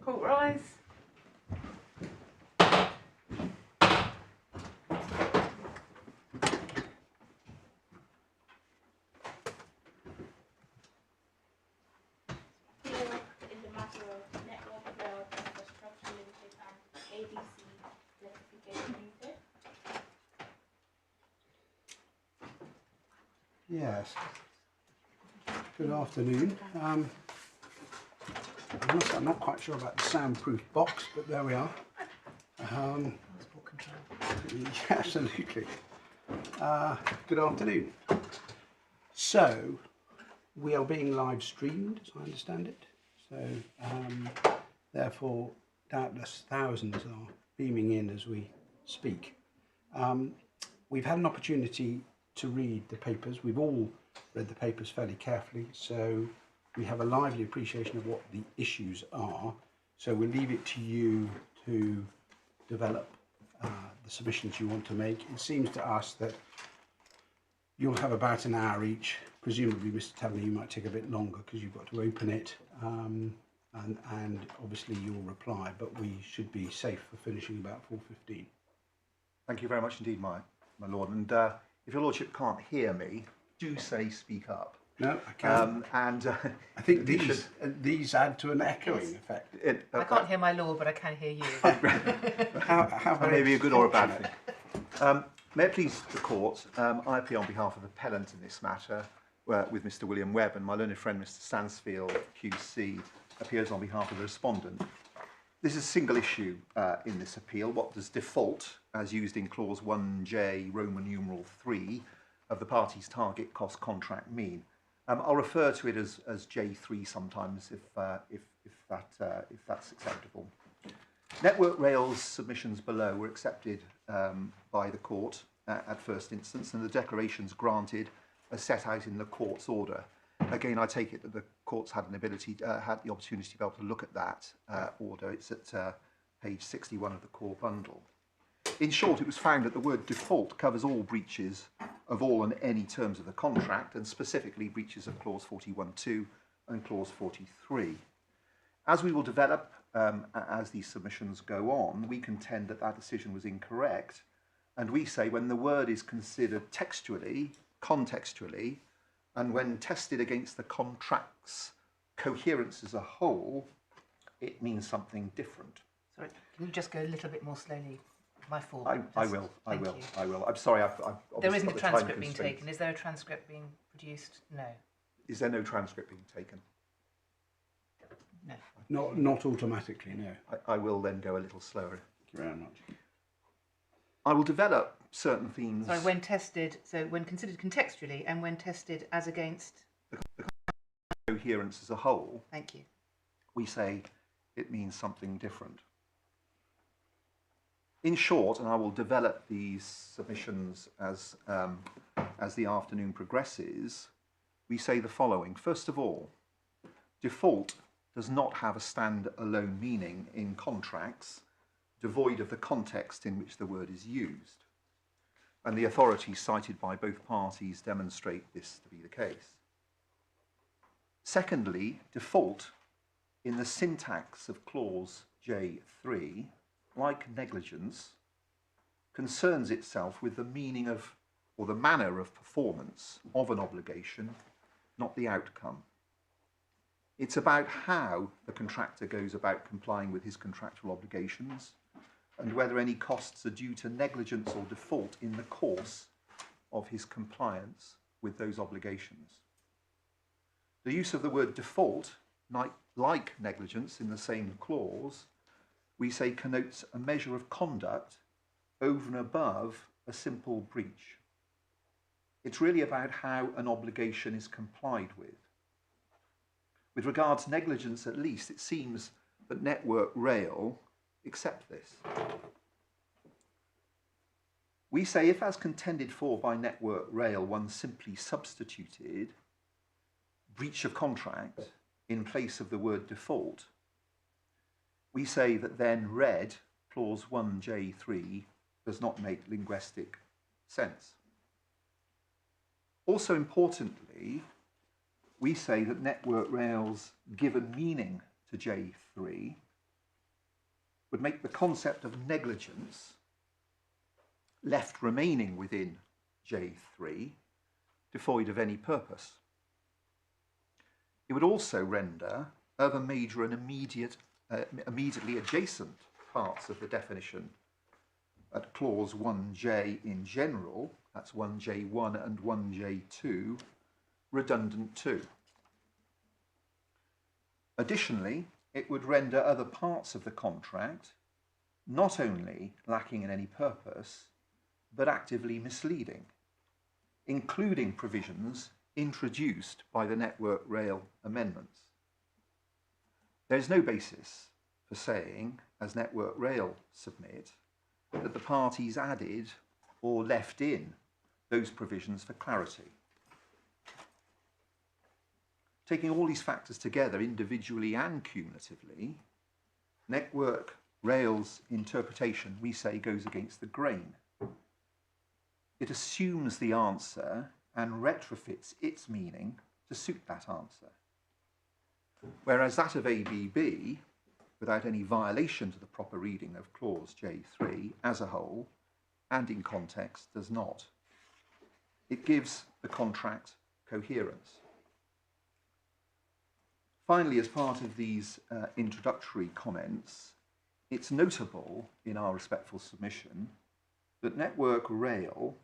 Court rise. In the matter of Network Rail Infrastructure Limited and ABC Electrification Limited. Yes. Good afternoon. I'm not quite sure about the soundproof box, but there we are. Yeah, absolutely. Good afternoon. So, we are being live streamed, as I understand it. So, therefore, doubtless thousands are beaming in as we speak. We've had an opportunity to read the papers. We've all read the papers fairly carefully, so we have a lively appreciation of what the issues are. So we'll leave it to you to develop the submissions you want to make. It seems to us that you'll have about an hour each. Presumably, Mr. Taverner, you might take a bit longer because you've got to open it, and obviously you'll reply, but we should be safe for finishing about 4:15. Thank you very much indeed, my Lord. And if your Lordship can't hear me, do say speak up. No, I can. I think these add to an echoing effect. I can't hear my Lord, but I can hear you. How may be a good or a bad thing. May it please the Court, I appear on behalf of the appellant in this matter with Mr. William Webb, and my learned friend Mr. Stansfield QC appears on behalf of the respondent. This is a single issue in this appeal. What does default, as used in clause 1J, Roman numeral 3, of the party's target cost contract mean? I'll refer to it as J3 sometimes if that's acceptable. Network Rail's submissions below were accepted by the court at first instance, and the declarations granted are set out in the court's order. Again, I take it that the court's had the opportunity to be able to look at that order. It's at page 61 of the core bundle. In short, it was found that the word default covers all breaches of all and any terms of the contract, and specifically breaches of clause 41.2 and clause 43. As we will develop as these submissions go on, we contend that that decision was incorrect, and we say when the word is considered textually, contextually, and when tested against the contract's coherence as a whole, it means something different. Sorry, can you just go a little bit more slowly? My fault. I will. I'm sorry. There isn't a transcript being taken. Is there a transcript being produced? No. Is there no transcript being taken? No. Not automatically, no. I will then go a little slower. Thank you very much. I will develop certain themes. Sorry, when tested, so when considered contextually and when tested as against the coherence as a whole. Thank you. We say it means something different. In short, and I will develop these submissions as the afternoon progresses, we say the following. First of all, default does not have a stand-alone meaning in contracts, devoid of the context in which the word is used. And the authorities cited by both parties demonstrate this to be the case. Secondly, default in the syntax of clause J3, like negligence, concerns itself with the meaning of, or the manner of performance of an obligation, not the outcome. It's about how the contractor goes about complying with his contractual obligations and whether any costs are due to negligence or default in the course of his compliance with those obligations. The use of the word default, like negligence in the same clause, we say connotes a measure of conduct over and above a simple breach. It's really about how an obligation is complied with. With regard to negligence, at least, it seems that Network Rail accept this. We say if, as contended for by Network Rail, one simply substituted breach of contract in place of the word default, we say that then read clause 1J3 does not make linguistic sense. Also importantly, we say that Network Rail's given meaning to J3 would make the concept of negligence left remaining within J3 devoid of any purpose. It would also render other major and immediately adjacent parts of the definition at clause 1J in general, that's 1J1 and 1J2, redundant too. Additionally, it would render other parts of the contract not only lacking in any purpose, but actively misleading, including provisions introduced by the Network Rail amendments. There is no basis for saying, as Network Rail submit, that the parties added or left in those provisions for clarity. Taking all these factors together individually and cumulatively, Network Rail's interpretation, we say, goes against the grain. It assumes the answer and retrofits its meaning to suit that answer. Whereas that of ABB, without any violation to the proper reading of clause J3 as a whole and in context, does not. It gives the contract coherence. Finally, as part of these introductory comments, it's notable in our respectful submission that Network Rail,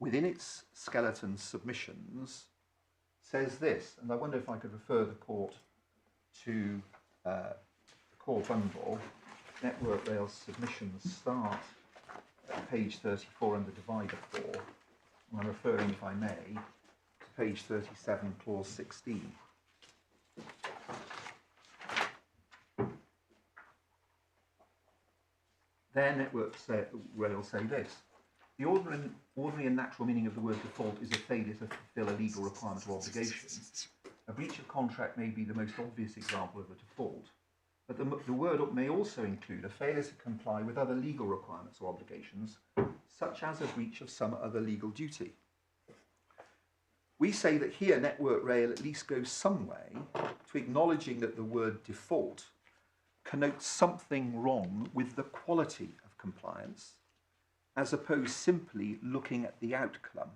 within its skeleton submissions, says this, and I wonder if I could refer the court to the core bundle. Network Rail's submissions start at page 34 under divider 4, and I'm referring, if I may, to page 37, clause 16. Their Network Rail say this: the ordinary and natural meaning of the word default is a failure to fulfil a legal requirement or obligation. A breach of contract may be the most obvious example of a default, but the word may also include a failure to comply with other legal requirements or obligations, such as a breach of some other legal duty. We say that here Network Rail at least goes some way to acknowledging that the word default connotes something wrong with the quality of compliance, as opposed simply looking at the outcome,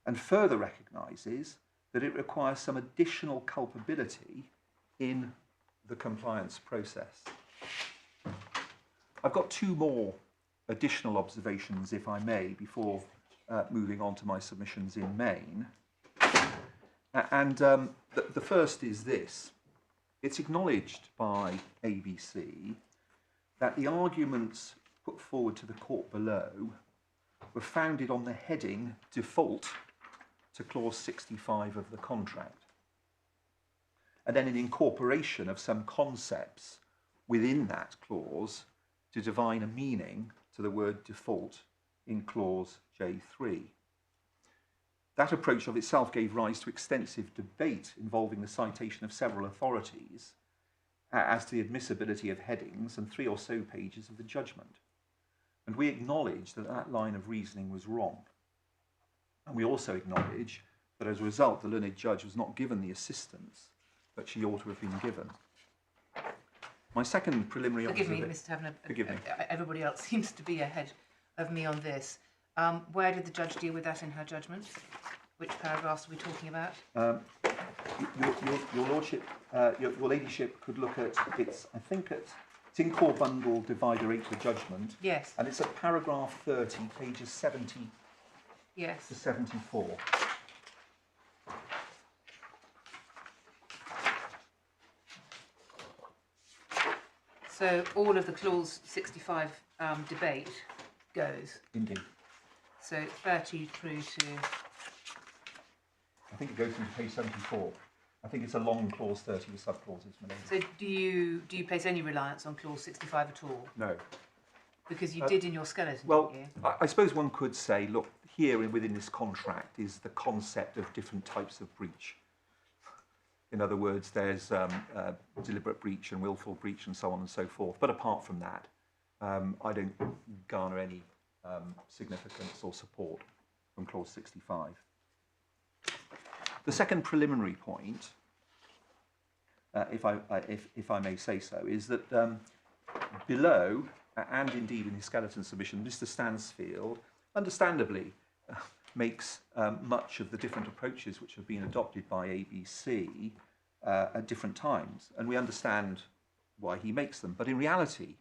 and further recognises that it requires some additional culpability in the compliance process. I've got two more additional observations, if I may, before moving on to my submissions in main. The first is this. It's acknowledged by ABC that the arguments put forward to the court below were founded on the heading default to clause 65 of the contract, and then an incorporation of some concepts within that clause to define a meaning to the word default in clause J3. That approach of itself gave rise to extensive debate involving the citation of several authorities as to the admissibility of headings and 3 or so pages of the judgment. And we acknowledge that that line of reasoning was wrong. And we also acknowledge that as a result, the learned judge was not given the assistance that she ought to have been given. My second preliminary observation... Forgive me, Mr. Taverner. Forgive me. Everybody else seems to be ahead of me on this. Where did the judge deal with that in her judgment? Which paragraphs are we talking about? Your Lordship, your Ladyship could look at, it's in core bundle divider 8 of judgment. Yes. And it's at paragraph 30, pages 70 Yes. to 74. So all of the clause 65 debate goes. Indeed. So 30 through to... I think it goes into page 74. I think it's a long clause 30 with subclauses. So do you place any reliance on clause 65 at all? No. Because you did in your skeleton, Well, didn't you? I suppose one could say, look, here within this contract is the concept of different types of breach. In other words, there's deliberate breach and willful breach and so on and so forth. But apart from that, I don't garner any significance or support from clause 65. The second preliminary point, if I may say so, is that Below, and indeed in his skeleton submission, Mr. Stansfield, understandably, makes much of the different approaches which have been adopted by ABC at different times, and we understand why he makes them. But in reality,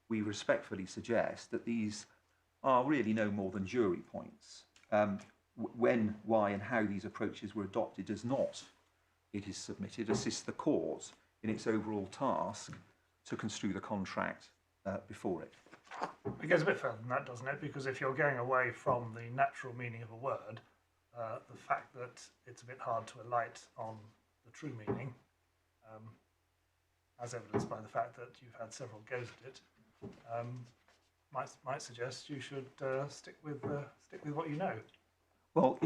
we respectfully suggest that these are really no more than jury points. When, why, and how these approaches were adopted does not, it is submitted, assist the court in its overall task to construe the contract before it. It goes a bit further than that, doesn't it? Because if you're going away from the natural meaning of a word, the fact that it's a bit hard to alight on the true meaning, as evidenced by the fact that you've had several goes at it, might suggest you should stick with what you know. Well,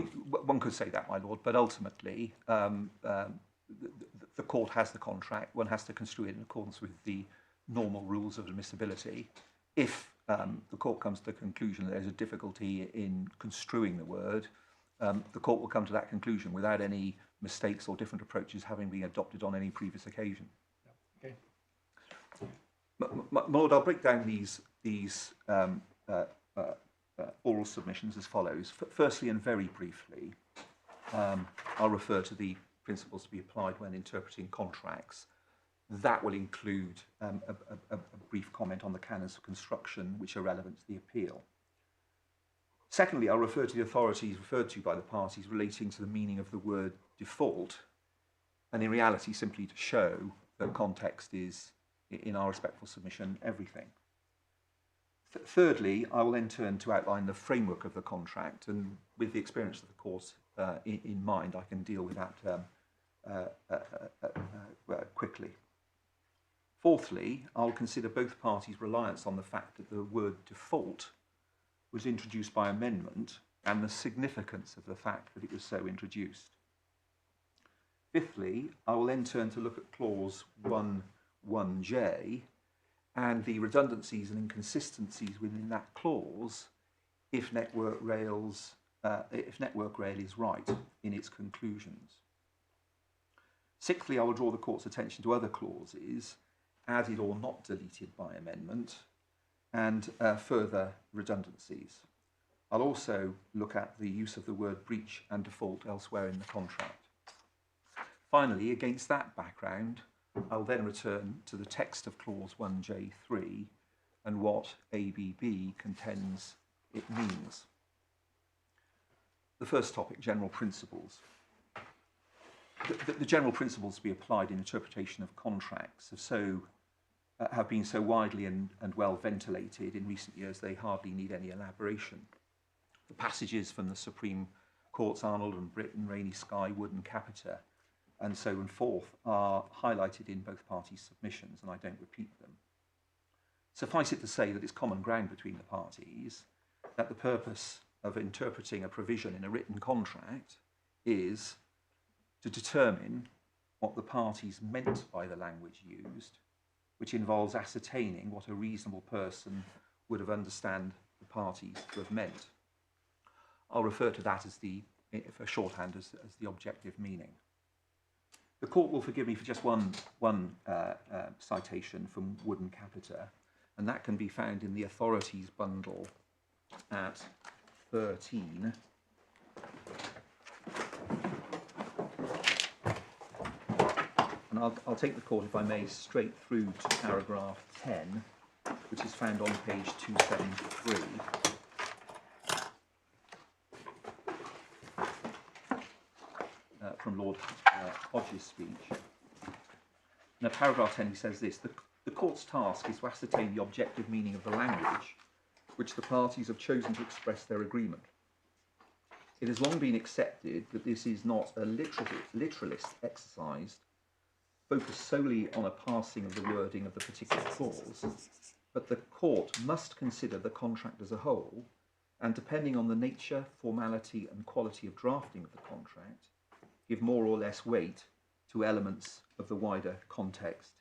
one could say that, my lord, but ultimately the court has the contract. One has to construe it in accordance with the normal rules of admissibility. If the court comes to the conclusion that there's a difficulty in construing the word, the court will come to that conclusion without any mistakes or different approaches having been adopted on any previous occasion. Okay. My lord, I'll break down these oral submissions as follows. Firstly, and very briefly, I'll refer to the principles to be applied when interpreting contracts. That will include a brief comment on the canons of construction which are relevant to the appeal. Secondly, I'll refer to the authorities referred to by the parties relating to the meaning of the word default, and in reality simply to show that context is, in our respectful submission, everything. Thirdly, I will then turn to outline the framework of the contract, and with the experience of the course in mind, I can deal with that quickly. Fourthly, I'll consider both parties' reliance on the fact that the word default was introduced by amendment and the significance of the fact that it was so introduced. Fifthly, I will then turn to look at clause 1.1j and the redundancies and inconsistencies within that clause if Network Rail is right in its conclusions. Sixthly, I will draw the court's attention to other clauses added or not deleted by amendment and further redundancies. I'll also look at the use of the word breach and default elsewhere in the contract. Finally, against that background, I'll then return to the text of clause 1J3 and what ABB contends it means. The first topic, general principles. The general principles to be applied in interpretation of contracts have been so widely and well ventilated in recent years they hardly need any elaboration. The passages from the Supreme Courts Arnold and Britain, Rainy Sky, Wood and Capita, and so on forth are highlighted in both parties' submissions, and I don't repeat them. Suffice it to say that it's common ground between the parties that the purpose of interpreting a provision in a written contract is to determine what the parties meant by the language used, which involves ascertaining what a reasonable person would have understood the parties to have meant. I'll refer to that as for shorthand, as the objective meaning. The court will forgive me for just one citation from Wood and Capita, and that can be found in the authorities bundle at 13. And I'll take the court, if I may, straight through to paragraph 10, which is found on page 273. From Lord Hodge's speech. In paragraph 10 he says this: the court's task is to ascertain the objective meaning of the language which the parties have chosen to express their agreement. It has long been accepted that this is not a literalist exercise focused solely on a parsing of the wording of the particular clause, but the court must consider the contract as a whole, and depending on the nature, formality and quality of drafting of the contract, give more or less weight to elements of the wider context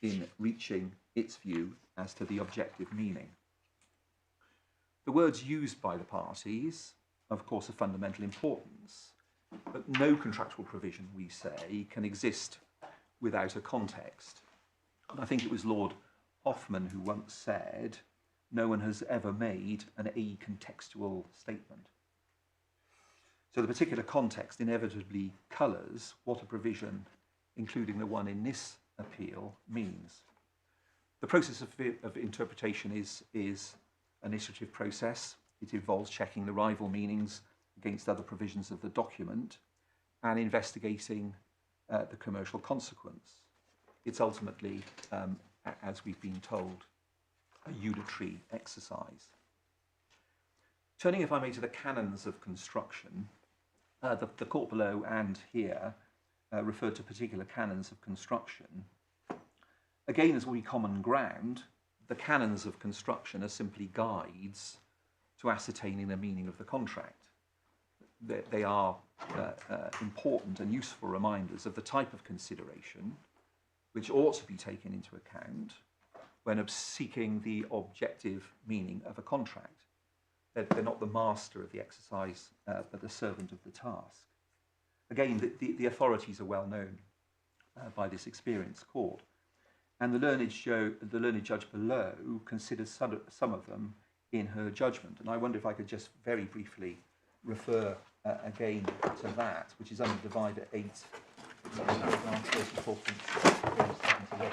in reaching its view as to the objective meaning. The words used by the parties, of course, of fundamental importance, but no contractual provision, we say, can exist without a context. And I think it was Lord Hoffman, who once said, "No one has ever made an acontextual statement." So the particular context inevitably colours what a provision, including the one in this appeal, means. The process of interpretation is an iterative process. It involves checking the rival meanings against other provisions of the document and investigating the commercial consequence. It's ultimately, as we've been told, a unitary exercise. Turning, if I may, to the canons of construction, the court below and here referred to particular canons of construction. Again, as we common ground, the canons of construction are simply guides to ascertaining the meaning of the contract. They are important and useful reminders of the type of consideration which ought to be taken into account when seeking the objective meaning of a contract. They're not the master of the exercise, but the servant of the task. Again, the authorities are well known by this experienced court, and the learned judge below considers some of them in her judgment. And I wonder if I could just very briefly refer again to that, which is under divider 8, paragraph 34.78.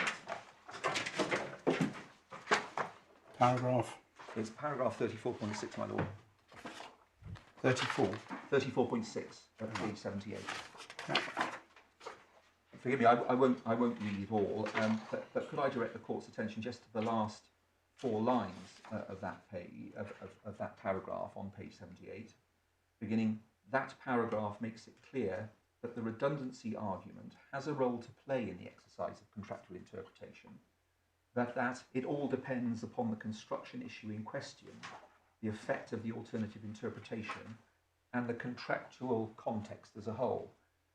Paragraph It's paragraph 34.6, my lord. 34. 34.6 at page 78. Forgive me, I won't read it all, but could I direct the court's attention just to the last 4 lines of that page, of that paragraph on page 78, beginning, "That paragraph makes it clear that the redundancy argument has a role to play in the exercise of contractual interpretation, that it all depends upon the construction issue in question, the effect of the alternative interpretation, and the contractual context as a whole."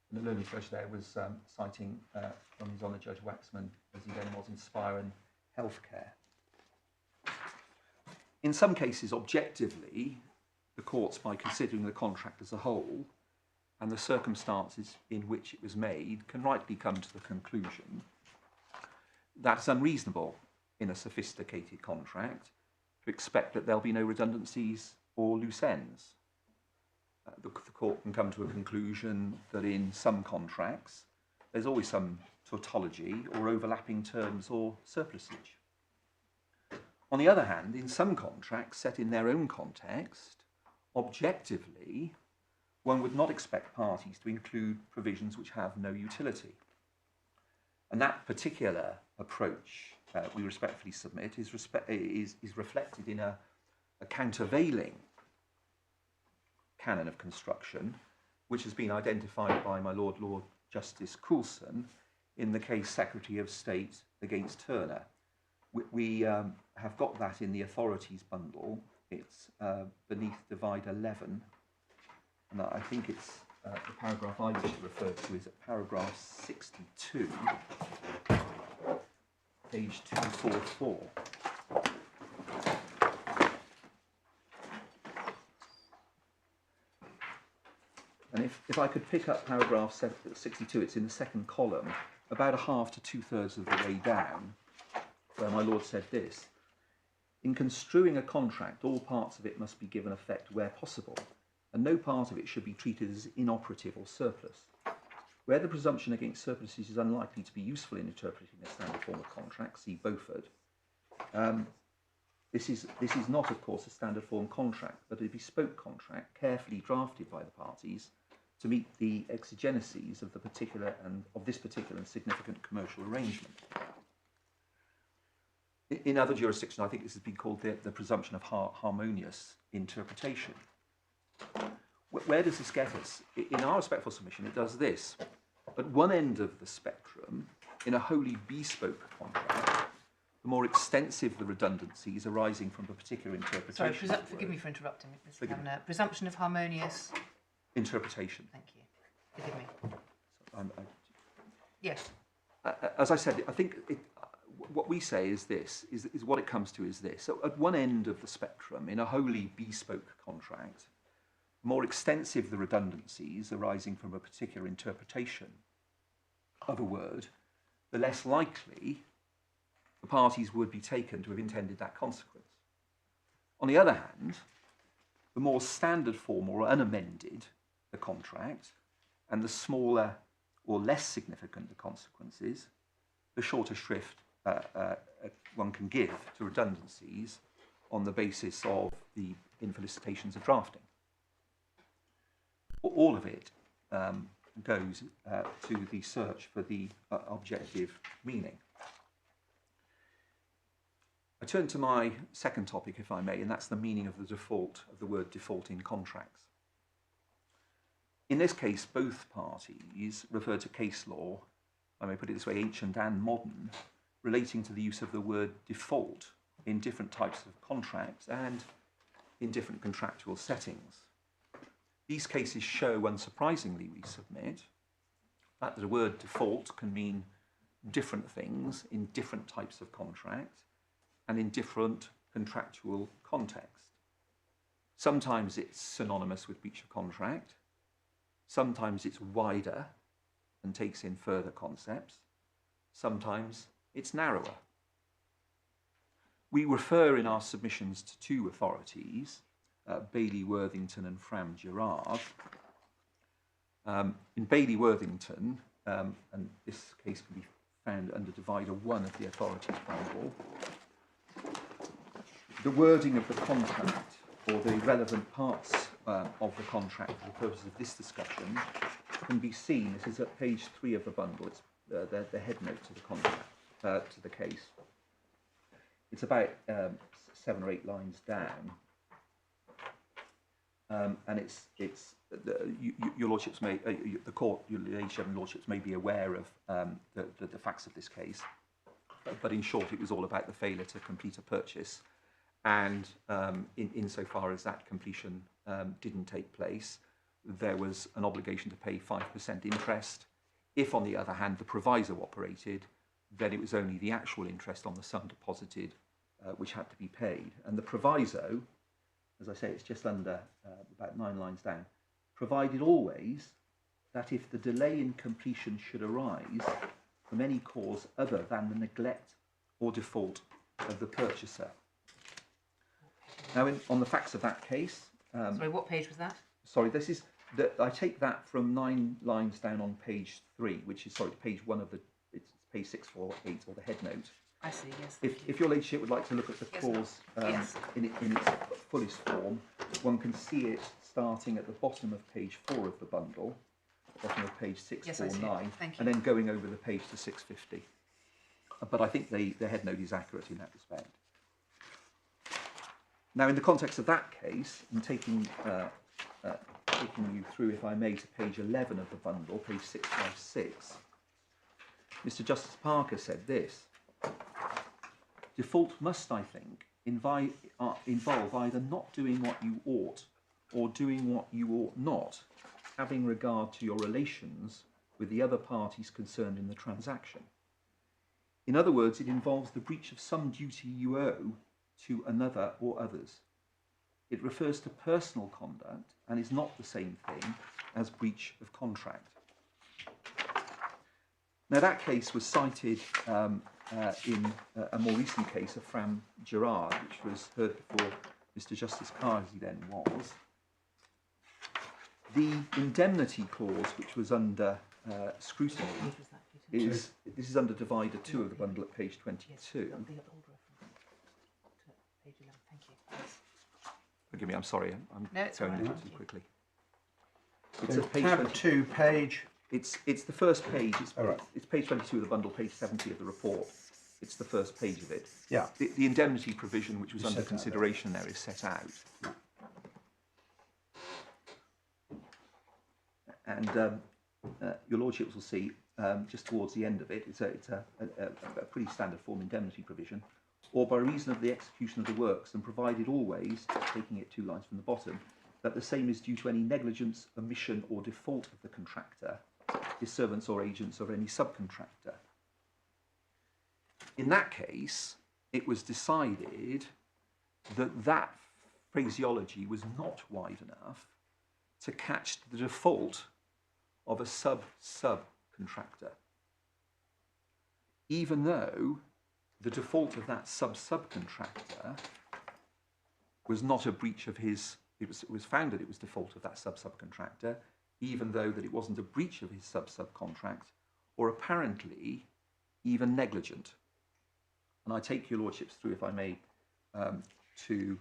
And the learned judge there was citing from his Honour Judge Waxman, as he then was in Spire and Healthcare. In some cases, objectively, the courts, by considering the contract as a whole and the circumstances in which it was made, can rightly come to the conclusion that it's unreasonable in a sophisticated contract to expect that there'll be no redundancies or loose ends. The court can come to a conclusion that in some contracts there's always some tautology or overlapping terms or surplusage. On the other hand, in some contracts set in their own context, objectively, one would not expect parties to include provisions which have no utility. And that particular approach, we respectfully submit, is reflected in a countervailing canon of construction, which has been identified by my Lord Justice Coulson in the case Secretary of State against Turner. We have got that in the authorities bundle. It's beneath divide 11, and I think it's the paragraph I wish to refer to is at paragraph 62, page 244. And if I could pick up paragraph 62, it's in the second column, about a half to 2/3 of the way down, where my Lord said this: "In construing a contract, all parts of it must be given effect where possible, and no part of it should be treated as inoperative or surplus. Where the presumption against surpluses is unlikely to be useful in interpreting a standard form of contract, see Beaufort. This is not, of course, a standard form contract, but a bespoke contract carefully drafted by the parties to meet the exigencies of this particular and significant commercial arrangement." In other jurisdictions, I think this has been called the presumption of harmonious interpretation. Where does this get us? In our respectful submission, it does this. At one end of the spectrum, in a wholly bespoke contract, the more extensive the redundancies arising from a particular interpretation. Sorry, forgive me for interrupting, Mr. Cabinet. Presumption of harmonious interpretation. Thank you. Forgive me. Yes. As I said, I think what we say is this, is what it comes to is this. So at one end of the spectrum, in a wholly bespoke contract, the more extensive the redundancies arising from a particular interpretation of a word, the less likely the parties would be taken to have intended that consequence. On the other hand, the more standard form or unamended the contract, and the smaller or less significant the consequences, the shorter shrift one can give to redundancies on the basis of the infelicitations of drafting. All of it goes to the search for the objective meaning. I turn to my second topic, if I may, and that's the meaning of the default, of the word default in contracts. In this case, both parties refer to case law, I may put it this way, ancient and modern, relating to the use of the word default in different types of contracts and in different contractual settings. These cases show, unsurprisingly, we submit, that the word default can mean different things in different types of contracts and in different contractual contexts. Sometimes it's synonymous with breach of contract. Sometimes it's wider and takes in further concepts. Sometimes it's narrower. We refer in our submissions to two authorities, Bailey Worthington and Fram Gerard. In Bailey Worthington, and this case can be found under divider 1 of the authorities preamble, the wording of the contract or the relevant parts of the contract for the purpose of this discussion can be seen. This is at page 3 of the bundle. It's the head note to the contract, to the case. It's about 7 or 8 lines down, and your lordships may, the court, your lordships may be aware of the facts of this case, but in short, it was all about the failure to complete a purchase, and insofar as that completion didn't take place, there was an obligation to pay 5% interest. If, on the other hand, the proviso operated, then it was only the actual interest on the sum deposited which had to be paid. And the proviso, as I say, it's just under about 9 lines down, provided always that if the delay in completion should arise from any cause other than the neglect or default of the purchaser. Now, on the facts of that case... sorry, what page was that? Sorry, this is... I take that from 9 lines down on page 3, which is, sorry, page 1 of the... It's page 648, or the head note. I see, yes. If your ladyship would like to look at the clause in its fullest form, one can see it starting at the bottom of page 4 of the bundle, bottom of page 649, and then going over the page to 650. But I think the head note is accurate in that respect. Now, in the context of that case, and taking you through, if I may, to page 11 of the bundle, page 656, Mr. Justice Parker said this: default must, I think, involve either not doing what you ought or doing what you ought not, having regard to your relations with the other parties concerned in the transaction. In other words, it involves the breach of some duty you owe to another or others. It refers to personal conduct and is not the same thing as breach of contract. Now, that case was cited in a more recent case of Fram Gerard, which was heard before Mr. Justice Carr, as he then was. The indemnity clause, which was under scrutiny, this is under divider 2 of the bundle at page 22. Forgive me, I'm sorry, I'm going a little too quickly. It's so at page tab 2, page... It's the first page. It's page 22 of the bundle, page 70 of the report. It's the first page of it. Yeah. The indemnity provision, which was under consideration there, is set out. And your lordships will see just towards the end of it, it's a pretty standard form indemnity provision. Or by reason of the execution of the works, and provided always, taking it 2 lines from the bottom, that the same is due to any negligence, omission, or default of the contractor, his servants or agents, or any subcontractor. In that case, it was decided that that phraseology was not wide enough to catch the default of a subcontractor, even though the default of that subcontractor was not a breach of his, it was found that it was default of that subcontractor, even though that it wasn't a breach of his subcontract, or apparently even negligent. And I take your lordships through, if I may, to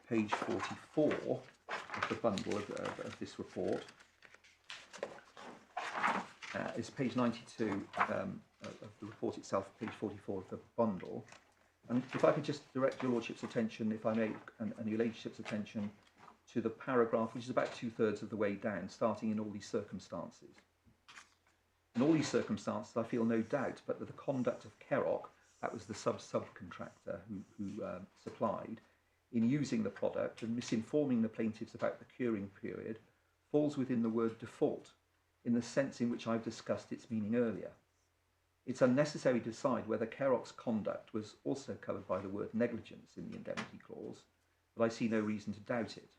page 44 of the bundle of this report. It's page 92 of the report itself, page 44 of the bundle. And if I could just direct your lordship's attention, if I may, and your ladyship's attention, to the paragraph which is about 2/3 of the way down, starting in all these circumstances. In all these circumstances, I feel no doubt but that the conduct of Kerock, that was the subcontractor who supplied, in using the product and misinforming the plaintiffs about the curing period, falls within the word default, in the sense in which I've discussed its meaning earlier. It's unnecessary to decide whether Kerock's conduct was also covered by the word negligence in the indemnity clause, but I see no reason to doubt it.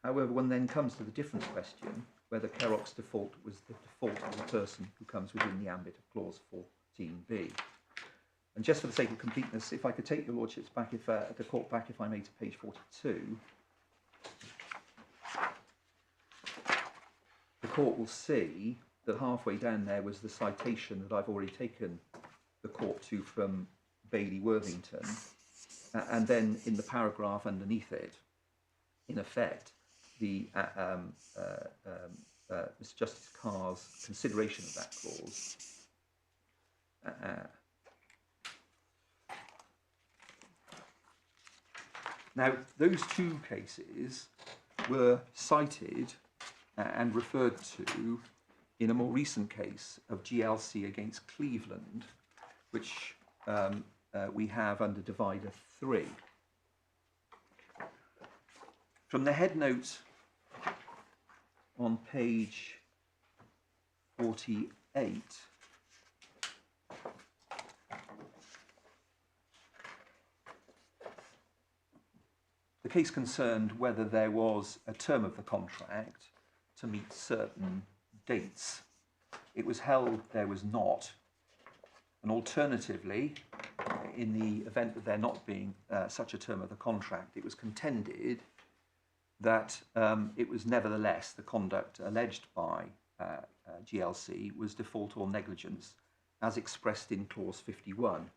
However, one then comes to the different question, whether Kerock's default was the default of the person who comes within the ambit of clause 14b. And just for the sake of completeness, if I could take your lordships back, the court back, if I may, to page 42, the court will see that halfway down there was the citation that I've already taken the court to from Bailey Worthington, and then in the paragraph underneath it, in effect, the Mr. Justice Carr's consideration of that clause. Now, those two cases were cited and referred to in a more recent case of GLC against Cleveland, which we have under Divider 3. From the head note on page 48, the case concerned whether there was a term of the contract to meet certain dates. It was held there was not, and alternatively, in the event that there not being such a term of the contract, it was contended that it was nevertheless the conduct alleged by GLC was default or negligence as expressed in clause 51.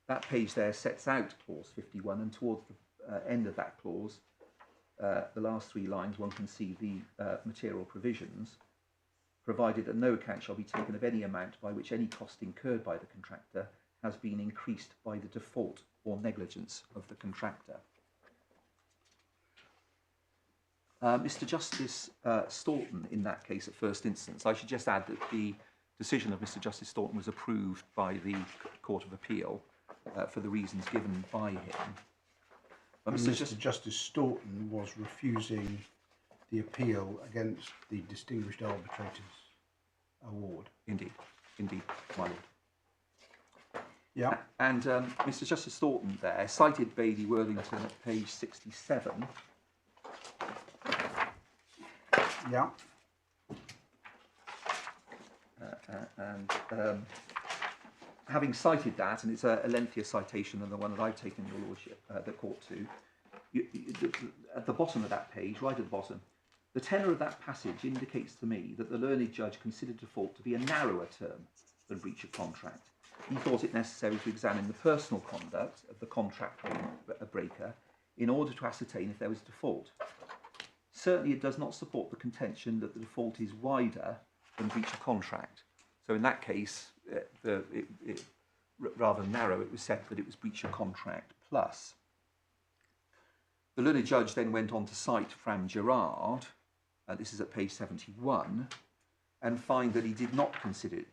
That page there sets out clause 51, and towards the end of that clause, the last three lines, one can see the material provisions, provided that no account shall be taken of any amount by which any cost incurred by the contractor has been increased by the default or negligence of the contractor. Mr. Justice Staunton, in that case at first instance, I should just add that the decision of Mr. Justice Staunton was approved by the Court of Appeal for the reasons given by him. But Mr. Justice Staunton was refusing the appeal against the Distinguished Arbitrators Award. Indeed, my lord. Yeah. And Mr. Justice Staunton there cited Bailey Worthington at page 67. Yeah. Having cited that, and it's a lengthier citation than the one that I've taken your lordship, the court to, at the bottom of that page, right at the bottom, the tenor of that passage indicates to me that the learned judge considered default to be a narrower term than breach of contract. He thought it necessary to examine the personal conduct of the contract breaker in order to ascertain if there was default. Certainly it does not support the contention that the default is wider than breach of contract. So in that case, rather narrow, it was said that it was breach of contract plus. The learned judge then went on to cite Fram Gerard, this is at page 71, and find that he did not consider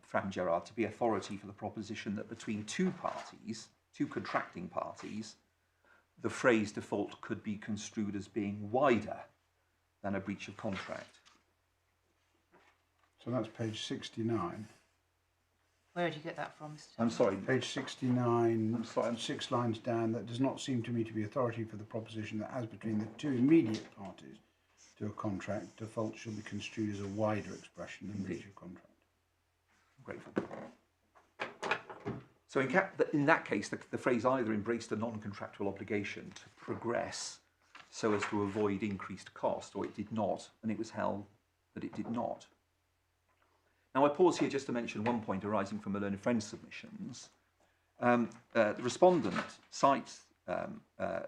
Fram Gerard to be authority for the proposition that between two parties, two contracting parties, the phrase default could be construed as being wider than a breach of contract. So that's page 69. Where did you get that from, Mr. I'm sorry. Page 69, I'm sorry. 6 lines down, that does not seem to me to be authority for the proposition that as between the two immediate parties to a contract, default should be construed as a wider expression than breach of contract. Grateful. So in that case, the phrase either embraced a non-contractual obligation to progress so as to avoid increased cost, or it did not, and it was held that it did not. Now I pause here just to mention one point arising from a learned friend submissions. The respondent cites the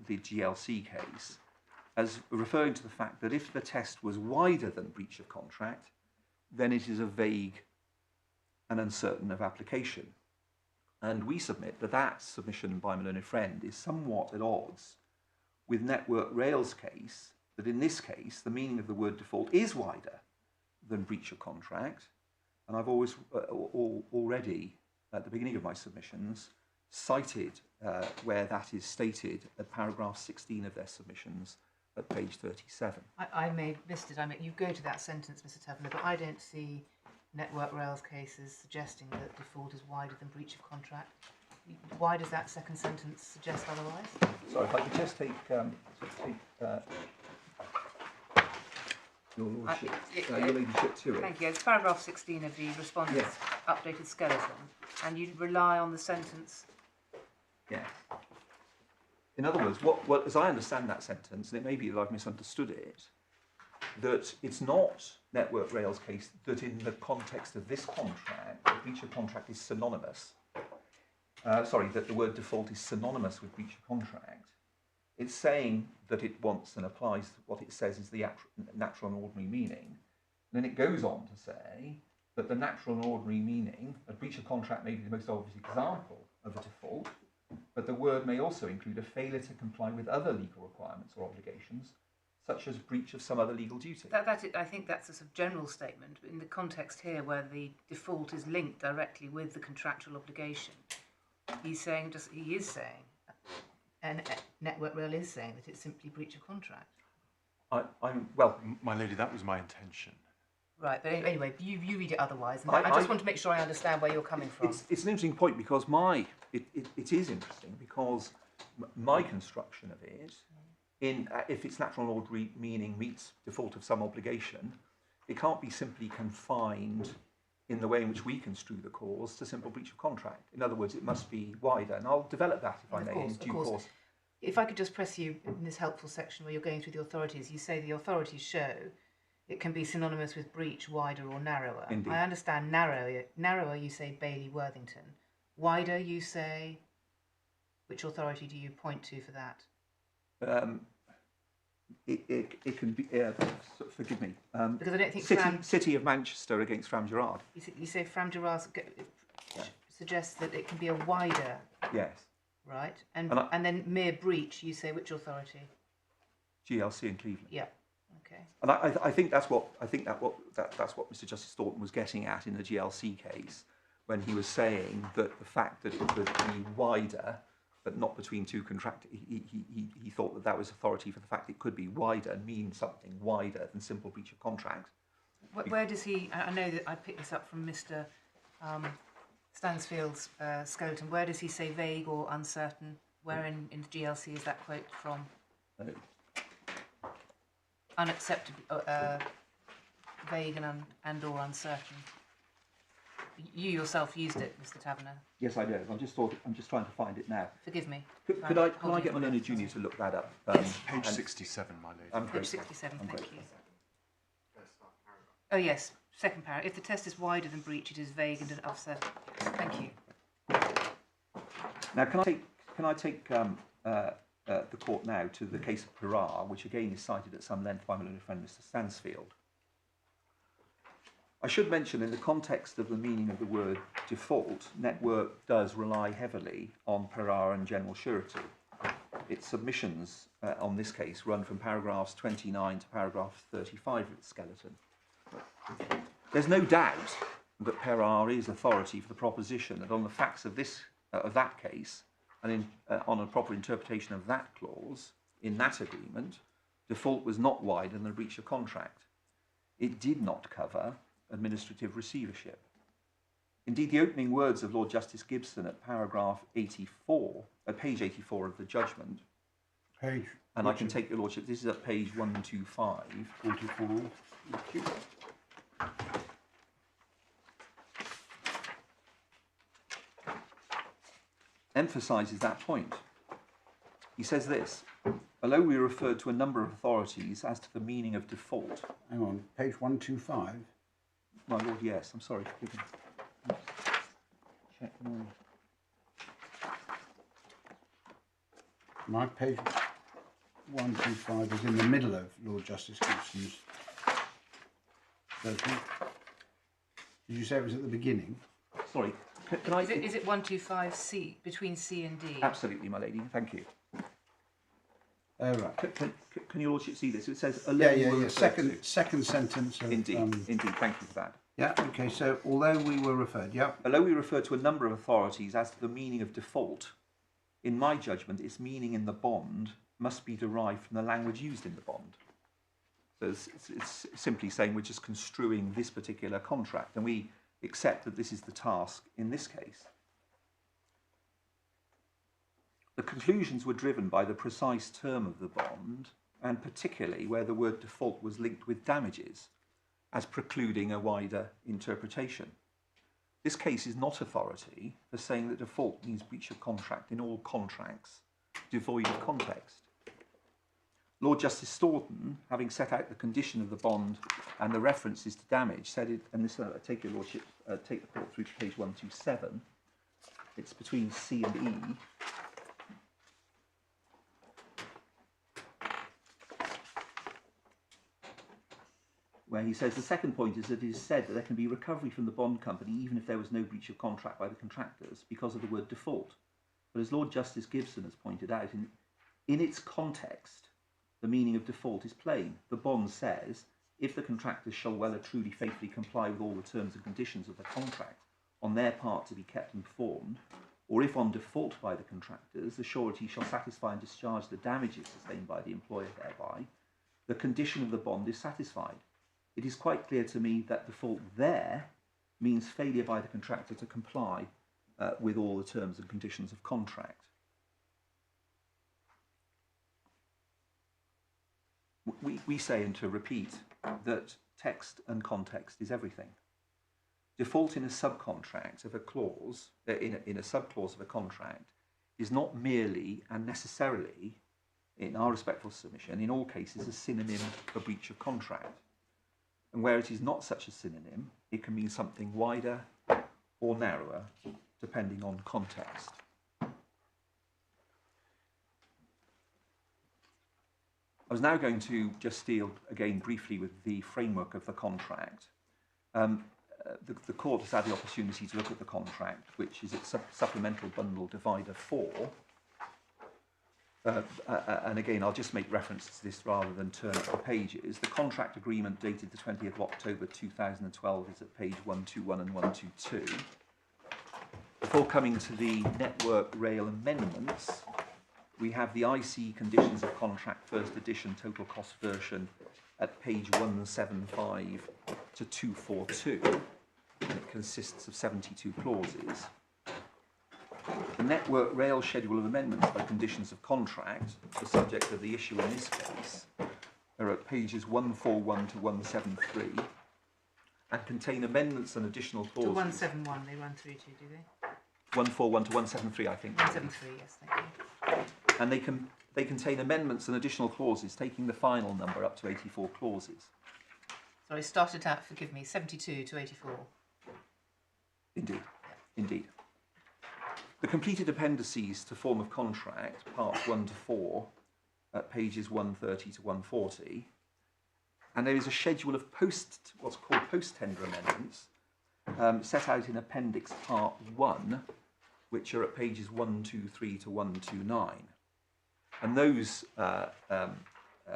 GLC case as referring to the fact that if the test was wider than breach of contract, then it is a vague and uncertain of application. And we submit that that submission by my learned friend is somewhat at odds with Network Rail's case, that in this case, the meaning of the word default is wider than breach of contract. And I've always already, at the beginning of my submissions, cited where that is stated at paragraph 16 of their submissions at page 37. I may have missed it. I mean, you go to that sentence, Mr. Taverner, but I don't see Network Rail's cases suggesting that default is wider than breach of contract. Why does that second sentence suggest otherwise? Sorry, if I could just take your lordship, your ladyship to it. Thank you. It's paragraph 16 of the respondent's updated skeleton, and you rely on the sentence. Yes. In other words, what, as I understand that sentence, and it may be that I've misunderstood it, that it's not Network Rail's case that in the context of this contract, the breach of contract is synonymous. That the word default is synonymous with breach of contract. It's saying that it wants and applies what it says is the natural and ordinary meaning. And then it goes on to say that the natural and ordinary meaning, a breach of contract may be the most obvious example of a default, but the word may also include a failure to comply with other legal requirements or obligations, such as breach of some other legal duty. I think that's a sort of general statement. In the context here where the default is linked directly with the contractual obligation, he is saying, and Network Rail is saying that it's simply breach of contract. My lady, that was my intention. Right, but anyway, you read it otherwise. And I just want to make sure I understand where you're coming from. It's an interesting point because it is interesting because my construction of it, if its natural and ordinary meaning meets default of some obligation, it can't be simply confined in the way in which we construe the cause to simple breach of contract. In other words, it must be wider, and I'll develop that if I may in due course. If I could just press you in this helpful section where you're going through the authorities, you say the authorities show it can be synonymous with breach, wider or narrower. Indeed. I understand narrower you say Bailey Worthington. Wider you say, which authority do you point to for that? It can be, forgive me, Because I don't think City of Manchester against Fram Gerard. You say Fram Gerard suggests that it can be a wider. Yes. Right, and then mere breach, you say which authority? GLC in Cleveland. Yeah. Okay. And I think that's what Mr. Justice Thornton was getting at in the GLC case when he was saying that the fact that it could be wider, but not between two contract. He thought that was authority for the fact it could be wider, mean something wider than simple breach of contract. Where does he? I know that I picked this up from Mr. Stansfield's skeleton. Where does he say vague or uncertain? Where in the GLC is that quote from? Unacceptable, vague and or uncertain. You yourself used it, Mr. Taverner. Yes, I did. I'm just trying to find it now. Forgive me. Could I get my learned junior to look that up? Yes. Page 67, my lady. Page 67. Thank you. Oh yes, second paragraph. If the test is wider than breach, it is vague and uncertain. Thank you. Now, can I take the court now to the case of Carr, which again is cited at some length by my learned friend Mr. Stansfield. I should mention, in the context of the meaning of the word default, Network does rely heavily on Carr and general surety. Its submissions on this case run from paragraphs 29 to paragraph 35 of its skeleton. There's no doubt that Carr is authority for the proposition that on the facts of that case, and on a proper interpretation of that clause in that agreement, default was not wider than a breach of contract. It did not cover administrative receivership. Indeed, the opening words of Lord Justice Gibson at paragraph 84, at page 84 of the judgment, and I can take your lordship, this is at page 125. 44. Thank you. emphasises that point. He says this: although we referred to a number of authorities as to the meaning of default. Hang on, page 125. My lord, yes, I'm sorry. Forgive me. Check My page 125 is in the middle of Lord Justice Coulson's version. Did you say it was at the beginning? Sorry, can I... Is it 125C, between C and D? Absolutely, my lady, thank you. Oh, right. Can your lordship see this? It says... Yeah. Second sentence. Of, indeed, indeed, thank you for that. Yeah, okay, so although we were referred, yeah. Although we referred to a number of authorities as to the meaning of default, in my judgment, its meaning in the bond must be derived from the language used in the bond. So it's simply saying we're just construing this particular contract, and we accept that this is the task in this case. The conclusions were driven by the precise term of the bond, and particularly where the word default was linked with damages, as precluding a wider interpretation. This case is not authority for saying that default means breach of contract in all contracts devoid of context. Lord Justice Staunton, having set out the condition of the bond and the references to damage, said it, and this, take your lordship, take the court through to page 127. It's between C and E. Where he says the second point is that it is said that there can be recovery from the bond company even if there was no breach of contract by the contractors because of the word default. But as Lord Justice Gibson has pointed out, in its context, the meaning of default is plain. The bond says, if the contractors shall well and truly faithfully comply with all the terms and conditions of the contract on their part to be kept informed, or if on default by the contractors, the surety shall satisfy and discharge the damages sustained by the employer thereby, the condition of the bond is satisfied. It is quite clear to me that default there means failure by the contractor to comply with all the terms and conditions of contract. We say, and to repeat, that text and context is everything. Default in a subcontract of a clause, in a subclause of a contract, is not merely and necessarily, in our respectful submission, in all cases, a synonym for breach of contract. And where it is not such a synonym, it can mean something wider or narrower, depending on context. I was now going to just deal again briefly with the framework of the contract. The court has had the opportunity to look at the contract, which is its supplemental bundle divider 4. And again, I'll just make reference to this rather than turn up the pages. The contract agreement dated the 20th of October 2012 is at page 121 and 122. Before coming to the network rail amendments, we have the IC Conditions of Contract First Edition Total Cost version at page 175 to 242. And it consists of 72 clauses. The Network Rail Schedule of Amendments by Conditions of Contract, the subject of the issue in this case, are at pages 141 to 173 and contain amendments and additional clauses. To 171 they run through to, do they? 141 to 173, I think. 173, yes, thank you. And they contain amendments and additional clauses, taking the final number up to 84 clauses. Sorry, started out, forgive me, 72 to 84. Indeed, indeed. The completed appendices to form of contract, parts 1 to 4, at pages 130 to 140, and there is a schedule of what's called post-tender amendments, set out in Appendix Part 1, which are at pages 123 to 129. And those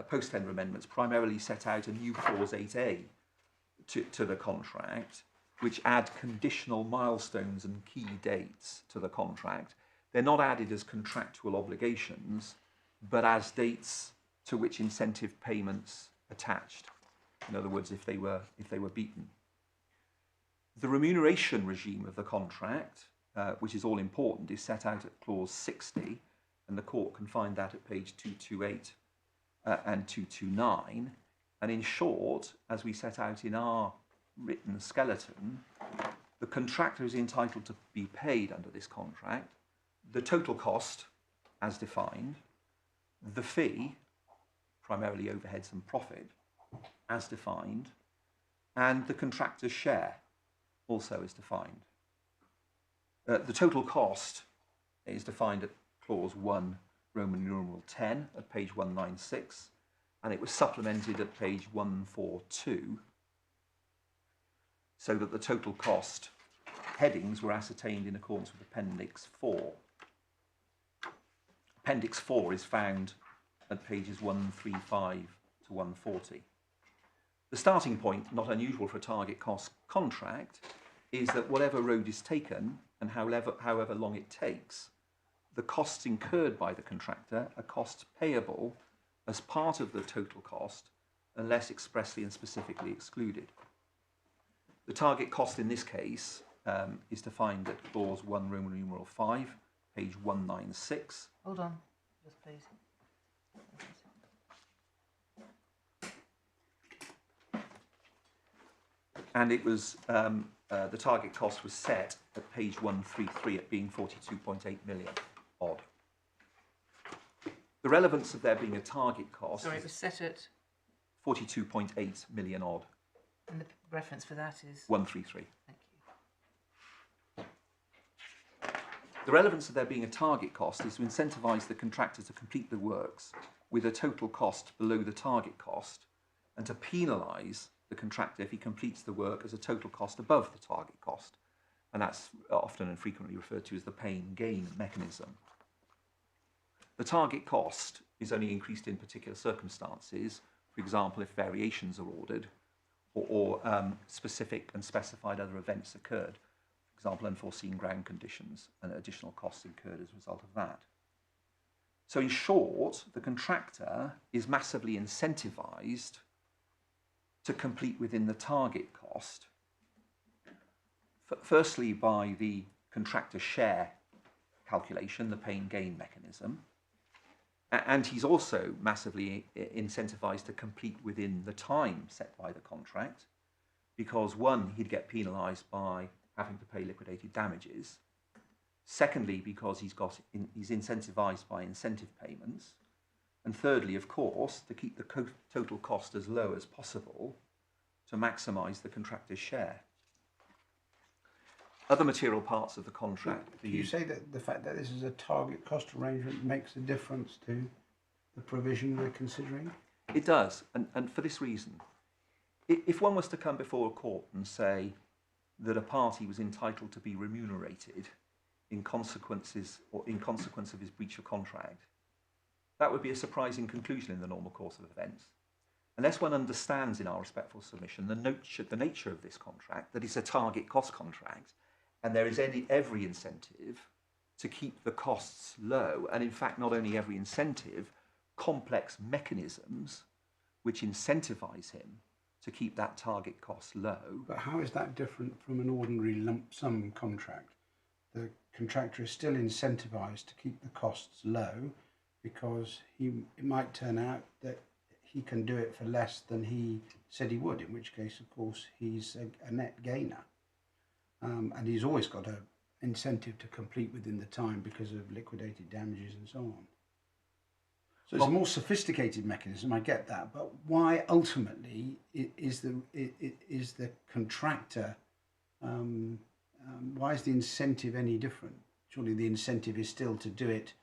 post-tender amendments primarily set out a new Clause 8A to the contract, which add conditional milestones and key dates to the contract. They're not added as contractual obligations, but as dates to which incentive payments attached. In other words, if they were beaten. The remuneration regime of the contract, which is all important, is set out at clause 60, and the court can find that at page 228 and 229. And in short, as we set out in our written skeleton, the contractor is entitled to be paid under this contract the total cost as defined, the fee, primarily overheads and profit, as defined, and the contractor's share, also as defined. The total cost is defined at clause 1, Roman numeral 10, at page 196, and it was supplemented at page 142, so that the total cost headings were ascertained in accordance with Appendix 4. Appendix 4 is found at pages 135 to 140. The starting point, not unusual for a target cost contract, is that whatever road is taken and however long it takes, the costs incurred by the contractor are costs payable as part of the total cost unless expressly and specifically excluded. The target cost in this case is defined at clause 1 Roman numeral 5, page 196. Hold on, just please. And it was, the target cost was set at page 133 at being 42.8 million odd. The relevance of there being a target cost Sorry, it was set at, 42.8 million odd, and the reference for that is? 133. Thank you. The relevance of there being a target cost is to incentivise the contractor to complete the works with a total cost below the target cost, and to penalise the contractor if he completes the work as a total cost above the target cost. And that's often and frequently referred to as the pain-gain mechanism. The target cost is only increased in particular circumstances, for example, if variations are ordered or specific and specified other events occurred, for example, unforeseen ground conditions and additional costs incurred as a result of that. So in short, the contractor is massively incentivised to complete within the target cost, firstly by the contractor share calculation, the pain-gain mechanism, and he's also massively incentivised to complete within the time set by the contract, because one, he'd get penalised by having to pay liquidated damages. Secondly, because he's incentivised by incentive payments. And thirdly, of course, to keep the total cost as low as possible to maximise the contractor's share. Other material parts of the contract. Do you say that the fact that this is a target cost arrangement makes a difference to the provision we're considering? It does, and for this reason. If one was to come before a court and say that a party was entitled to be remunerated in consequence of his breach of contract, that would be a surprising conclusion in the normal course of events. Unless one understands in our respectful submission the nature of this contract, that it's a target cost contract, and there is every incentive to keep the costs low, and in fact not only every incentive, complex mechanisms which incentivise him to keep that target cost low. But how is that different from an ordinary lump sum contract? The contractor is still incentivised to keep the costs low, because it might turn out that he can do it for less than he said he would, in which case, of course, he's a net gainer. And he's always got an incentive to complete within the time because of liquidated damages and so on. So it's a more sophisticated mechanism, I get that, but why ultimately is the contractor, why is the incentive any different? Surely the incentive is still to do it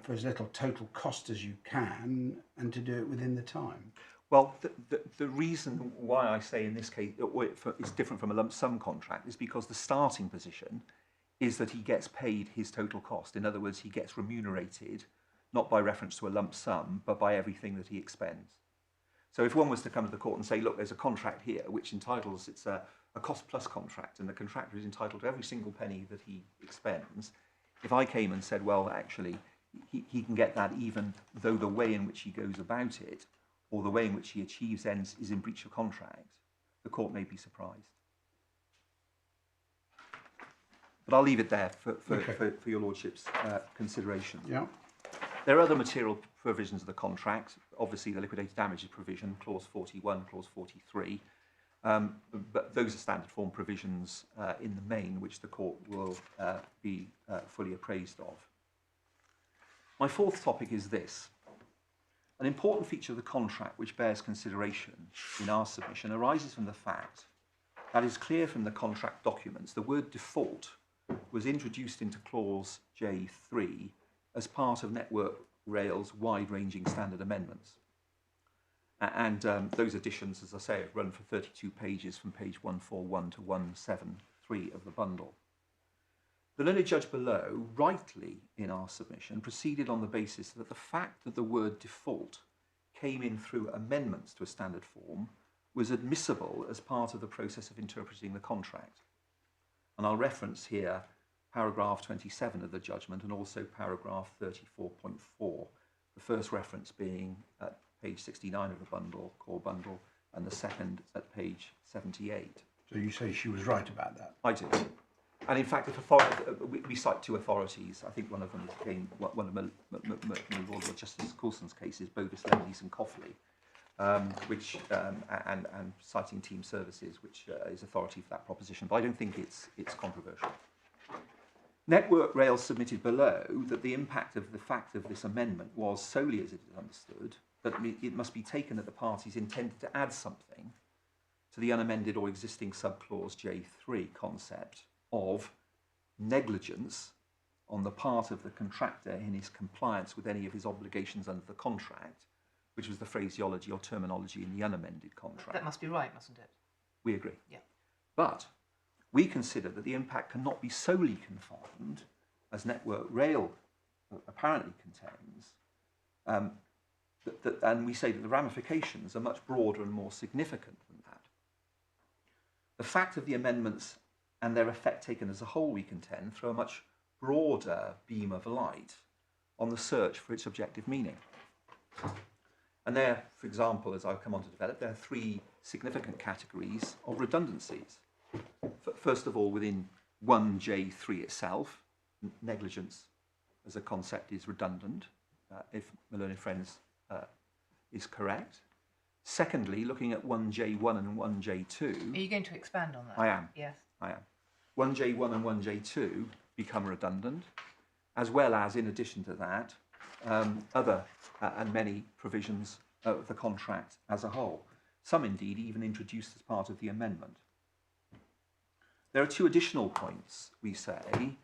for as little total cost as you can, and to do it within the time. Well, the reason why I say in this case it's different from a lump sum contract is because the starting position is that he gets paid his total cost. In other words, he gets remunerated, not by reference to a lump sum, but by everything that he expends. So if one was to come to the court and say, look, there's a contract here which entitles, it's a cost plus contract, and the contractor is entitled to every single penny that he expends, if I came and said, well, actually, he can get that even though the way in which he goes about it or the way in which he achieves ends is in breach of contract, the court may be surprised. But I'll leave it there for your lordship's consideration. Yeah. There are other material provisions of the contract, obviously the liquidated damages provision, clause 41, clause 43, But those are standard form provisions in the main, which the court will be fully appraised of. My fourth topic is this. An important feature of the contract which bears consideration in our submission arises from the fact that is clear from the contract documents the word default was introduced into clause J3 as part of Network Rail's wide-ranging standard amendments. And those additions, as I say, run for 32 pages from page 141 to 173 of the bundle. The learned judge below, rightly in our submission, proceeded on the basis that the fact that the word default came in through amendments to a standard form was admissible as part of the process of interpreting the contract. And I'll reference here paragraph 27 of the judgment and also paragraph 34.4, the first reference being at page 69 of the bundle, core bundle, and the second at page 78. So you say she was right about that? I do. And in fact, we cite two authorities. I think one of them came, one of Lord Justice Coulson's cases, Bovis, Lendlease and Coughley, which and citing Team Services, which is authority for that proposition. But I don't think it's controversial. Network Rail submitted below that the impact of the fact of this amendment was solely as it is understood, that it must be taken that the parties intended to add something to the unamended or existing subclause J3 concept of negligence on the part of the contractor in his compliance with any of his obligations under the contract, which was the phraseology or terminology in the unamended contract. That must be right, mustn't it? We agree. Yeah. But we consider that the impact cannot be solely confined, as Network Rail apparently contains, and we say that the ramifications are much broader and more significant than that. The fact of the amendments and their effect taken as a whole, we contend, throw a much broader beam of light on the search for its objective meaning. And there, for example, as I'll come on to develop, there are three significant categories of redundancies. First of all, within 1J3 itself, negligence as a concept is redundant, if my learned friends is correct. Secondly, looking at 1J1 and 1J2... Are you going to expand on that? I am. Yes. I am. 1J1 and 1J2 become redundant, as well as, in addition to that, other and many provisions of the contract as a whole. Some, indeed, even introduced as part of the amendment. There are two additional points, we say,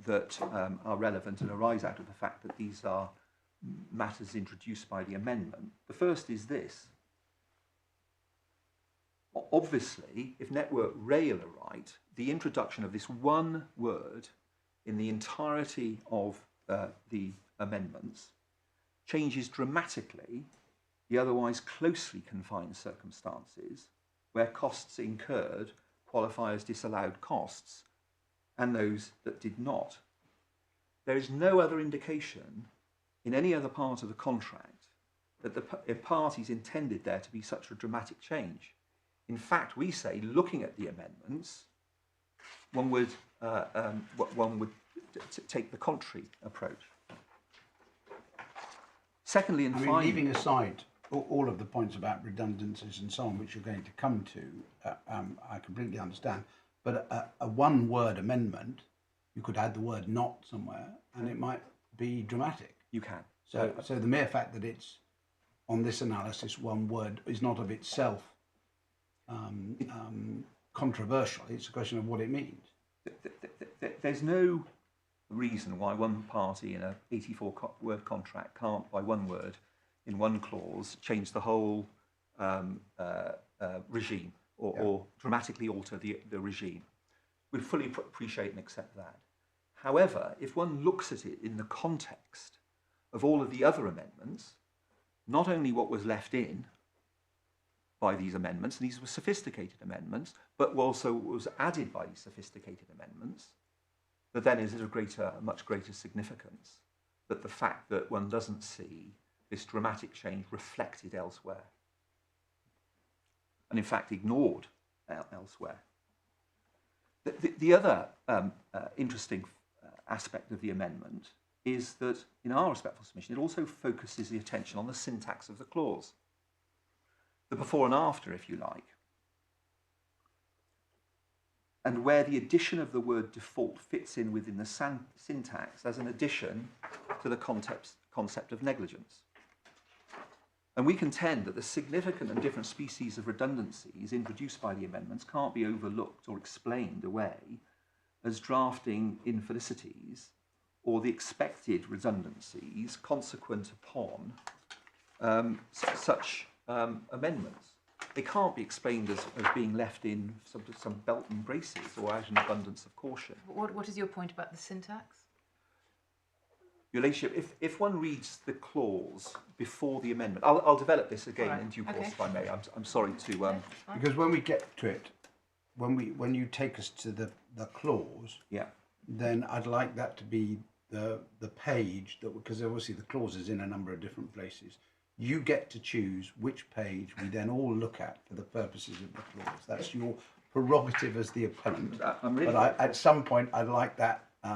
that are relevant and arise out of the fact that these are matters introduced by the amendment. The first is this. Obviously, if Network Rail are right, the introduction of this one word in the entirety of the amendments changes dramatically the otherwise closely confined circumstances where costs incurred qualify as disallowed costs and those that did not. There is no other indication in any other part of the contract that the parties intended there to be such a dramatic change. In fact, we say, looking at the amendments, one would take the contrary approach. Secondly, and finally, leaving aside all of the points about redundancies and so on, which you're going to come to, I completely understand. But a one-word amendment, you could add the word "not" somewhere, and it might be dramatic. You can. So the mere fact that it's on this analysis one word is not of itself controversial. It's a question of what it means. There's no reason why one party in a 84-word contract can't, by one word in one clause, change the whole regime or dramatically alter the regime. We fully appreciate and accept that. However, if one looks at it in the context of all of the other amendments, not only what was left in by these amendments, and these were sophisticated amendments, but also what was added by these sophisticated amendments, that then is a much greater significance that the fact that one doesn't see this dramatic change reflected elsewhere, and in fact ignored elsewhere. The other interesting aspect of the amendment is that, in our respectful submission, it also focuses the attention on the syntax of the clause. The before and after, if you like, and where the addition of the word default fits in within the syntax as an addition to the concept of negligence. And we contend that the significant and different species of redundancies introduced by the amendments can't be overlooked or explained away as drafting infelicities or the expected redundancies consequent upon such amendments. They can't be explained as being left in some belt and braces or out in abundance of caution. What is your point about the syntax? Your Ladyship, if one reads the clause before the amendment, I'll develop this again Right, in due course okay. if I may. I'm sorry to. Yeah, that's fine. Because when we get to it, when you take us to the clause, Yeah. then I'd like that to be the page that, because obviously the clause is in a number of different places. You get to choose which page we then all look at for the purposes of the clause. That's your prerogative as the appellant. I'm really. But at some point, I'd like that. I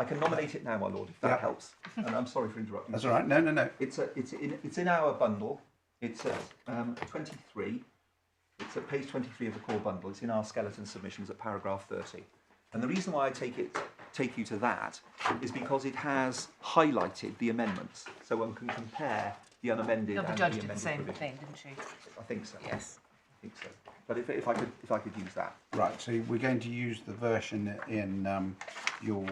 can nominate it now, my lord, if that Yeah. helps. And I'm sorry for interrupting. That's all right. No. It's in our bundle. It's at 23. It's at page 23 of the core bundle. It's in our skeleton submissions at paragraph 30. And the reason why I take you to that is because it has highlighted the amendments, so one can compare the unamended No, the and judge the did amended the same provision. thing, didn't she? I think so. Yes. I think so. But if I could use that. Right. So we're going to use the version in your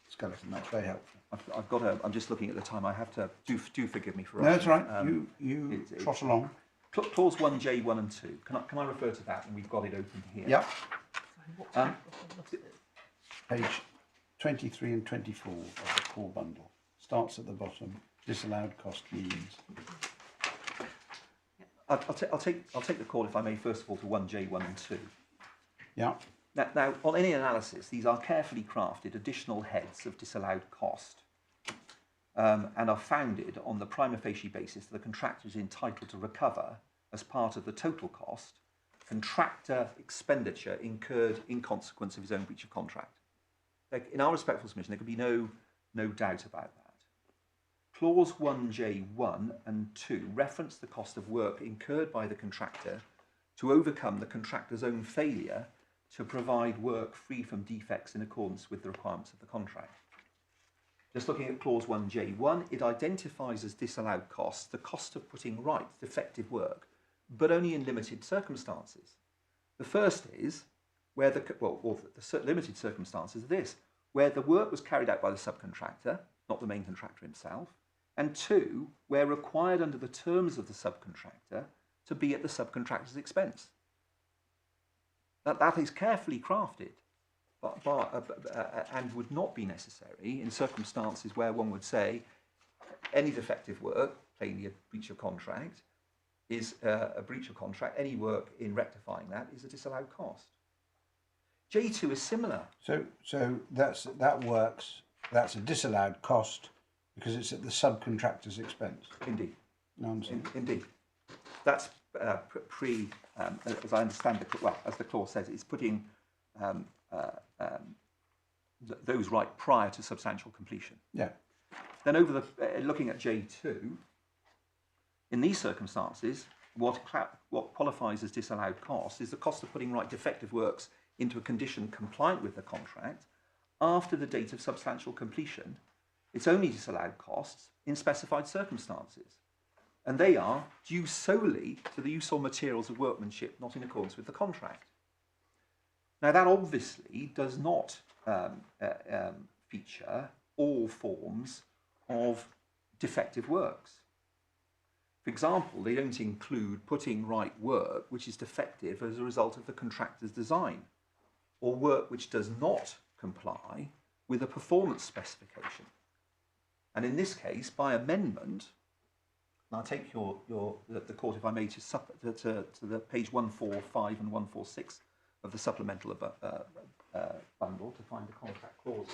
skeleton. That's very helpful. I've got a. I'm just looking at the time. I have to do forgive me for. No, that's rushing. right. You it's- trot along. Clause 1J, 1 and 2. Can I refer to that? And we've got it open here. Yep. Sorry, Page 23 and 24 of the core bundle. Starts at the bottom. Disallowed cost means. I'll take the call, if I may, first of all, to 1J, 1 and 2. Yeah. Now, on any analysis, these are carefully crafted additional heads of disallowed cost and are founded on the prima facie basis that the contractor is entitled to recover as part of the total cost contractor expenditure incurred in consequence of his own breach of contract. Like, in our respectful submission, there can be no doubt about that. Clause 1J1 and 2 reference the cost of work incurred by the contractor to overcome the contractor's own failure to provide work free from defects in accordance with the requirements of the contract. Just looking at clause 1J1, it identifies as disallowed costs the cost of putting right defective work, but only in limited circumstances. The first is where the limited circumstances are this, where the work was carried out by the subcontractor, not the main contractor himself, and 2, where required under the terms of the subcontractor to be at the subcontractor's expense. That is carefully crafted and would not be necessary in circumstances where one would say any defective work, plainly a breach of contract, is a breach of contract. Any work in rectifying that is a disallowed cost. J2 is similar. So that works. That's a disallowed cost because it's at the subcontractor's expense. Indeed. Nonsense. Indeed. That's as I understand it, as the clause says, it's putting those right prior to substantial completion. Yeah. Then looking at J2, in these circumstances, what qualifies as disallowed cost is the cost of putting right defective works into a condition compliant with the contract after the date of substantial completion. It's only disallowed costs in specified circumstances, and they are due solely to the use or materials of workmanship not in accordance with the contract. Now, that obviously does not feature all forms of defective works. For example, they don't include putting right work which is defective as a result of the contractor's design, or work which does not comply with a performance specification. And in this case, by amendment, and I'll take the court, if I may, to the page 145 and 146 of the supplemental bundle to find the contract clauses.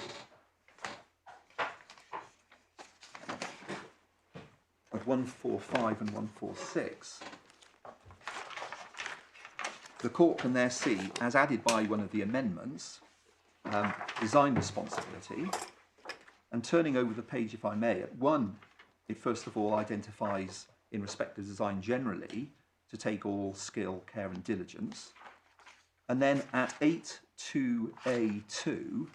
Of 145 and 146, the court can there see, as added by one of the amendments, design responsibility. And turning over the page, if I may, at 1, it first of all identifies, in respect of design generally, to take all skill, care and diligence. And then at 8.2a2,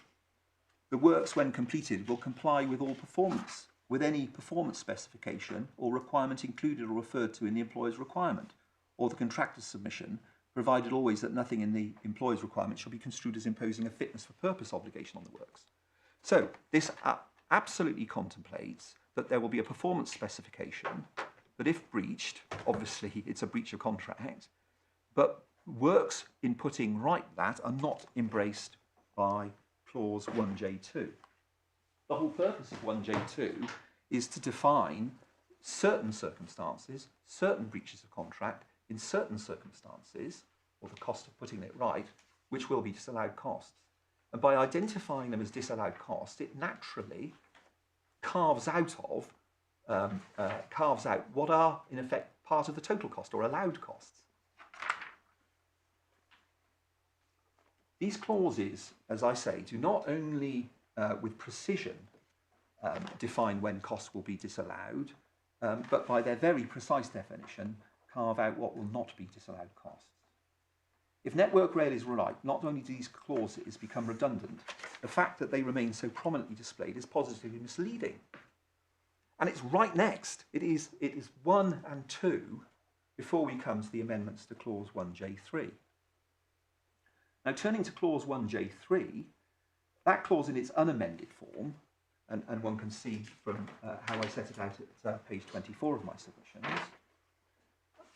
the works when completed will comply with all performance, with any performance specification or requirement included or referred to in the employer's requirement or the contractor's submission, provided always that nothing in the employer's requirement shall be construed as imposing a fitness for purpose obligation on the works. So this absolutely contemplates that there will be a performance specification that if breached, obviously it's a breach of contract, but works in putting right that are not embraced by clause 1J2. The whole purpose of 1J2 is to define certain circumstances, certain breaches of contract in certain circumstances, or the cost of putting it right, which will be disallowed costs. And by identifying them as disallowed costs, it naturally carves out what are, in effect, part of the total cost or allowed costs. These clauses, as I say, do not only with precision define when costs will be disallowed, but by their very precise definition, carve out what will not be disallowed costs. If Network Rail is right, not only do these clauses become redundant, the fact that they remain so prominently displayed is positively misleading. And it's right next. It is 1 and 2 before we come to the amendments to clause 1J3. Now, turning to clause 1J3, that clause in its unamended form, and one can see from how I set it out at page 24 of my submissions,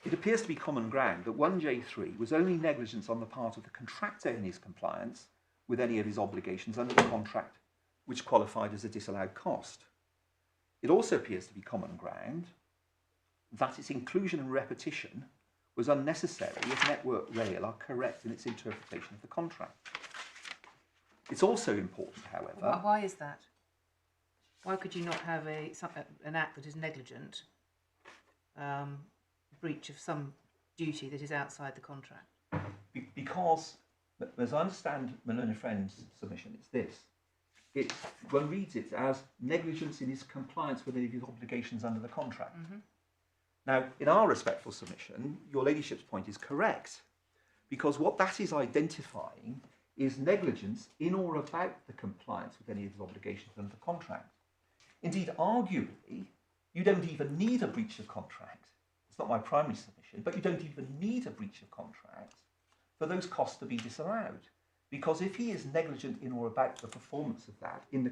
it appears to be common ground that 1J3 was only negligence on the part of the contractor in his compliance with any of his obligations under the contract which qualified as a disallowed cost. It also appears to be common ground that its inclusion and repetition was unnecessary if Network Rail are correct in its interpretation of the contract. It's also important, however... Why is that? Why could you not have an act that is negligent, breach of some duty that is outside the contract? Because, as I understand my learned friend's submission, it's this. One reads it as negligence in his compliance with any of his obligations under the contract. Mm-hmm. Now, in our respectful submission, your ladyship's point is correct, because what that is identifying is negligence in or about the compliance with any of his obligations under the contract. Indeed, arguably, you don't even need a breach of contract. It's not my primary submission, but you don't even need a breach of contract for those costs to be disallowed. Because if he is negligent in or about the performance of that, in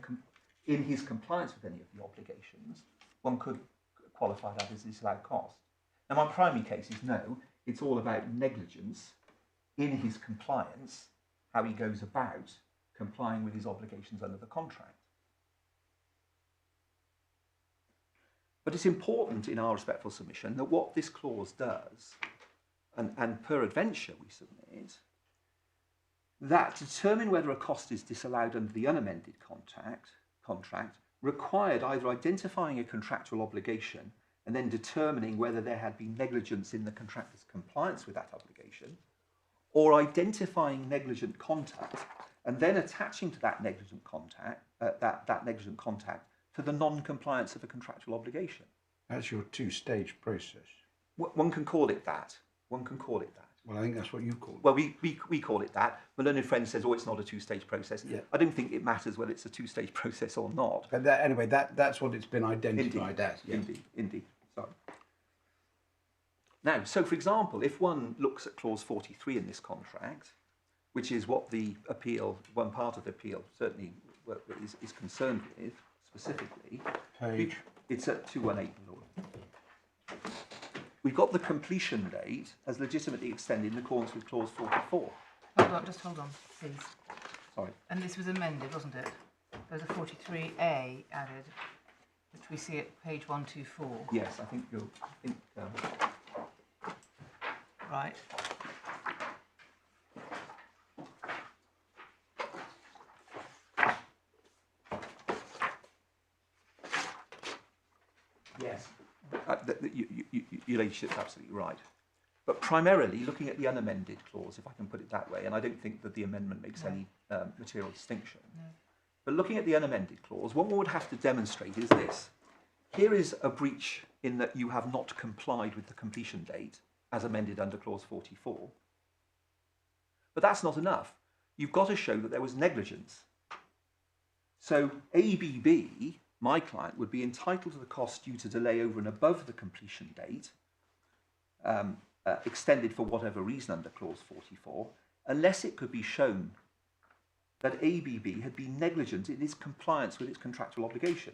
his compliance with any of the obligations, one could qualify that as a disallowed cost. Now, my primary case is no, it's all about negligence in his compliance, how he goes about complying with his obligations under the contract. But it's important in our respectful submission that what this clause does, and peradventure we submit, that to determine whether a cost is disallowed under the unamended contract required either identifying a contractual obligation and then determining whether there had been negligence in the contractor's compliance with that obligation, or identifying negligent contact and then attaching to that negligent contact, that negligent contact to the non-compliance of a contractual obligation. That's your two-stage process. One can call it that. One can call it that. Well, I think that's what you call it. Well, we call it that. My learned friend says, oh, it's not a two-stage process. Yeah. I don't think it matters whether it's a two-stage process or not. But anyway, that's what it's been identified as. Yeah. Indeed. Sorry. Now, so for example, if one looks at clause 43 in this contract, which is what the appeal, one part of the appeal certainly is concerned with specifically, Page. It's at 218, Lord. We've got the completion date as legitimately extended in accordance with clause 44. Hold on, please. Sorry. And this was amended, wasn't it? There was a 43A added, which we see at page 124. Yes, I think you're... Right. Yes. Your ladyship's absolutely right. But primarily, looking at the unamended clause, if I can put it that way, and I don't think that the amendment makes any material distinction. No. But looking at the unamended clause, what one would have to demonstrate is this. Here is a breach in that you have not complied with the completion date as amended under clause 44. But that's not enough. You've got to show that there was negligence. So ABB, my client, would be entitled to the cost due to delay over and above the completion date, extended for whatever reason under clause 44, unless it could be shown that ABB had been negligent in its compliance with its contractual obligation.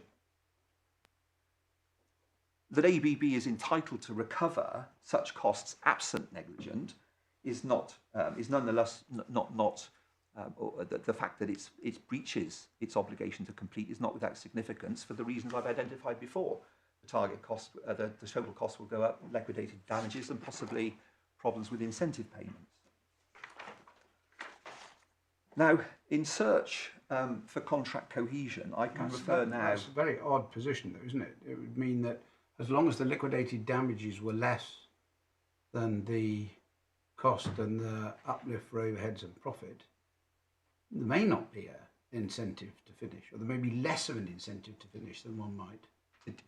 That ABB is entitled to recover such costs absent negligence is nonetheless not the fact that it breaches its obligation to complete is not without significance for the reasons I've identified before. The target cost, the total cost will go up, liquidated damages, and possibly problems with incentive payments. Now, in search for contract cohesion, I can refer now. That's a very odd position, though, isn't it? It would mean that as long as the liquidated damages were less than the cost and the uplift for overheads and profit, there may not be an incentive to finish, or there may be less of an incentive to finish than one might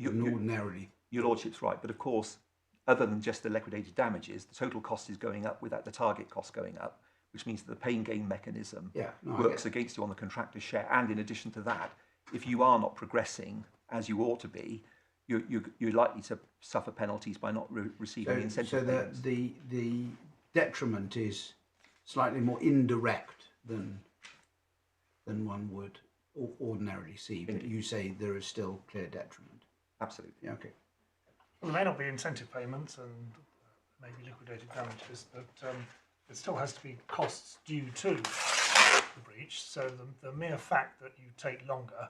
ordinarily. Your Lordship's right, but of course, other than just the liquidated damages, the total cost is going up without the target cost going up, which means that the pain gain mechanism works against you on the contractor's share. And in addition to that, if you are not progressing as you ought to be, you're likely to suffer penalties by not receiving incentive payments. So the detriment is slightly more indirect than one would ordinarily see, but you say there is still clear detriment. Absolutely. Yeah, okay. Well, there may not be incentive payments and maybe liquidated damages, but it still has to be costs due to the breach. So the mere fact that you take longer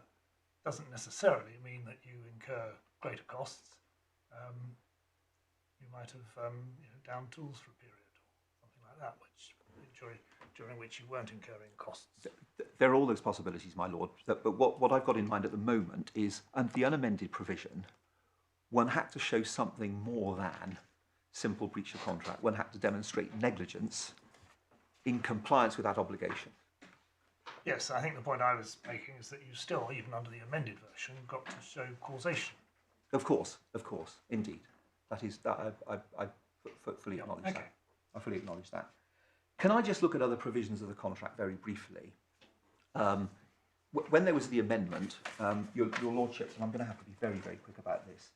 doesn't necessarily mean that you incur greater costs. You might have downed tools for a period or something like that, during which you weren't incurring costs. There are all those possibilities, my lord. But what I've got in mind at the moment is, and the unamended provision, one had to show something more than simple breach of contract. One had to demonstrate negligence in compliance with that obligation. Yes, I think the point I was making is that you still, even under the amended version, got to show causation. Of course, indeed. That is that I fully acknowledge that. I fully acknowledge that. Can I just look at other provisions of the contract very briefly? When there was the amendment, your Lordships, and I'm going to have to be very, very quick about this,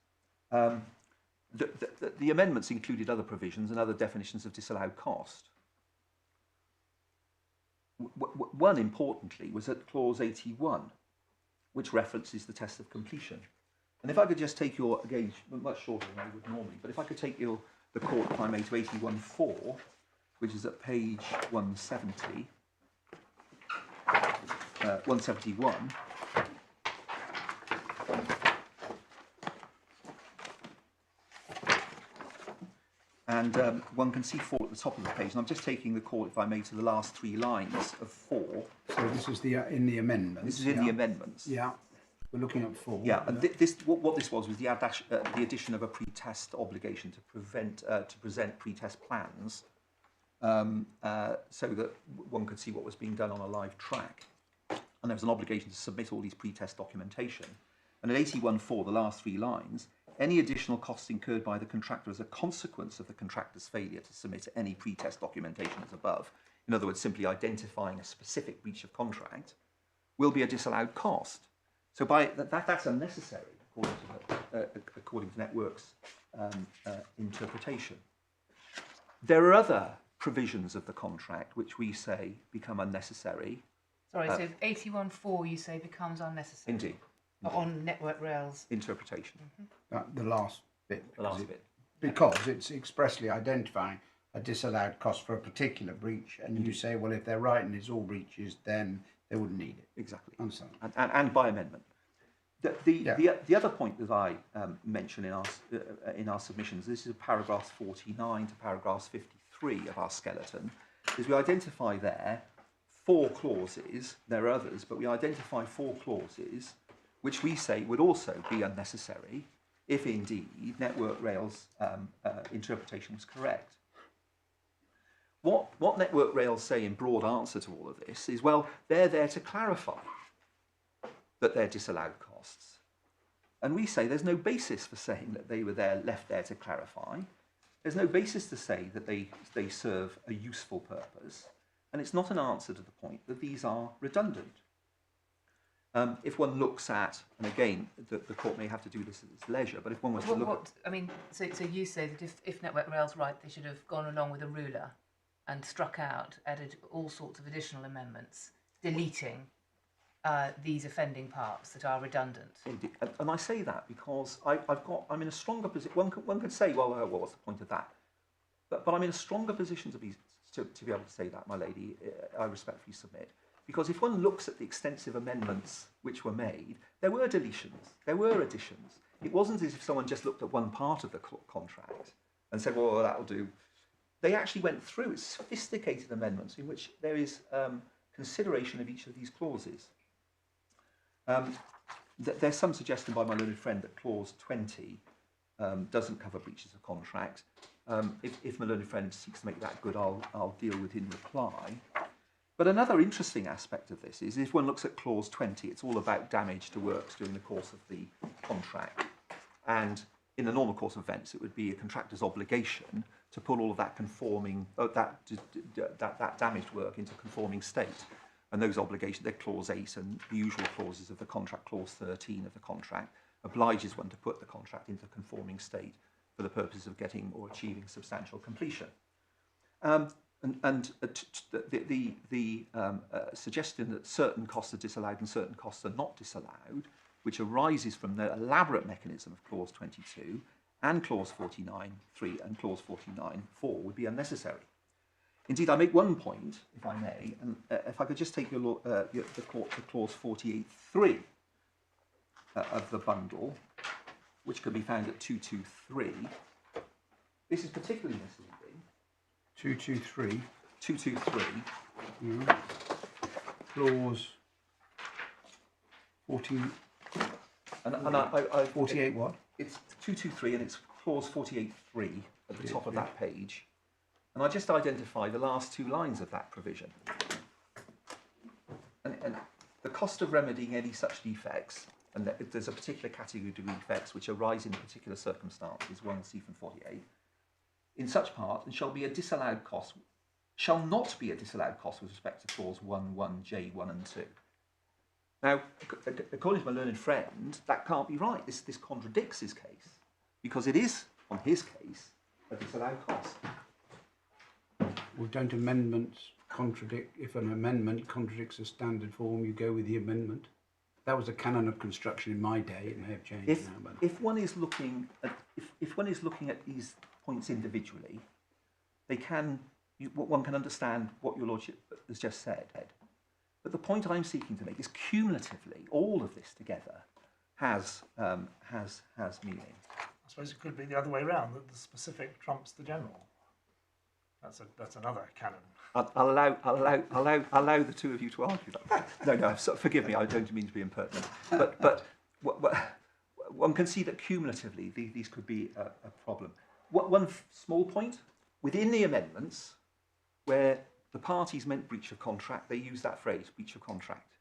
the amendments included other provisions and other definitions of disallowed cost. One, importantly, was at clause 81, which references the test of completion. And if I could just take your, again, much shorter than I would normally, but if I could take the court, if I may, to 81.4, which is at page 170, 171. And one can see 4 at the top of the page. And I'm just taking the court, if I may, to the last 3 lines of 4. So this is in the amendments. This is in the amendments. Yeah, we're looking at 4. Yeah, and what this was the addition of a pre-test obligation to present pre-test plans, so that one could see what was being done on a live track. And there was an obligation to submit all these pre-test documentation. And at 81.4, the last 3 lines, any additional costs incurred by the contractor as a consequence of the contractor's failure to submit any pre-test documentation as above, in other words, simply identifying a specific breach of contract, will be a disallowed cost. So that's unnecessary, according to Network's interpretation. There are other provisions of the contract which we say become unnecessary. Sorry, so 81.4 you say becomes unnecessary? Indeed. On Network Rail's interpretation. The last bit. The last bit. Because it's expressly identifying a disallowed cost for a particular breach, and you say, well, if they're right and it's all breaches, then they wouldn't need it. Exactly. Understand. And by amendment. The other point that I mention in our submissions, this is paragraphs 49 to paragraphs 53 of our skeleton, is we identify there 4 clauses. There are others, but we identify 4 clauses which we say would also be unnecessary if indeed Network Rail's interpretation was correct. What Network Rail say in broad answer to all of this is, well, they're there to clarify that they're disallowed costs. And we say there's no basis for saying that they were left there to clarify. There's no basis to say that they serve a useful purpose. And it's not an answer to the point that these are redundant. If one looks at, and again, the court may have to do this at its leisure, but if one was to look at... I mean, so you say that if Network Rail's right, they should have gone along with a ruler and struck out, added all sorts of additional amendments, deleting these offending parts that are redundant. Indeed. And I say that because I'm in a stronger position. One could say, well, what's the point of that? But I'm in a stronger position to be able to say that, my lady. I respectfully submit. Because if one looks at the extensive amendments which were made, there were deletions, there were additions. It wasn't as if someone just looked at one part of the contract and said, well, that'll do. They actually went through sophisticated amendments in which there is consideration of each of these clauses. There's some suggestion by my learned friend that clause 20 doesn't cover breaches of contract. If my learned friend seeks to make that good, I'll deal with in reply. But another interesting aspect of this is if one looks at clause 20, it's all about damage to works during the course of the contract. And in the normal course of events, it would be a contractor's obligation to put all of that conforming, that damaged work into conforming state. And those obligations, they're clause 8 and the usual clauses of the contract, clause 13 of the contract, obliges one to put the contract into conforming state for the purpose of getting or achieving substantial completion. The suggestion that certain costs are disallowed and certain costs are not disallowed, which arises from the elaborate mechanism of clause 22 and clause 49.3 and clause 49.4 would be unnecessary. Indeed, I make one point, if I may, and if I could just take the court to clause 48.3 of the bundle, which can be found at 223. This is particularly misleading. 223. 223. Yeah. Clause 14. And I 48 what? It's 223 and it's clause 48.3 at the top of that page. And I just identify the last two lines of that provision. And the cost of remedying any such defects, and there's a particular category of defects which arise in particular circumstances, 1C from 48, in such part, and shall not be a disallowed cost with respect to clause 1.1J1 and 2. Now, according to my learned friend, that can't be right. This contradicts his case, because it is, on his case, a disallowed cost. Well, don't amendments contradict? If an amendment contradicts a standard form, you go with the amendment. That was a canon of construction in my day. It may have changed now. But if one is looking at these points individually, one can understand what your lordship has just said. But the point I'm seeking to make is cumulatively, all of this together has meaning. I suppose it could be the other way around, that the specific trumps the general. That's another canon. I'll allow the two of you to argue that. No, forgive me, I don't mean to be impertinent. But one can see that cumulatively these could be a problem. One small point, within the amendments, where the parties meant breach of contract, they use that phrase, breach of contract.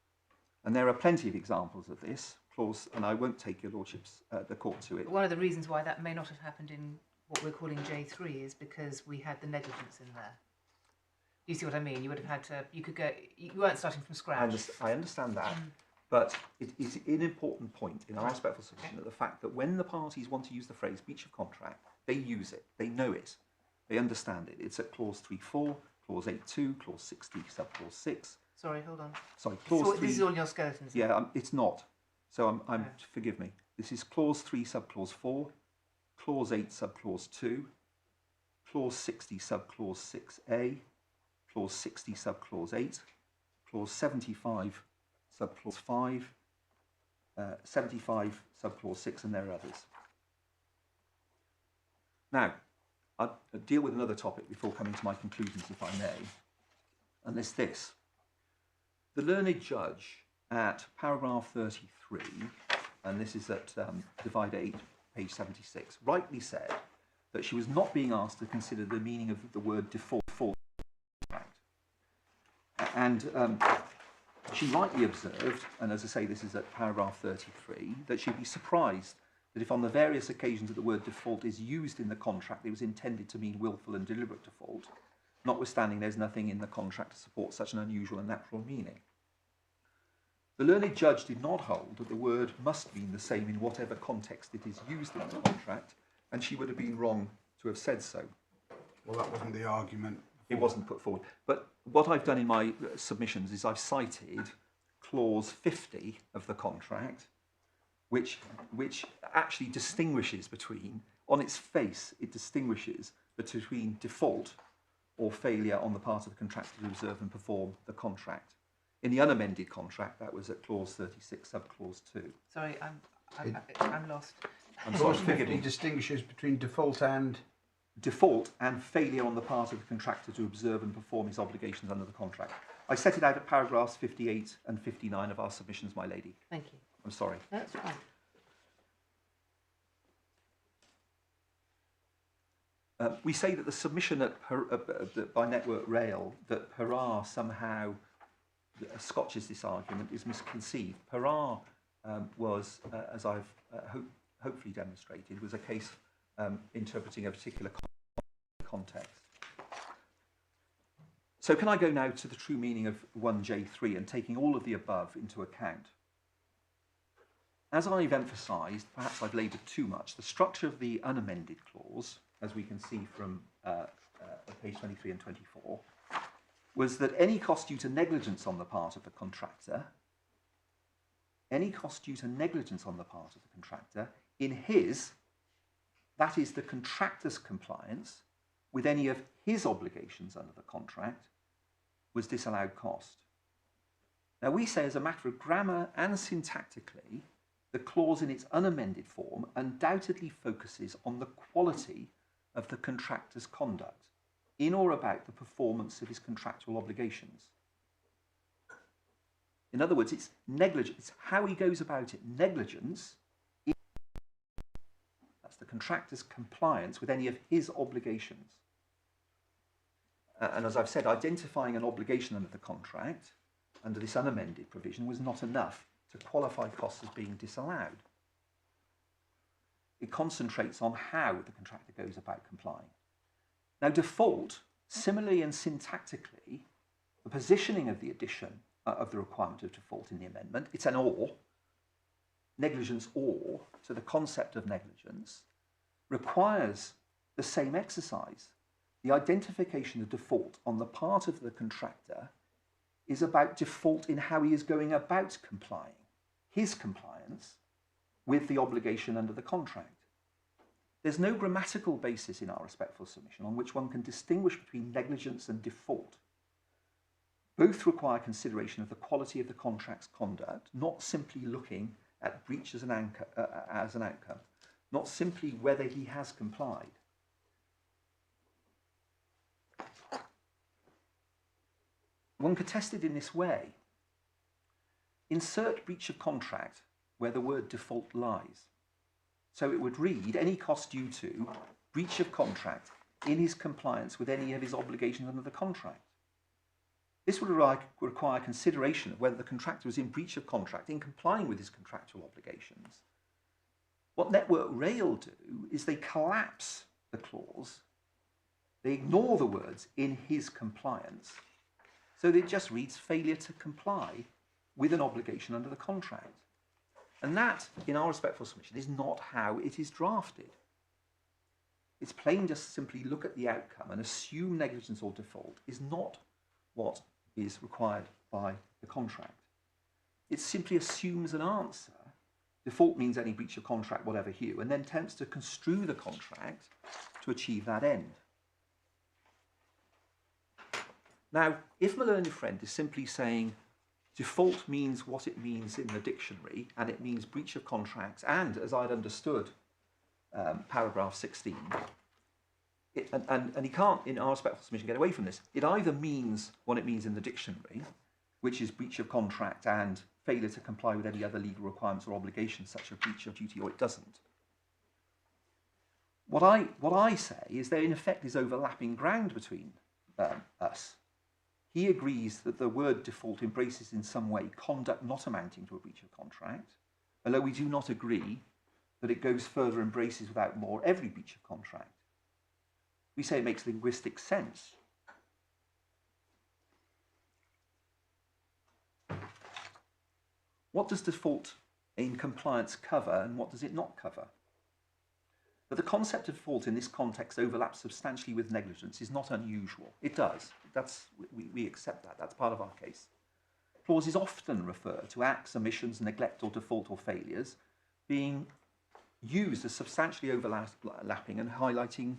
And there are plenty of examples of this clause, and I won't take your lordship's the court to it. But one of the reasons why that may not have happened in what we're calling J3 is because we had the negligence in there. You see what I mean? You would have had to, you weren't starting from scratch. I understand that, but it is an important point in our respectful submission that the fact that when the parties want to use the phrase breach of contract, they use it, they know it, they understand it. It's at clause 3.4, clause 8.2, clause 60, subclause 6. Sorry, hold on. Sorry, clause 3. This is all your skeletons. Yeah, it's not. So forgive me. This is clause 3, subclause 4, clause 8, subclause 2, clause 60, subclause 6A, clause 60, subclause 8, clause 75, subclause 5, 75, subclause 6, and there are others. Now, I'll deal with another topic before coming to my conclusions, if I may, and it's this. The learned judge at paragraph 33, and this is at divide 8, page 76, rightly said that she was not being asked to consider the meaning of the word default. And she rightly observed, and as I say, this is at paragraph 33, that she'd be surprised that if on the various occasions that the word default is used in the contract, it was intended to mean willful and deliberate default. notwithstanding there's nothing in the contract to support such an unusual and natural meaning. The learned judge did not hold that the word must mean the same in whatever context it is used in the contract, and she would have been wrong to have said so. Well, that wasn't the argument. It wasn't put forward. But what I've done in my submissions is I've cited clause 50 of the contract, which actually distinguishes between, on its face, it distinguishes between default or failure on the part of the contractor to observe and perform the contract. In the unamended contract, that was at clause 36, subclause 2. Sorry, I'm lost. I'm sorry, Clause 50 distinguishes between default and... Default and failure on the part of the contractor to observe and perform his obligations under the contract. I set it out at paragraphs 58 and 59 of our submissions, my lady. Thank you. I'm sorry. That's fine. We say that the submission by Network Rail that Carr somehow scotches this argument is misconceived. Carr was, as I've hopefully demonstrated, was a case interpreting a particular context. So can I go now to the true meaning of 1J3 and taking all of the above into account? As I've emphasised, perhaps I've laboured too much, the structure of the unamended clause, as we can see from page 23 and 24, was that any cost due to negligence on the part of the contractor, in his, that is the contractor's compliance with any of his obligations under the contract, was disallowed cost. Now we say as a matter of grammar and syntactically, the clause in its unamended form undoubtedly focuses on the quality of the contractor's conduct in or about the performance of his contractual obligations. In other words, it's negligence, it's how he goes about it. Negligence, that's the contractor's compliance with any of his obligations. And as I've said, identifying an obligation under the contract, under this unamended provision, was not enough to qualify costs as being disallowed. It concentrates on how the contractor goes about complying. Now, default, similarly and syntactically, the positioning of the addition of the requirement of default in the amendment, it's an or, negligence or, to the concept of negligence, requires the same exercise. The identification of default on the part of the contractor is about default in how he is going about complying, his compliance with the obligation under the contract. There's no grammatical basis in our respectful submission on which one can distinguish between negligence and default. Both require consideration of the quality of the contract's conduct, not simply looking at breach as an outcome, not simply whether he has complied. One could test it in this way. Insert breach of contract where the word default lies. So it would read, any cost due to breach of contract in his compliance with any of his obligations under the contract. This would require consideration of whether the contractor was in breach of contract in complying with his contractual obligations. What Network Rail do is they collapse the clause, they ignore the words in his compliance, so that it just reads failure to comply with an obligation under the contract. And that, in our respectful submission, is not how it is drafted. It's plain just simply look at the outcome and assume negligence or default is not what is required by the contract. It simply assumes an answer. Default means any breach of contract, whatever hue, and then attempts to construe the contract to achieve that end. Now, if my learned friend is simply saying default means what it means in the dictionary, and it means breach of contract, and as I'd understood paragraph 16, and he can't, in our respectful submission, get away from this. It either means what it means in the dictionary, which is breach of contract and failure to comply with any other legal requirements or obligations, such as breach of duty, or it doesn't. What I say is there, in effect, is overlapping ground between us. He agrees that the word default embraces in some way conduct not amounting to a breach of contract, although we do not agree that it goes further, embraces without more every breach of contract. We say it makes linguistic sense What does default in compliance cover and what does it not cover? But the concept of default in this context overlaps substantially with negligence is not unusual. It does. We accept that. That's part of our case. Clauses often refer to acts, omissions, neglect or default or failures being used as substantially overlapping and highlighting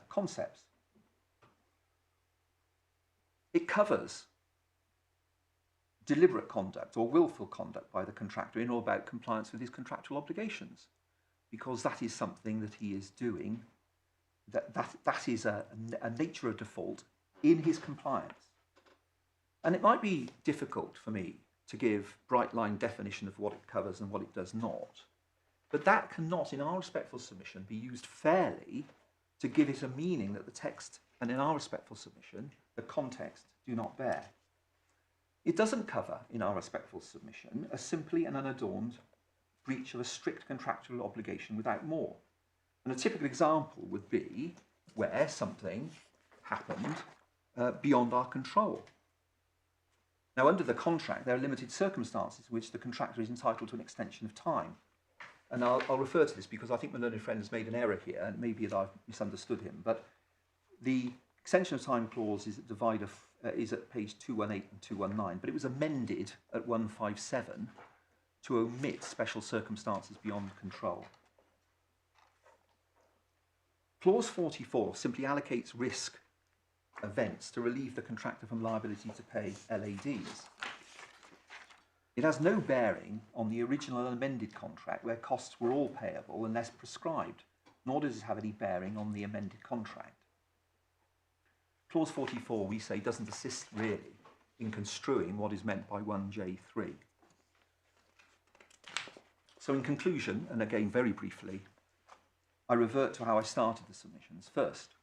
concepts. It covers deliberate conduct or willful conduct by the contractor in or about compliance with his contractual obligations, because that is something that he is doing, that is a nature of default in his compliance. And it might be difficult for me to give bright line definition of what it covers and what it does not, but that cannot, in our respectful submission, be used fairly to give it a meaning that the text and, in our respectful submission, the context do not bear. It doesn't cover, in our respectful submission, a simply and unadorned breach of a strict contractual obligation without more. And a typical example would be where something happened beyond our control. Now, under the contract, there are limited circumstances in which the contractor is entitled to an extension of time. And I'll refer to this because I think my learned friend has made an error here, and maybe that I've misunderstood him. But the extension of time clause is at page 218 and 219, but it was amended at 157 to omit special circumstances beyond control. Clause 44 simply allocates risk events to relieve the contractor from liability to pay LADs. It has no bearing on the original and amended contract where costs were all payable unless prescribed, nor does it have any bearing on the amended contract. Clause 44, we say, doesn't assist really in construing what is meant by 1J3. So in conclusion, and again very briefly, I revert to how I started the submissions. First,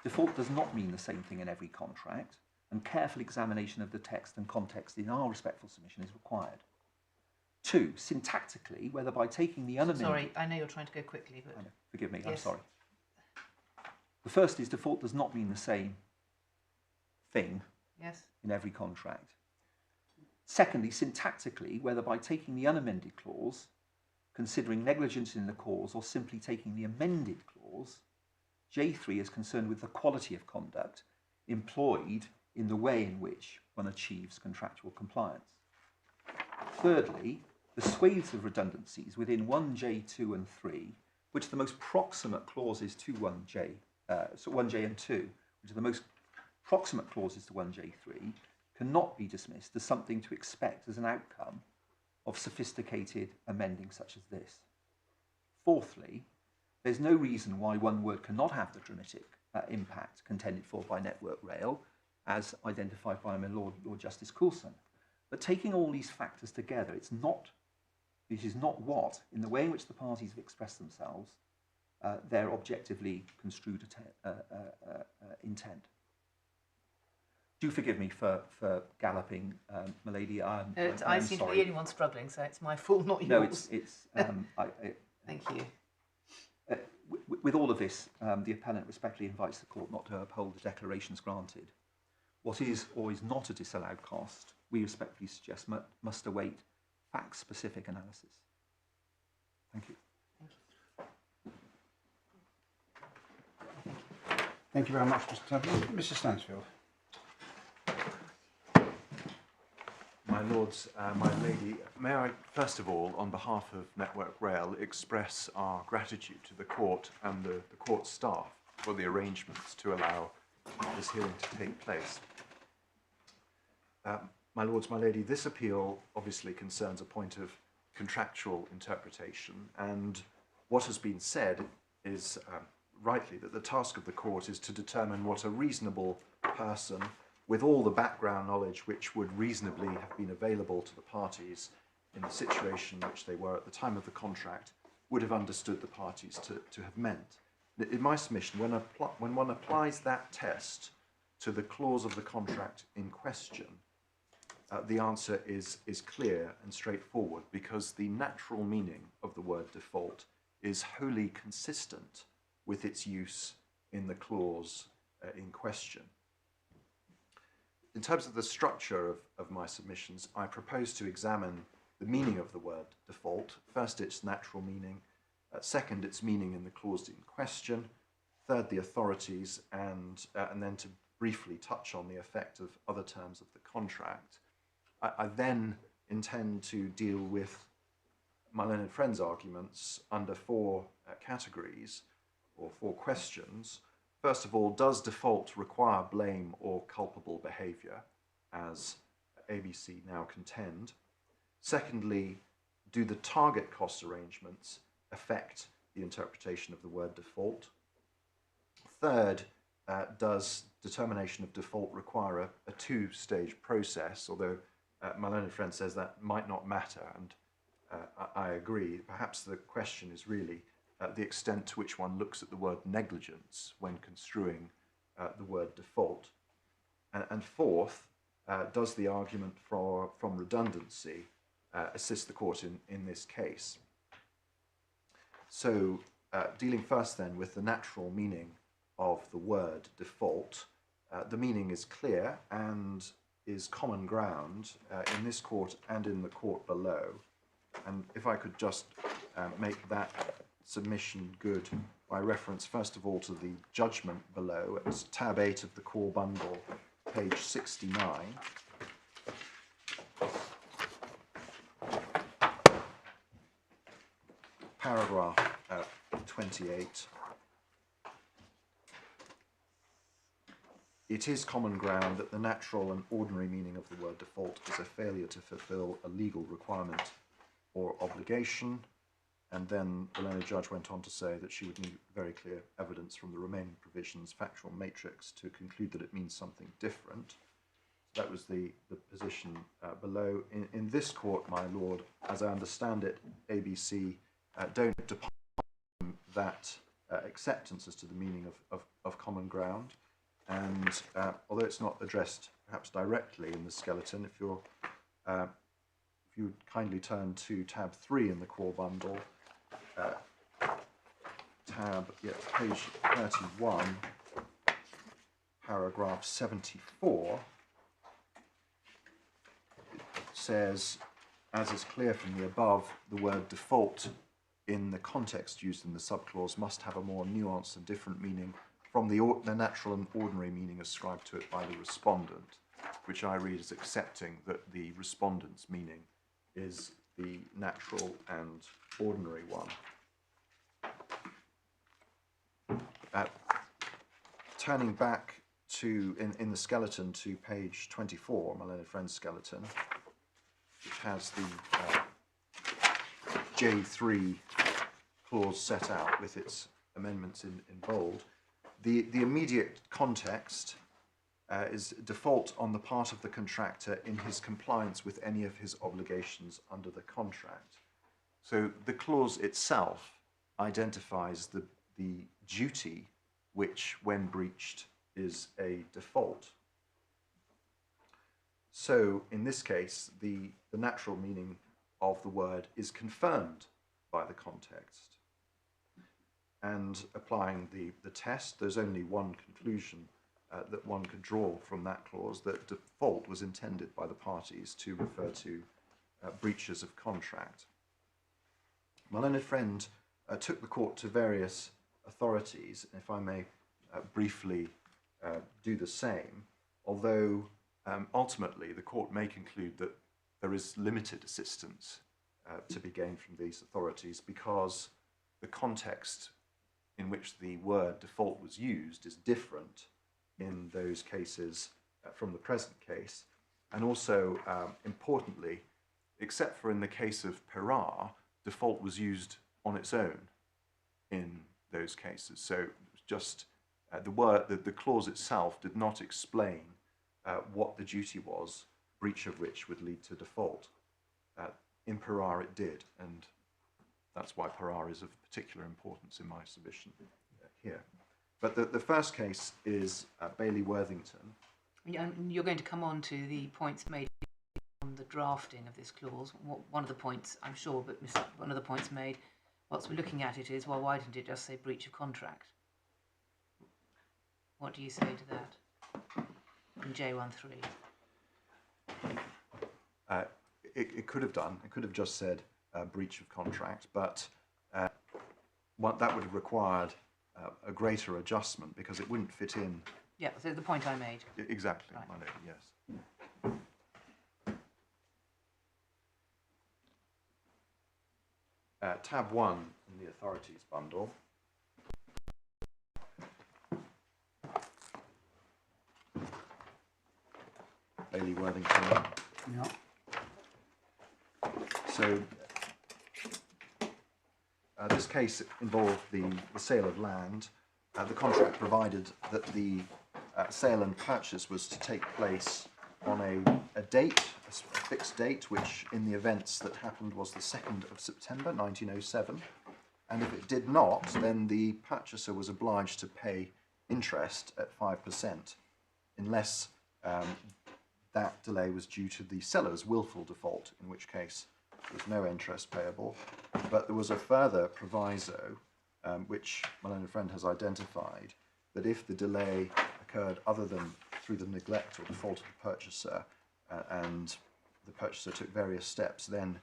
default does not mean the same thing in every contract, and careful examination of the text and context in our respectful submission is required. Two, syntactically, whether by taking the unamended... Sorry, I know you're trying to go quickly, but... I know, forgive me, yes. I'm sorry. The first is default does not mean the same thing Yes. in every contract. Secondly, syntactically, whether by taking the unamended clause, considering negligence in the cause, or simply taking the amended clause, J3 is concerned with the quality of conduct employed in the way in which one achieves contractual compliance. Thirdly, the swathes of redundancies within 1J, 2 and 3, which are the most proximate clauses to 1J, so 1J and 2, which are the most proximate clauses to 1J3, cannot be dismissed as something to expect as an outcome of sophisticated amending such as this. Fourthly, there's no reason why one word cannot have the dramatic impact contended for by Network Rail, as identified by my Lord Justice Coulson. But taking all these factors together, it is not what, in the way in which the parties have expressed themselves, their objectively construed intent. Do forgive me for galloping, my lady. I seem to be the only one struggling, so it's my fault, not yours. No, it's Thank you. With all of this, the appellant respectfully invites the court not to uphold the declarations granted. What is or is not a disallowed cost, we respectfully suggest must await fact-specific analysis. Thank you. Thank you very much, Mr. Temple. Mrs. Stansfield. My lords, my lady, may I first of all, on behalf of Network Rail, express our gratitude to the court and the court staff for the arrangements to allow this hearing to take place. My lords, my lady, this appeal obviously concerns a point of contractual interpretation, and what has been said is rightly that the task of the court is to determine what a reasonable person with all the background knowledge which would reasonably have been available to the parties in the situation in which they were at the time of the contract, would have understood the parties to have meant. In my submission, when one applies that test to the clause of the contract in question, the answer is clear and straightforward, because the natural meaning of the word default is wholly consistent with its use in the clause in question. In terms of the structure of my submissions, I propose to examine the meaning of the word default. First, its natural meaning. Second, its meaning in the clause in question. Third, the authorities, and then to briefly touch on the effect of other terms of the contract. I then intend to deal with my learned friend's arguments under four categories or four questions. First of all, does default require blame or culpable behaviour, as ABC now contend? Secondly, do the target cost arrangements affect the interpretation of the word default? Third, does determination of default require a two-stage process, although my learned friend says that might not matter, and I agree. Perhaps the question is really the extent to which one looks at the word negligence when construing the word default. And fourth, does the argument from redundancy assist the court in this case? So, dealing first then with the natural meaning of the word default, the meaning is clear and is common ground in this court and in the court below. And if I could just make that submission good by reference, first of all, to the judgment below. It's tab 8 of the core bundle, page 69. Paragraph 28. It is common ground that the natural and ordinary meaning of the word default is a failure to fulfil a legal requirement or obligation. And then the learned judge went on to say that she would need very clear evidence from the remaining provisions, factual matrix, to conclude that it means something different. That was the position below. In this court, my lord, as I understand it, ABC don't depart from that acceptance as to the meaning of common ground. And although it's not addressed perhaps directly in the skeleton, if you would kindly turn to tab 3 in the core bundle, page 31, paragraph 74, it says, as is clear from the above, the word default in the context used in the subclause must have a more nuanced and different meaning from the natural and ordinary meaning ascribed to it by the respondent, which I read as accepting that the respondent's meaning is the natural and ordinary one. Turning back to, in the skeleton, to page 24, my learned friend's skeleton, which has the J3 clause set out with its amendments in bold, the immediate context is default on the part of the contractor in his compliance with any of his obligations under the contract. So the clause itself identifies the duty which, when breached, is a default. So in this case, the natural meaning of the word is confirmed by the context. And applying the test, there's only one conclusion that one could draw from that clause, that default was intended by the parties to refer to breaches of contract. My learned friend took the court to various authorities, if I may briefly do the same, although ultimately the court may conclude that there is limited assistance to be gained from these authorities because the context in which the word default was used is different in those cases from the present case, and also importantly, except for in the case of Carr, default was used on its own in those cases. So just the clause itself did not explain what the duty was, breach of which would lead to default. In Carr it did, and that's why Carr is of particular importance in my submission here. But the first case is Bailey Worthington. You're going to come on to the points made on the drafting of this clause. One of the points, I'm sure, but one of the points made, whilst we're looking at it, is, well, why didn't it just say breach of contract? What do you say to that in J13? it could have done. It could have just said breach of contract, but that would have required a greater adjustment because it wouldn't fit in. Yeah, so the point I made. Exactly, Right. my lady, yes. Tab 1 in the authorities bundle. Bailey Worthington. Yeah. So this case involved the sale of land. The contract provided that the sale and purchase was to take place on a date, a fixed date, which in the events that happened was the 2nd of September 1907. And if it did not, then the purchaser was obliged to pay interest at 5%, unless that delay was due to the seller's willful default, in which case there was no interest payable. But there was a further proviso, which my learned friend has identified, that if the delay occurred other than through the neglect or default of the purchaser, and the purchaser took various steps, then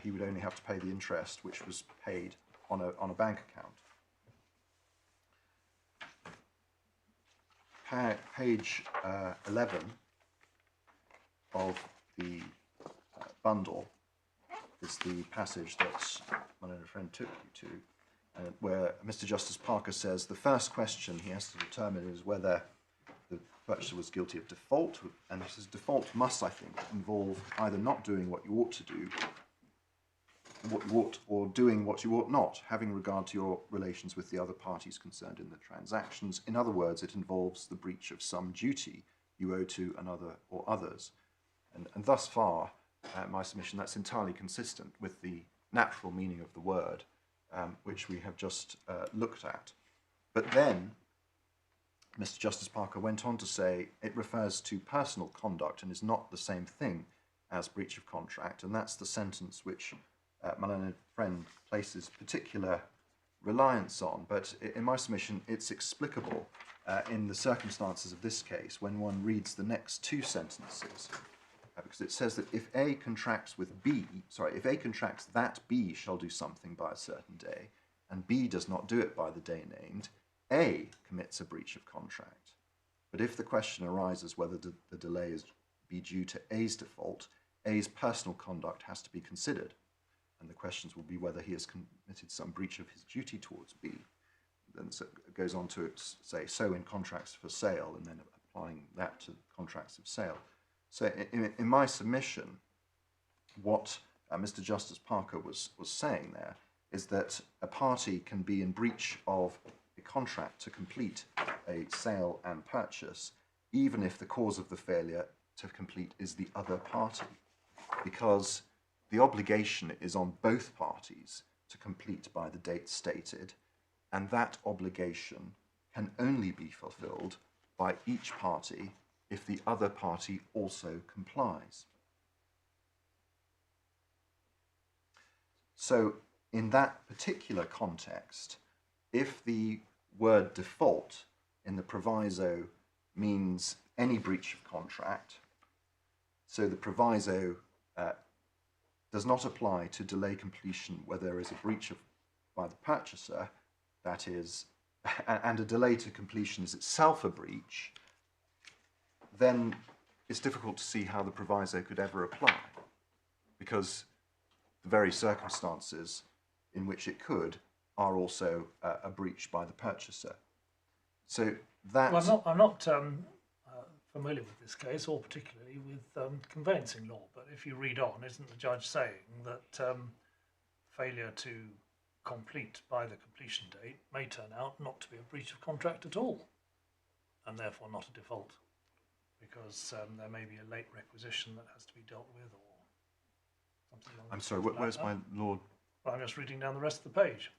he would only have to pay the interest which was paid on a bank account. Page 11 of the bundle is the passage that my learned friend took you to, where Mr. Justice Parker says the first question he has to determine is whether the purchaser was guilty of default, and he says default must, I think, involve either not doing what you ought to do, or doing what you ought not, having regard to your relations with the other parties concerned in the transactions. In other words, it involves the breach of some duty you owe to another or others. And thus far, my submission, that's entirely consistent with the natural meaning of the word, which we have just looked at. But then, Mr. Justice Parker went on to say it refers to personal conduct and is not the same thing as breach of contract, and that's the sentence which my learned friend places particular reliance on. But in my submission, it's explicable in the circumstances of this case when one reads the next two sentences. Because it says that if A contracts with B, if A contracts that B shall do something by a certain day, and B does not do it by the day named, A commits a breach of contract. But if the question arises whether the delay is be due to A's default, A's personal conduct has to be considered, and the questions will be whether he has committed some breach of his duty towards B. Then it goes on to say, so in contracts for sale, and then applying that to contracts of sale. So in my submission, what Mr. Justice Parker was saying there is that a party can be in breach of a contract to complete a sale and purchase, even if the cause of the failure to complete is the other party, because the obligation is on both parties to complete by the date stated, and that obligation can only be fulfilled by each party if the other party also complies. So in that particular context, if the word default in the proviso means any breach of contract, so the proviso does not apply to delay completion where there is a breach by the purchaser, that is, and a delay to completion is itself a breach, then it's difficult to see how the proviso could ever apply, because the very circumstances in which it could are also a breach by the purchaser. So that... Well, I'm not familiar with this case, or particularly with conveyancing law, but if you read on, isn't the judge saying that failure to complete by the completion date may turn out not to be a breach of contract at all, and therefore not a default, because there may be a late requisition that has to be dealt with, or something along I'm sorry, where's my lord? Well, I'm just reading down the rest of the page.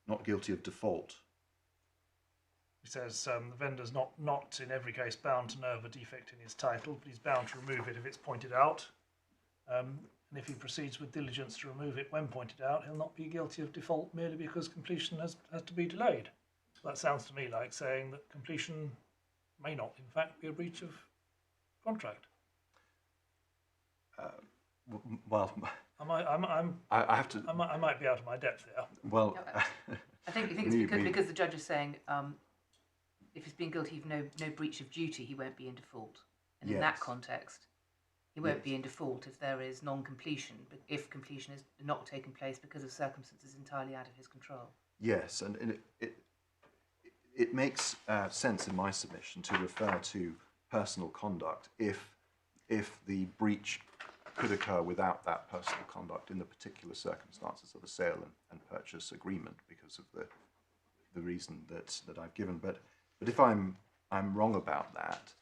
Not guilty of default. He says the vendor's not in every case bound to know of a defect in his title, but he's bound to remove it if it's pointed out. And if he proceeds with diligence to remove it when pointed out, he'll not be guilty of default merely because completion has to be delayed. That sounds to me like saying that completion may not, in fact, be a breach of contract. Well, I have to. I might be out of my depth here. Well, I think it's because the judge is saying if he's been guilty of no breach of duty, he won't be in default. And in that Yes. context, he won't Yes. be in default if there is non-completion, but if completion is not taken place because of circumstances entirely out of his control. yes, and it makes sense in my submission to refer to personal conduct if the breach could occur without that personal conduct in the particular circumstances of a sale and purchase agreement because of the reason that I've given. But if I'm wrong about that,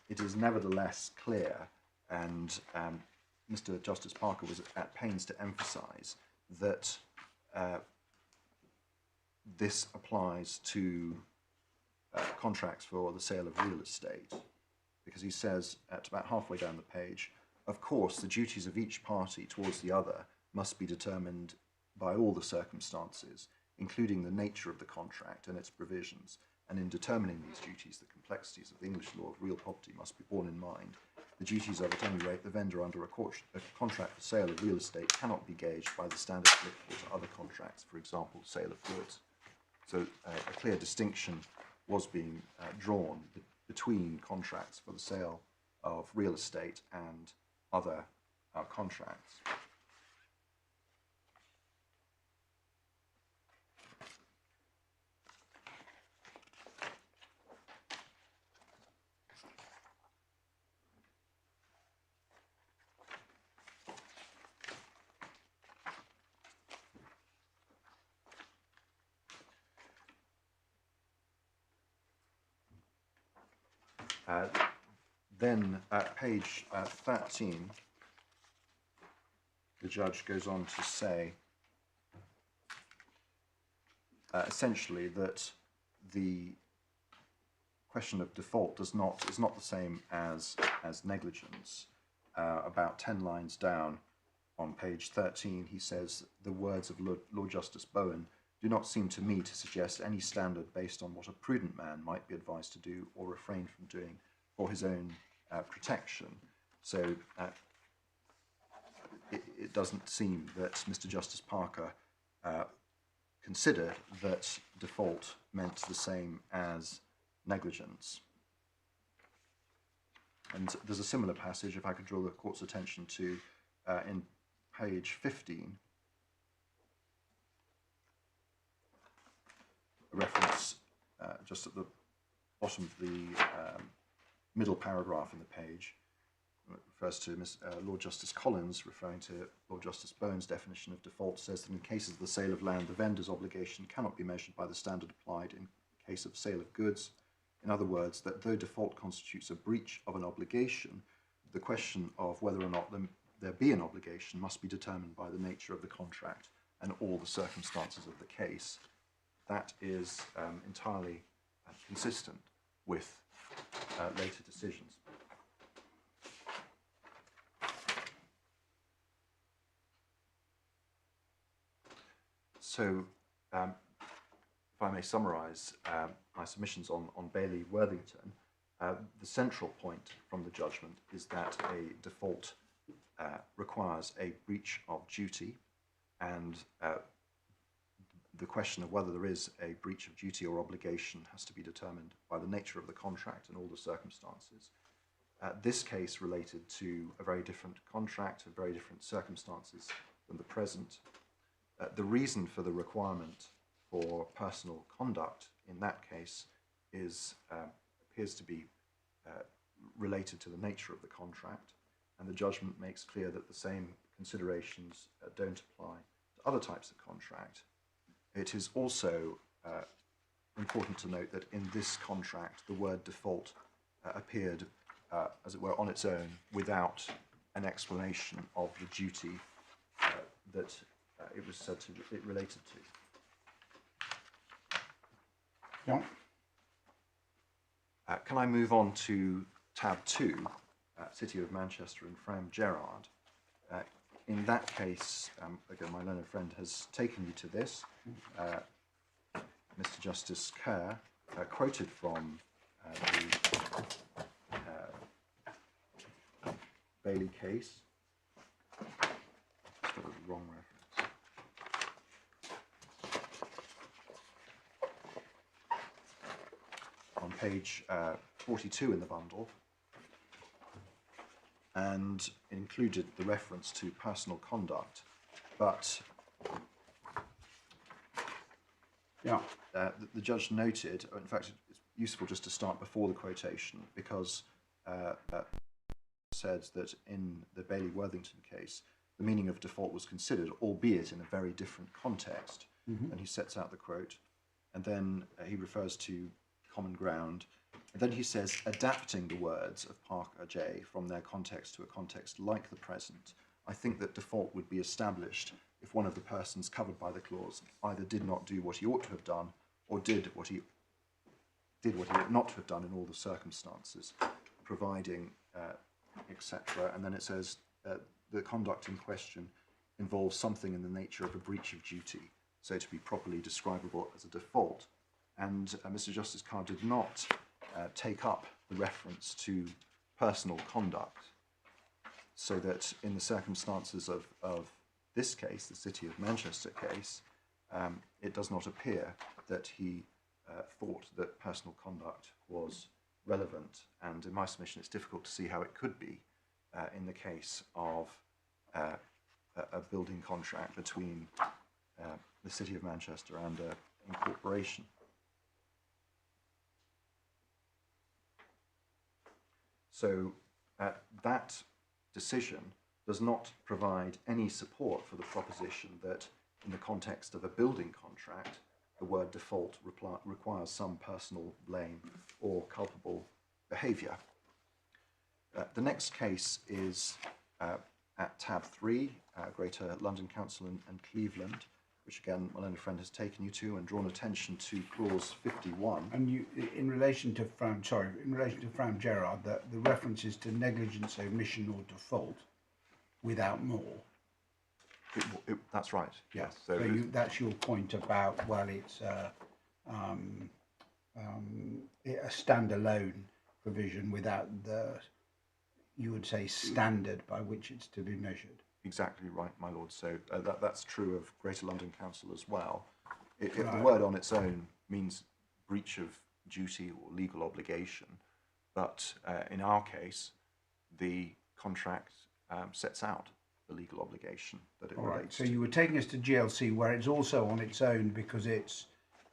it is nevertheless clear, and Mr. Justice Parker was at pains to emphasise that this applies to contracts for the sale of real estate, because he says at about halfway down the page, of course, the duties of each party towards the other must be determined by all the circumstances, including the nature of the contract and its provisions. And in determining these duties, the complexities of the English law of real property must be borne in mind. The duties of, at any rate, the vendor under a contract for sale of real estate cannot be gauged by the standards applicable to other contracts, for example, sale of goods. So a clear distinction was being drawn between contracts for the sale of real estate and other contracts. Then at page 13, the judge goes on to say essentially that the question of default is not the same as negligence. About 10 lines down on page 13, he says, the words of Lord Justice Bowen do not seem to me to suggest any standard based on what a prudent man might be advised to do or refrain from doing for his own protection. So it doesn't seem that Mr. Justice Parker considered that default meant the same as negligence. And there's a similar passage, if I could draw the court's attention to, in page 15, a reference just at the bottom of the middle paragraph in the page. It refers to Lord Justice Collins, referring to Lord Justice Bowen's definition of default, says that in cases of the sale of land, the vendor's obligation cannot be measured by the standard applied in case of sale of goods. In other words, that though default constitutes a breach of an obligation, the question of whether or not there be an obligation must be determined by the nature of the contract and all the circumstances of the case. That is entirely consistent with later decisions. So, if I may summarise my submissions on Bailey Worthington, the central point from the judgment is that a default requires a breach of duty, and the question of whether there is a breach of duty or obligation has to be determined by the nature of the contract and all the circumstances. This case related to a very different contract, a very different circumstances than the present. The reason for the requirement for personal conduct in that case appears to be related to the nature of the contract, and the judgment makes clear that the same considerations don't apply to other types of contract. It is also important to note that in this contract the word default appeared, as it were, on its own without an explanation of the duty that it was said to it related to. Yeah. Can I move on to tab 2, City of Manchester and Fram Gerard? In that case, again, my learned friend has taken you to this. Mr. Justice Carr quoted from the Bailey case, got a wrong reference. On page 42 in the bundle, and included the reference to personal conduct, but Yeah. the judge noted, in fact, it's useful just to start before the quotation, because said that in the Bailey-Worthington case, the meaning of default was considered, albeit in a very different context. And he sets out the quote, and then he refers to common ground, and then he says, adapting the words of Parker J from their context to a context like the present, I think that default would be established if one of the persons covered by the clause either did not do what he ought to have done, or did what he ought not to have done in all the circumstances, providing, etc. And then it says the conduct in question involves something in the nature of a breach of duty, so to be properly describable as a default. And Mr. Justice Carr did not take up the reference to personal conduct, so that in the circumstances of this case, the City of Manchester case, it does not appear that he thought that personal conduct was relevant, and in my submission it's difficult to see how it could be in the case of a building contract between the City of Manchester and an incorporation. So that decision does not provide any support for the proposition that in the context of a building contract, the word default requires some personal blame or culpable behaviour. The next case is at tab 3, Greater London Council and Cleveland, which again my learned friend has taken you to and drawn attention to clause 51. And you, in relation to Fram Gerard, the references to negligence, omission, or default, without more. That's right. Yeah. So That's your point about, well, it's a standalone provision without the, you would say, standard by which it's to be measured. Exactly right, my lord. So that's true of Greater London Council as well. If Right. the word on its own means breach of duty or legal obligation, but in our case, the contract sets out the legal obligation that it All right. relates So to. you were taking us to GLC, where it's also on its own because it's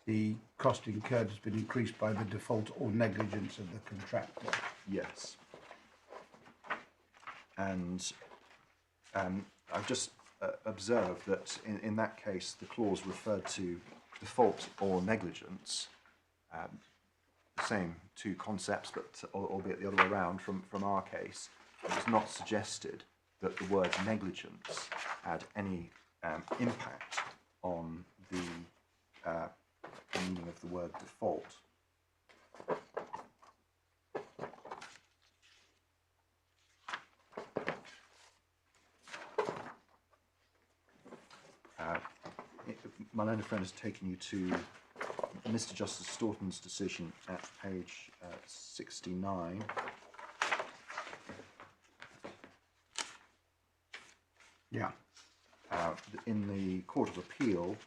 the cost incurred has been increased by the default or negligence of the contractor. Yes. And I've just observed that in that case, the clause referred to default or negligence, the same two concepts, but albeit the other way around from our case. It was not suggested that the word negligence had any impact on the meaning of the word default. My learned friend has taken you to Mr. Justice Staunton's decision at page 69. Yeah. In the Court of Appeal,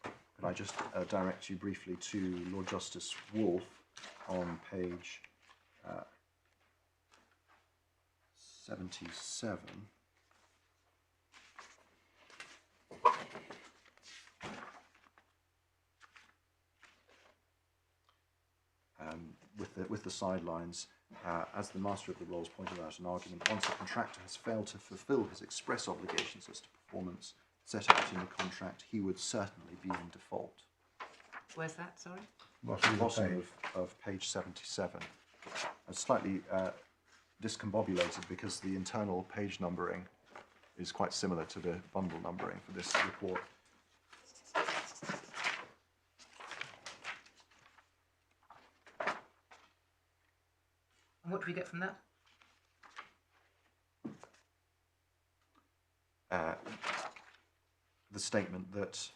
could I just direct you briefly to Lord Justice Wolfe on page 77. With the sidelines, as the Master of the Rolls pointed out in argument, once a contractor has failed to fulfil his express obligations as to performance set out in the contract, he would certainly be in default. Where's that, sorry? Bottom of the page. Of page 77. I'm slightly discombobulated because the internal page numbering is quite similar to the bundle numbering for this report. And what do we get from that? The statement that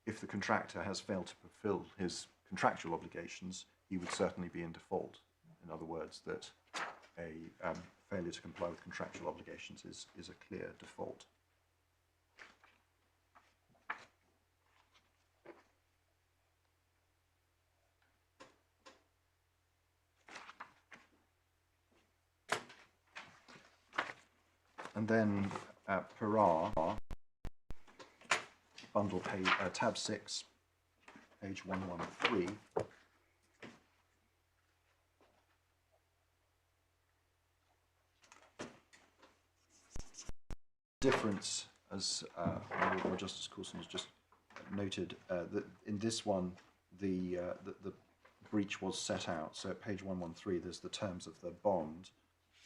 if the contractor has failed to fulfill his contractual obligations, he would certainly be in default. In other words, that a failure to comply with contractual obligations is a clear default. And then Carr, bundle page, tab 6, page 113. Difference, as Lord Justice Coulson has just noted, that in this one the breach was set out. So at page 113 there's the terms of the bond,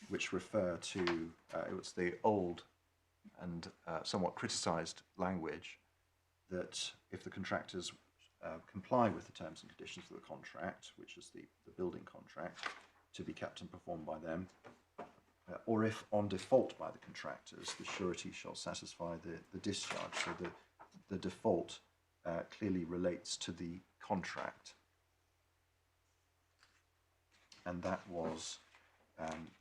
which refer to, it was the old and somewhat criticised language that if the contractors comply with the terms and conditions of the contract, which is the building contract, to be kept and performed by them, or if on default by the contractors, the surety shall satisfy the discharge. So the default clearly relates to the contract. And that was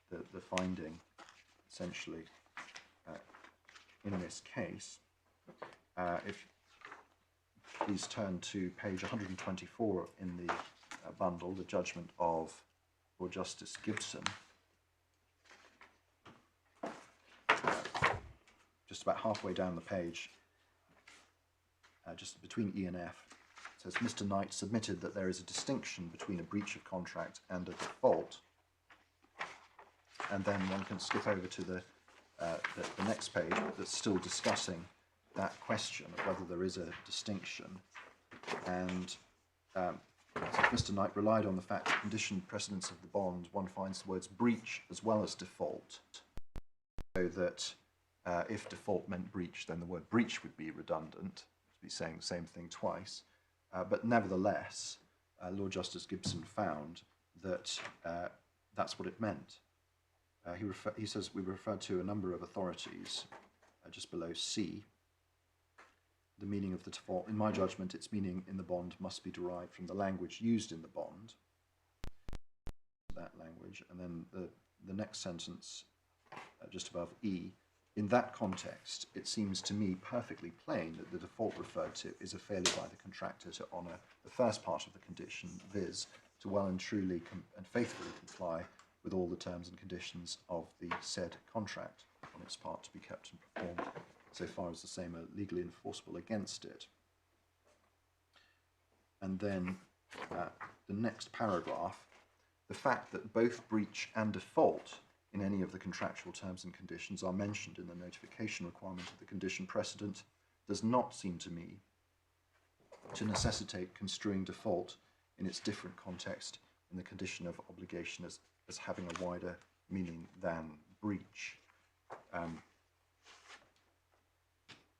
the finding, essentially, in this case. If please turn to page 124 in the bundle, the judgment of Lord Justice Gibson. Just about halfway down the page, just between E and F, it says, Mr. Knight submitted that there is a distinction between a breach of contract and a default. And then one can skip over to the next page that's still discussing that question of whether there is a distinction. And Mr. Knight relied on the fact that condition precedents of the bond, one finds the words breach as well as default, so that if default meant breach, then the word breach would be redundant, to be saying the same thing twice. But nevertheless, Lord Justice Gibson found that that's what it meant. He says we referred to a number of authorities just below C. The meaning of the default, in my judgment, its meaning in the bond must be derived from the language used in the bond, that language, and then the next sentence, just above E. In that context, it seems to me perfectly plain that the default referred to is a failure by the contractor to honour the first part of the condition, viz., to well and truly and faithfully comply with all the terms and conditions of the said contract on its part to be kept and performed, so far as the same are legally enforceable against it. And then the next paragraph, the fact that both breach and default in any of the contractual terms and conditions are mentioned in the notification requirement of the condition precedent does not seem to me to necessitate construing default in its different context in the condition of obligation as having a wider meaning than breach.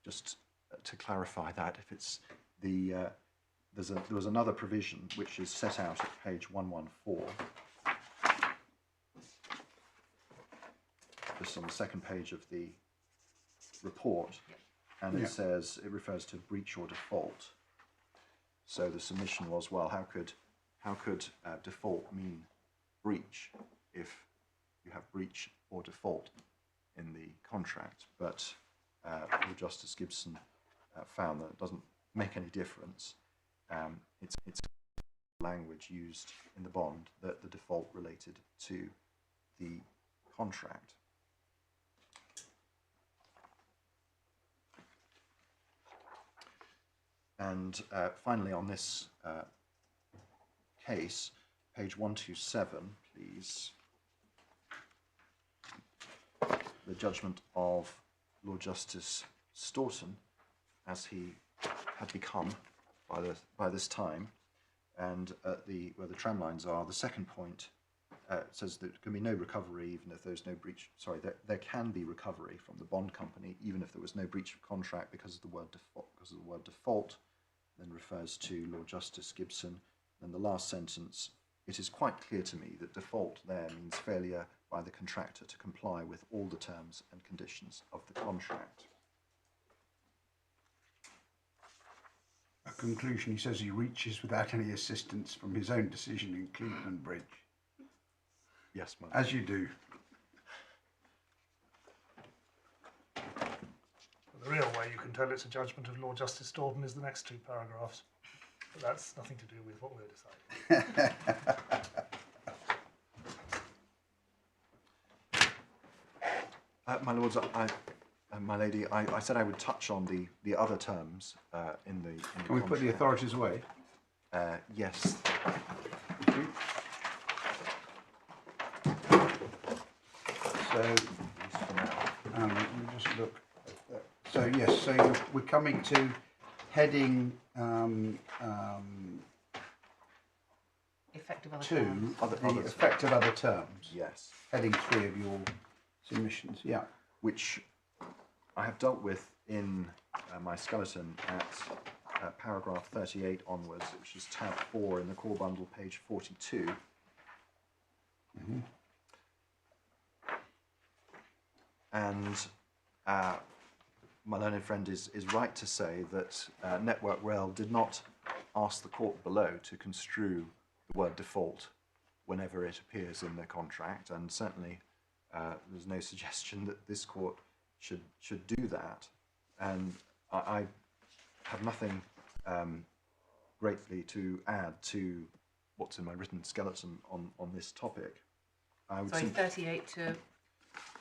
Just to clarify that, if it's there was another provision which is set out at page 114, just on the second page of the report, and it says it refers to breach or default. So the submission was, well, how could default mean breach if you have breach or default in the contract? But Lord Justice Gibson found that it doesn't make any difference. It's language used in the bond that the default related to the contract. And finally, on this case, page 127, please, the judgment of Lord Justice Staunton, as he had become by this time, and at where the tram lines are, the second point says that there can be no recovery even if there's no breach. Sorry, there can be recovery from the bond company even if there was no breach of contract because of the word default. Then refers to Lord Justice Gibson. And the last sentence, it is quite clear to me that default there means failure by the contractor to comply with all the terms and conditions of the contract. A conclusion he says he reaches without any assistance from his own decision in Cleveland Bridge. Yes, ma'am. As you do. The real way you can tell it's a judgment of Lord Justice Storden is the next two paragraphs. But that's nothing to do with what we're deciding. My lords, my lady, I said I would touch on the other terms in the. Can we put the authorities away? Yes. Thank you. So, let me just look at that. So yes, so we're coming to heading Effective other 2, terms. the effect of other terms. Yes. Heading 3 of your submissions, yeah. Which I have dealt with in my skeleton at paragraph 38 onwards, which is tab 4 in the core bundle, page 42. Mm-hmm. And my learned friend is right to say that Network Rail did not ask the court below to construe the word default whenever it appears in the contract, and certainly there's no suggestion that this court should do that. And I have nothing greatly to add to what's in my written skeleton on this topic. I would Sorry, 38 to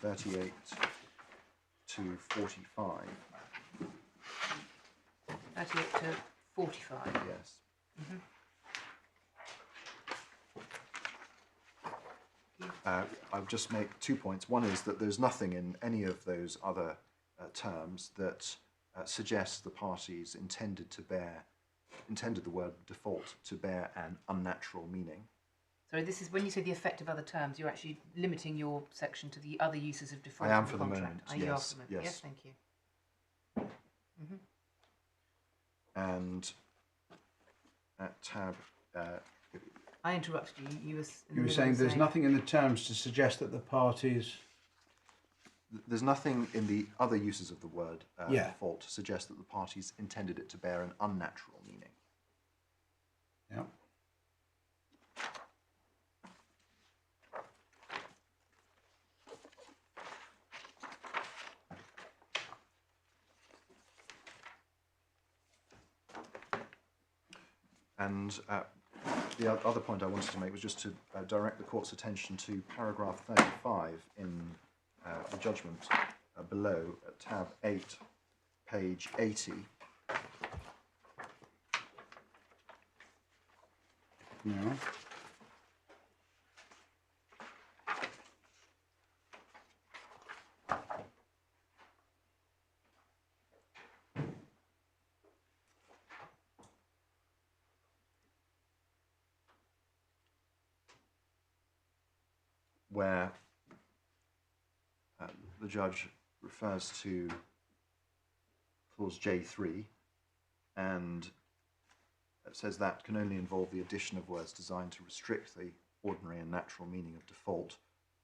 38 to 45. 38 to 45. Yes. I would just make 2 points. One is that there's nothing in any of those other terms that suggests the parties intended the word default to bear an unnatural meaning. Sorry, this is when you say the effect of other terms, you're actually limiting your section to the other uses of default. I am in for the contract. moment, Are you yes, are for the moment? yes. Yes, thank you. And at tab, I interrupted you. You were, in the You were middle saying of there's nothing in the terms to suggest that the parties... there's nothing in the other uses of the word Yeah. default to suggest that the parties intended it to bear an unnatural meaning. Yeah. And the other point I wanted to make was just to direct the court's attention to paragraph 35 in the judgment below, at tab 8, page 80. Yeah. Where the judge refers to clause J3 and says that can only involve the addition of words designed to restrict the ordinary and natural meaning of default.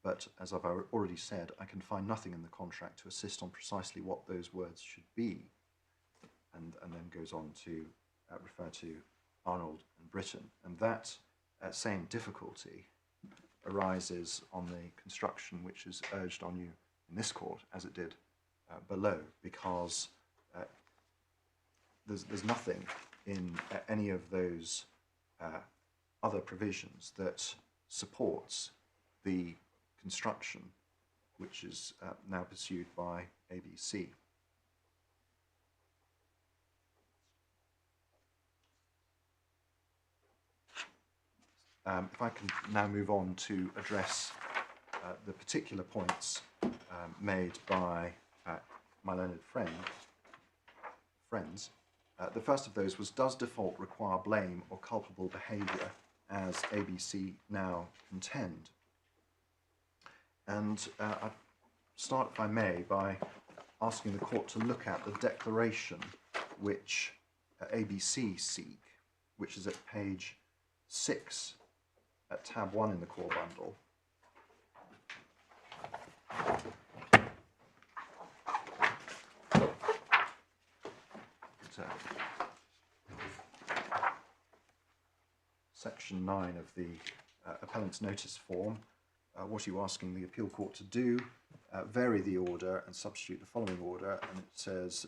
But as I've already said, I can find nothing in the contract to assist on precisely what those words should be. And then goes on to refer to Arnold and Britain. And that same difficulty arises on the construction which is urged on you in this court, as it did below, because there's nothing in any of those other provisions that supports the construction which is now pursued by ABC. If I can now move on to address the particular points made by my learned friends. The first of those was, does default require blame or culpable behaviour, as ABC now contend? And I'd start, if I may, by asking the court to look at the declaration which ABC seek, which is at page 6 at tab 1 in the core bundle. Section 9 of the appellant's notice form, what are you asking the appeal court to do? Vary the order and substitute the following order, and it says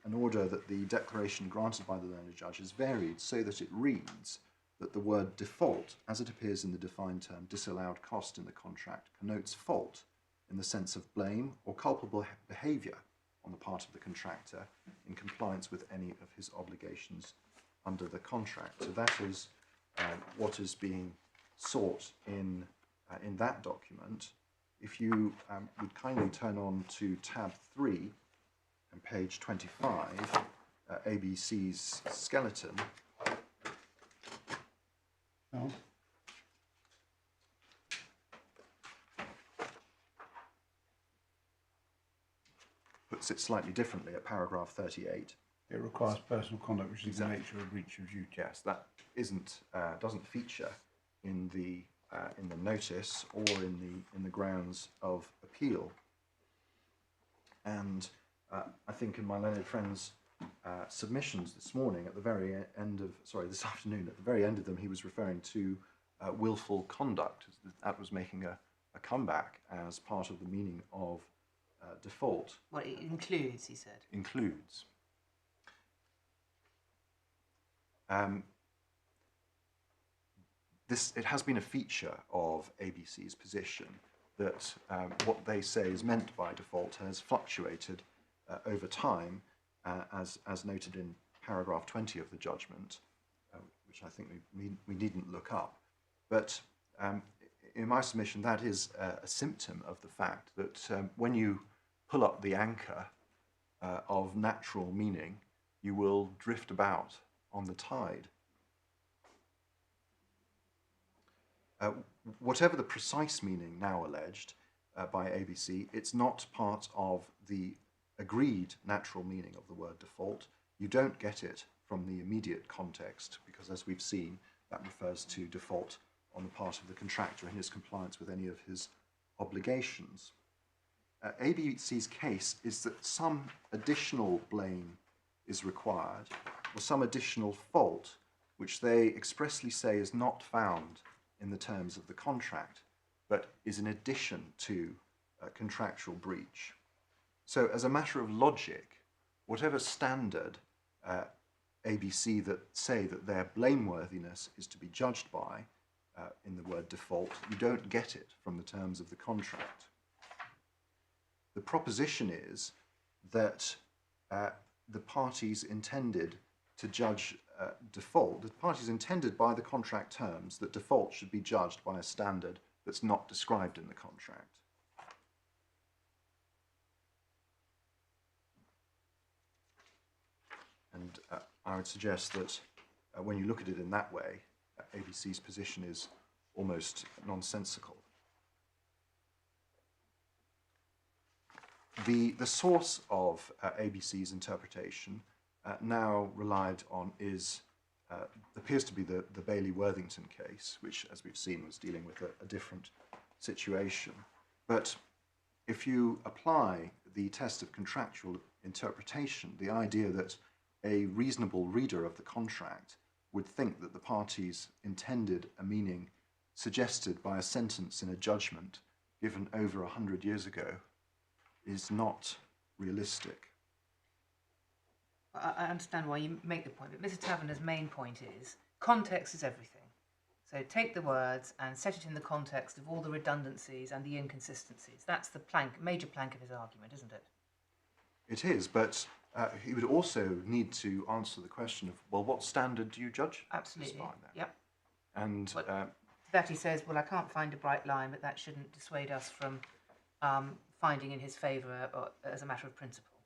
an order that the declaration granted by the learned judge is varied so that it reads that the word default, as it appears in the defined term disallowed cost in the contract, connotes fault in the sense of blame or culpable behaviour on the part of the contractor in compliance with any of his obligations under the contract. So that is what is being sought in that document. If you would kindly turn on to tab 3 and page 25, ABC's skeleton. Oh. Puts it slightly differently at paragraph 38. It requires personal conduct, which is Exactly. the nature of breach of duty. Yes, that doesn't feature in the notice or in the grounds of appeal. And I think in my learned friend's submissions this morning, at the very end of this afternoon, at the very end of them, he was referring to willful conduct. That was making a comeback as part of the meaning of default. Well, it includes, he said. Includes. It has been a feature of ABC's position that what they say is meant by default has fluctuated over time, as noted in paragraph 20 of the judgment, which I think we needn't look up. But in my submission, that is a symptom of the fact that when you pull up the anchor of natural meaning, you will drift about on the tide. Whatever the precise meaning now alleged by ABC, it's not part of the agreed natural meaning of the word default. You don't get it from the immediate context, because as we've seen, that refers to default on the part of the contractor in his compliance with any of his obligations. ABC's case is that some additional blame is required, or some additional fault, which they expressly say is not found in the terms of the contract, but is in addition to contractual breach. So as a matter of logic, whatever standard ABC that say that their blameworthiness is to be judged by in the word default, you don't get it from the terms of the contract. The proposition is that the parties intended to judge default, the parties intended by the contract terms that default should be judged by a standard that's not described in the contract. And I would suggest that when you look at it in that way, ABC's position is almost nonsensical. The source of ABC's interpretation now relied on appears to be the Bailey-Worthington case, which, as we've seen, was dealing with a different situation. But if you apply the test of contractual interpretation, the idea that a reasonable reader of the contract would think that the parties intended a meaning suggested by a sentence in a judgment given over 100 years ago is not realistic. I understand why you make the point, but Mr. Taverner's main point is context is everything. So take the words and set it in the context of all the redundancies and the inconsistencies. That's the major plank of his argument, isn't it? It is, but he would also need to answer the question of, well, what standard do you judge? Absolutely. Yep. And that he says, well, I can't find a bright line, but that shouldn't dissuade us from finding in his favour as a matter of principle.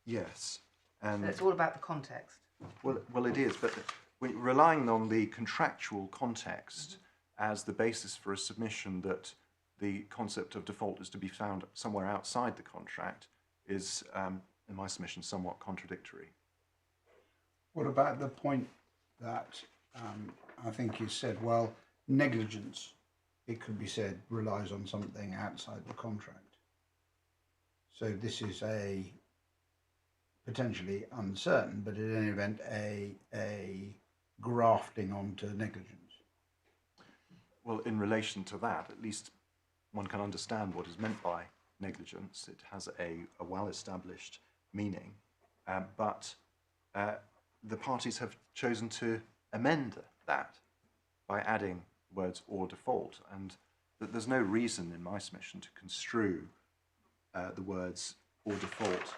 yes, So and it's all about the context. well, it is, but relying on the contractual context as the basis for a submission that the concept of default is to be found somewhere outside the contract is, in my submission, somewhat contradictory. What about the point that I think you said, well, negligence, it could be said, relies on something outside the contract. So this is a potentially uncertain, but in any event, a grafting onto negligence. Well, in relation to that, at least one can understand what is meant by negligence. It has a well-established meaning, but the parties have chosen to amend that by adding words or default, and that there's no reason in my submission to construe the words or default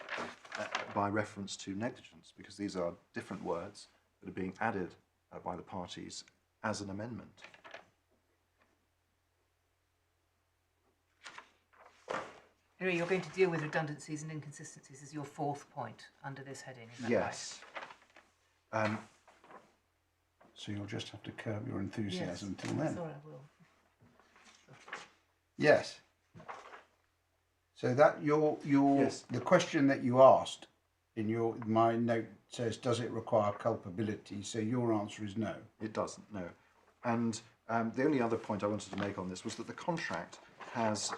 by reference to negligence, because these are different words that are being added by the parties as an amendment. Harry, you're going to deal with redundancies and inconsistencies as your fourth point under this heading, is that Yes. So you'll just have to curb your right? enthusiasm Yes. till then. Sorry, I will. Yes. So that Yes. the question that you asked in my note says, does it require culpability? So your answer is no. It doesn't, no. And the only other point I wanted to make on this was that the contract has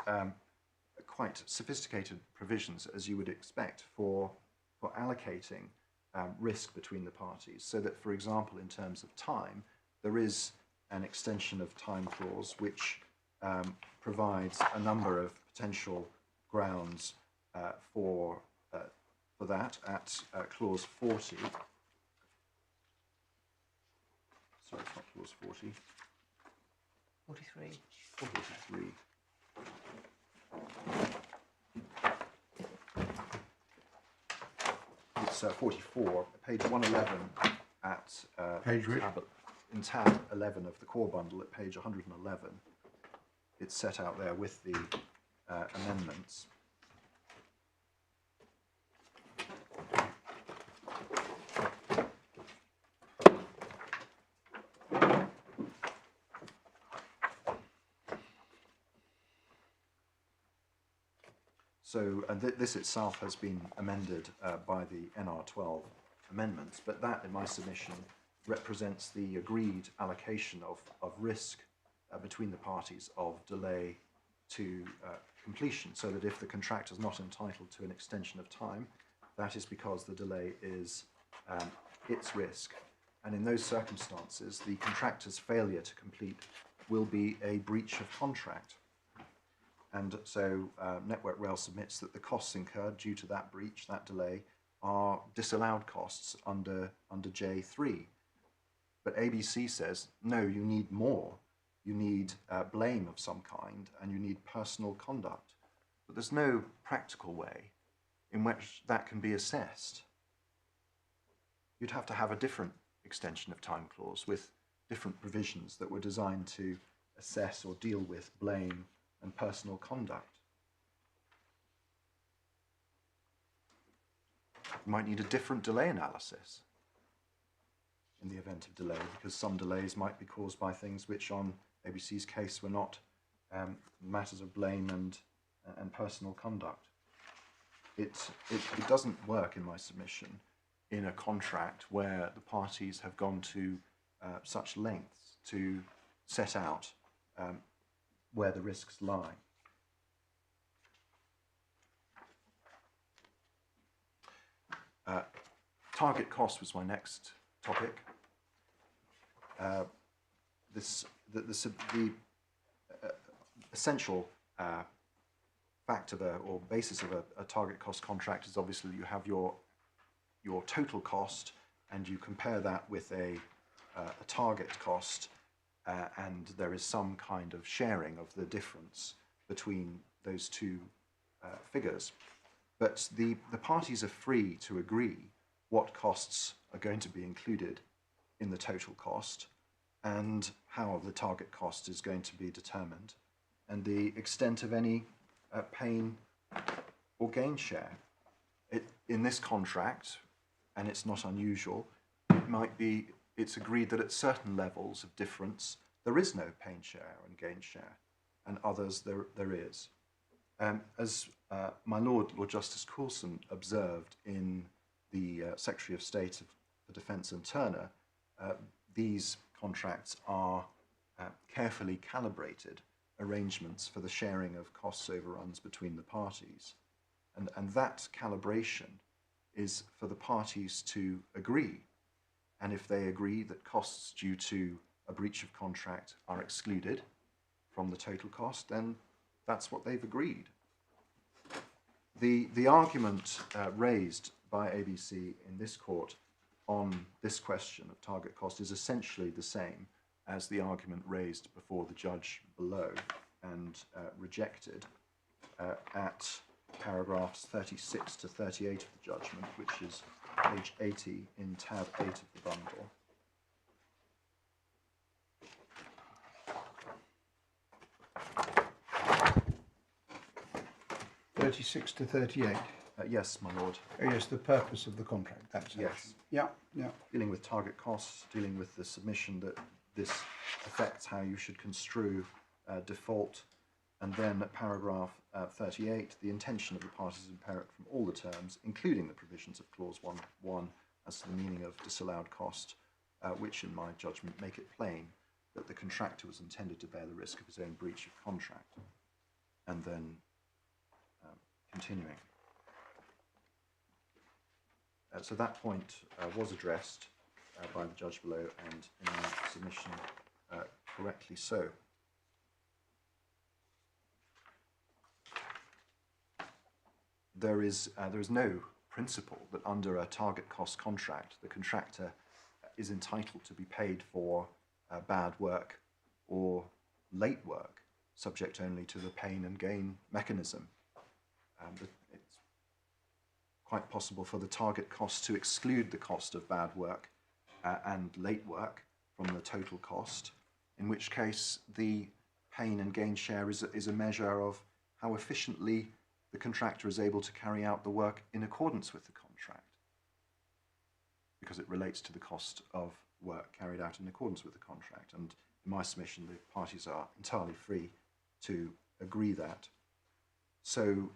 quite sophisticated provisions, as you would expect, for allocating risk between the parties. So that, for example, in terms of time, there is an extension of time clause which provides a number of potential grounds for that at clause 40. Sorry, it's not clause 40. 43. 43. It's 44, page 111 at Page which? in tab 11 of the core bundle at page 111. It's set out there with the amendments. So, and this itself has been amended by the NR12 amendments, but that, in my submission, represents the agreed allocation of risk between the parties of delay to completion, so that if the contractor is not entitled to an extension of time, that is because the delay is its risk. And in those circumstances, the contractor's failure to complete will be a breach of contract. And so Network Rail submits that the costs incurred due to that breach, that delay, are disallowed costs under J3. But ABC says, no, you need more. You need blame of some kind, and you need personal conduct. But there's no practical way in which that can be assessed. You'd have to have a different extension of time clause with different provisions that were designed to assess or deal with blame and personal conduct. You might need a different delay analysis in the event of delay, because some delays might be caused by things which on ABC's case were not matters of blame and personal conduct. It doesn't work in my submission in a contract where the parties have gone to such lengths to set out where the risks lie. Target cost was my next topic. The essential fact of or basis of a target cost contract is obviously you have your total cost and you compare that with a target cost, and there is some kind of sharing of the difference between those two figures. But the parties are free to agree what costs are going to be included in the total cost and how the target cost is going to be determined and the extent of any pain or gain share. In this contract, and it's not unusual, it's agreed that at certain levels of difference there is no pain share and gain share, and others there is. As my Lord Justice Coulson observed in the Secretary of State for Defence and Turner, these contracts are carefully calibrated arrangements for the sharing of costs overruns between the parties. And that calibration is for the parties to agree. And if they agree that costs due to a breach of contract are excluded, from the total cost, then that's what they've agreed. The argument raised by ABC in this court on this question of target cost is essentially the same as the argument raised before the judge below and rejected at paragraphs 36 to 38 of the judgment, which is page 80 in tab 8 of the bundle. (36 to 38). Yes, my lord. Oh, yes, the purpose of the contract. That's it. Yes. Yeah, yeah. Dealing with target costs, dealing with the submission that this affects how you should construe default, and then at paragraph 38, the intention of the parties is apparent from all the terms, including the provisions of clause 1.1 as to the meaning of disallowed cost, which in my judgment make it plain that the contractor was intended to bear the risk of his own breach of contract. And then continuing. So that point was addressed by the judge below, and in my submission correctly so. There is no principle that under a target cost contract the contractor is entitled to be paid for bad work or late work, subject only to the pain and gain mechanism. It's quite possible for the target cost to exclude the cost of bad work and late work from the total cost, in which case the pain and gain share is a measure of how efficiently the contractor is able to carry out the work in accordance with the contract, because it relates to the cost of work carried out in accordance with the contract. And in my submission, the parties are entirely free to agree that. So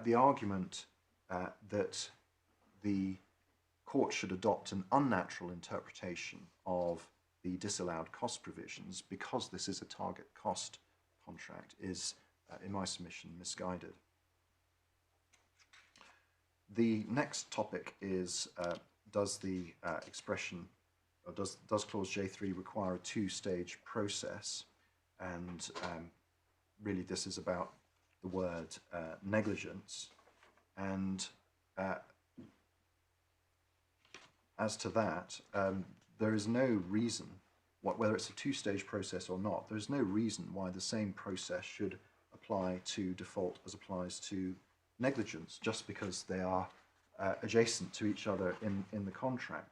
the argument that the court should adopt an unnatural interpretation of the disallowed cost provisions because this is a target cost contract is, in my submission, misguided. The next topic is, does the expression, or does clause J3 require a two-stage process? And really this is about the word negligence. And as to that, there is no reason, whether it's a two-stage process or not, there's no reason why the same process should apply to default as applies to negligence, just because they are adjacent to each other in the contract.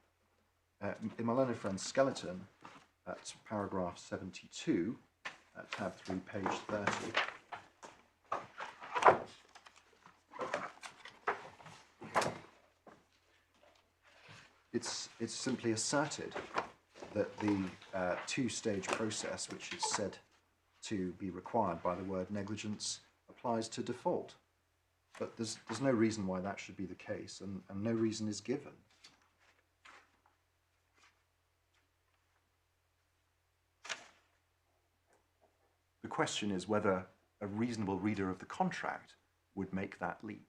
In my learned friend's skeleton, at paragraph 72, tab 3, page 30, it's simply asserted that the two-stage process, which is said to be required by the word negligence, applies to default. But there's no reason why that should be the case, and no reason is given. The question is whether a reasonable reader of the contract would make that leap.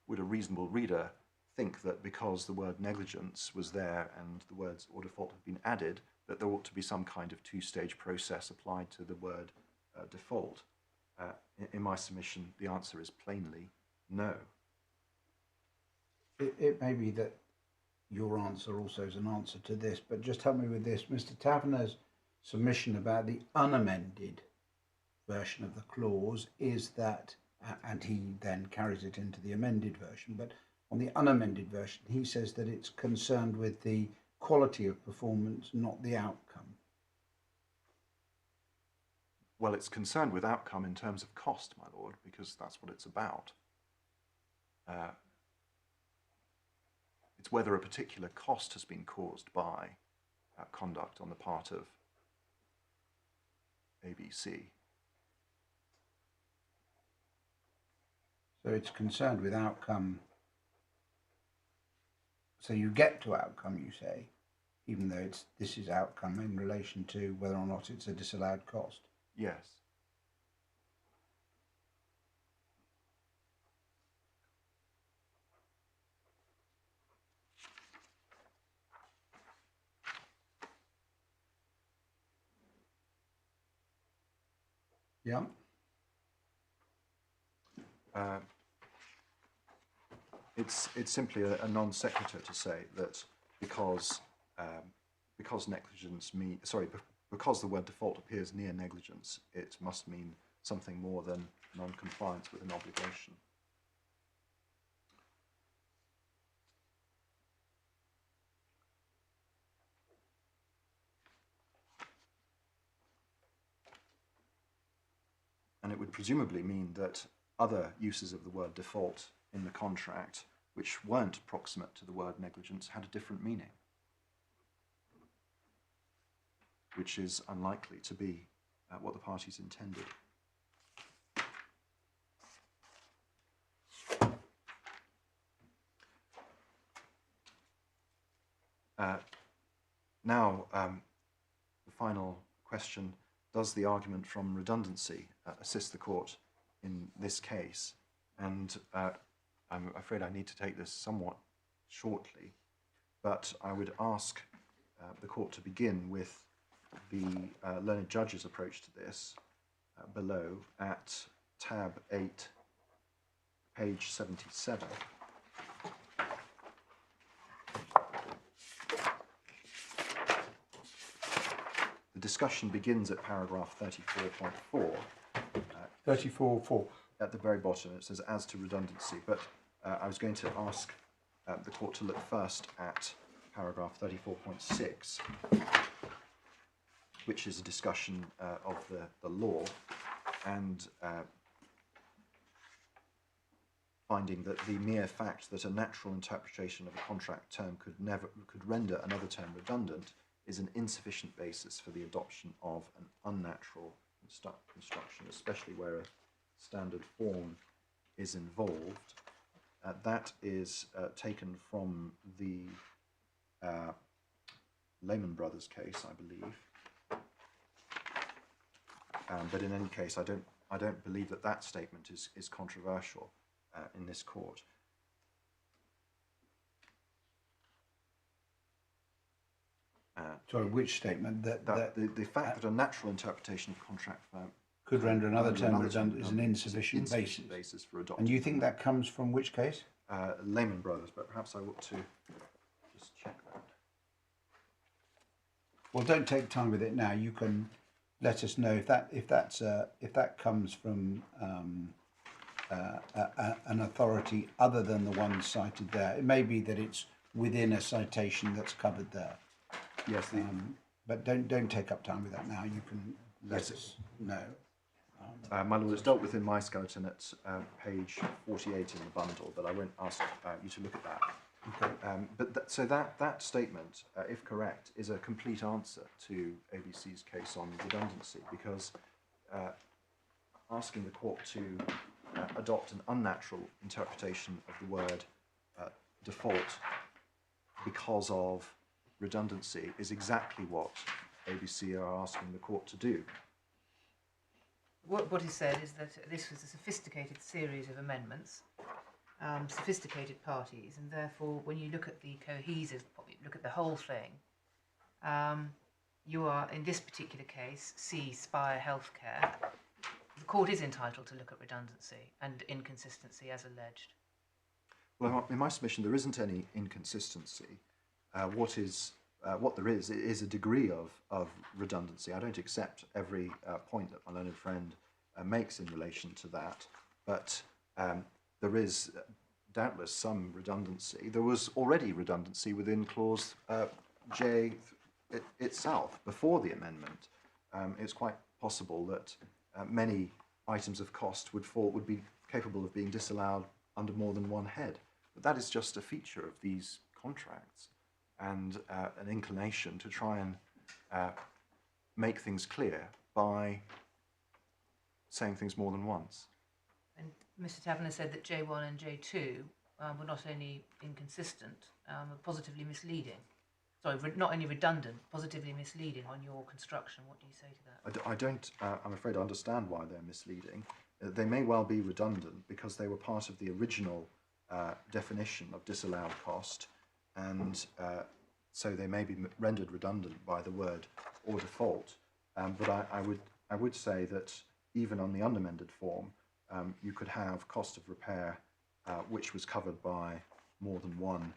Would a reasonable reader think that because the word negligence was there and the words or default have been added, that there ought to be some kind of two-stage process applied to the word default? In my submission, the answer is plainly no. It may be that your answer also is an answer to this, but just help me with this. Mr. Taverner's submission about the unamended version of the clause is that, and he then carries it into the amended version, but on the unamended version, he says that it's concerned with the quality of performance, not the outcome. Well, it's concerned with outcome in terms of cost, my lord, because that's what it's about. It's whether a particular cost has been caused by conduct on the part of ABC. So it's concerned with outcome. So you get to outcome, you say, even though this is outcome in relation to whether or not it's a disallowed cost. Yes. Yeah. It's simply a non sequitur to say that because negligence because the word default appears near negligence, it must mean something more than non-compliance with an obligation. And it would presumably mean that other uses of the word default in the contract, which weren't proximate to the word negligence, had a different meaning, which is unlikely to be what the parties intended. Now, the final question: does the argument from redundancy assist the court in this case? And I'm afraid I need to take this somewhat shortly, but I would ask the court to begin with the learned judge's approach to this below at tab 8, page 77. The discussion begins at paragraph 34.4. 34.4. At the very bottom it says as to redundancy, but I was going to ask the court to look first at paragraph 34.6, which is a discussion of the law, and finding that the mere fact that a natural interpretation of a contract term could render another term redundant is an insufficient basis for the adoption of an unnatural construction, especially where a standard form is involved. That is taken from the Lehman Brothers case, I believe. But in any case, I don't believe that statement is controversial in this court. Sorry, which statement? The fact that a natural interpretation of contract firm could render another term redundant is an insufficient basis for adopting. And you think that comes from which case? Lehman Brothers, but perhaps I ought to just check that. Well, don't take time with it now. You can let us know if that comes from an authority other than the one cited there. It may be that it's within a citation that's covered there. Yes, but don't take up time with that now. You can let us know. My lord, it's dealt with in my skeleton at page 48 in the bundle, but I won't ask you to look at that. Okay. So that statement, if correct, is a complete answer to ABC's case on redundancy, because asking the court to adopt an unnatural interpretation of the word default because of redundancy is exactly what ABC are asking the court to do. What is said is that this was a sophisticated series of amendments, sophisticated parties, and therefore when you look at the look at the whole thing, you are, in this particular case, Spire Healthcare, the court is entitled to look at redundancy and inconsistency as alleged. Well, in my submission, there isn't any inconsistency. What there is a degree of redundancy. I don't accept every point that my learned friend makes in relation to that, but there is doubtless some redundancy. There was already redundancy within clause J itself before the amendment. It's quite possible that many items of cost would be capable of being disallowed under more than one head, but that is just a feature of these contracts, and an inclination to try and make things clear by saying things more than once. And Mr. Taverner said that J1 and J2 were not only inconsistent, but positively misleading. Sorry, not only redundant, positively misleading on your construction. What do you say to that? I don't, I'm afraid, understand why they're misleading. They may well be redundant because they were part of the original definition of disallowed cost, and so they may be rendered redundant by the word or default. But I would say that even on the unamended form, you could have cost of repair which was covered by more than one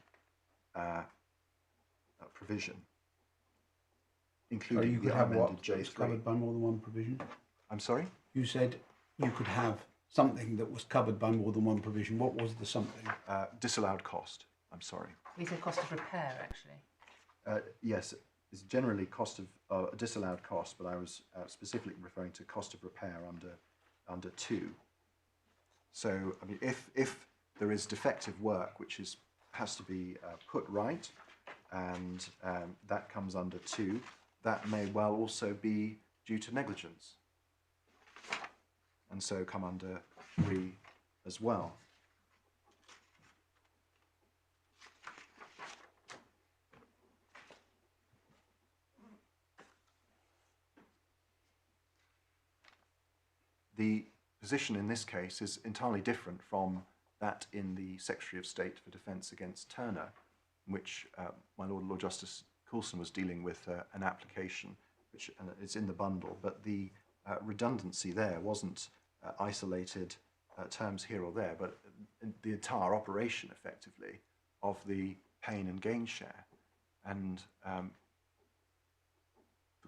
provision, So including you the could have what unamended that was J3. covered by more than one provision? I'm sorry? You said you could have something that was covered by more than one provision. What was the something? Disallowed cost. I'm sorry. We said cost of repair, actually. Yes, it's generally cost of disallowed cost, but I was specifically referring to cost of repair under 2. So, I mean, if there is defective work which has to be put right, and that comes under 2, that may well also be due to negligence, and so come under 3 as well. The position in this case is entirely different from that in the Secretary of State for Defence against Turner, in which my Lord Justice Coulson was dealing with an application which is in the bundle, but the redundancy there wasn't isolated terms here or there, but the entire operation, effectively, of the pain and gain share. And the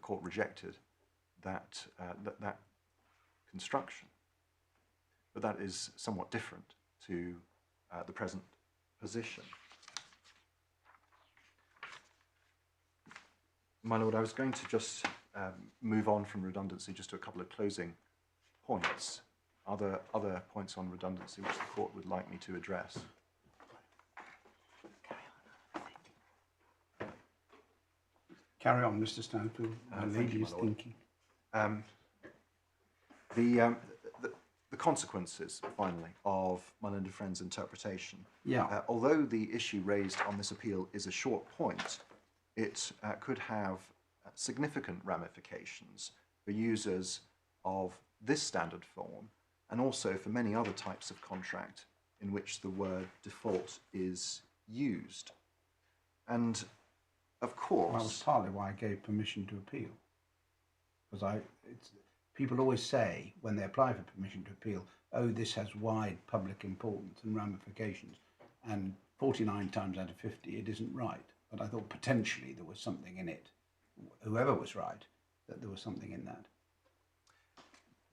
court rejected that construction. But that is somewhat different to the present position. My Lord, I was going to just move on from redundancy just to a couple of closing points. Are there other points on redundancy which the court would like me to address? Carry on, Mr. Stanfield. My Thank lady you, my is lord. thinking. The consequences, finally, of my learned friend's interpretation. Yeah. Although the issue raised on this appeal is a short point, it could have significant ramifications for users of this standard form, and also for many other types of contract in which the word default is used. And of course, Well, that was partly why I gave permission to appeal. Because people always say when they apply for permission to appeal, oh, this has wide public importance and ramifications. And 49 times out of 50, it isn't right. But I thought potentially there was something in it. Whoever was right, that there was something in that.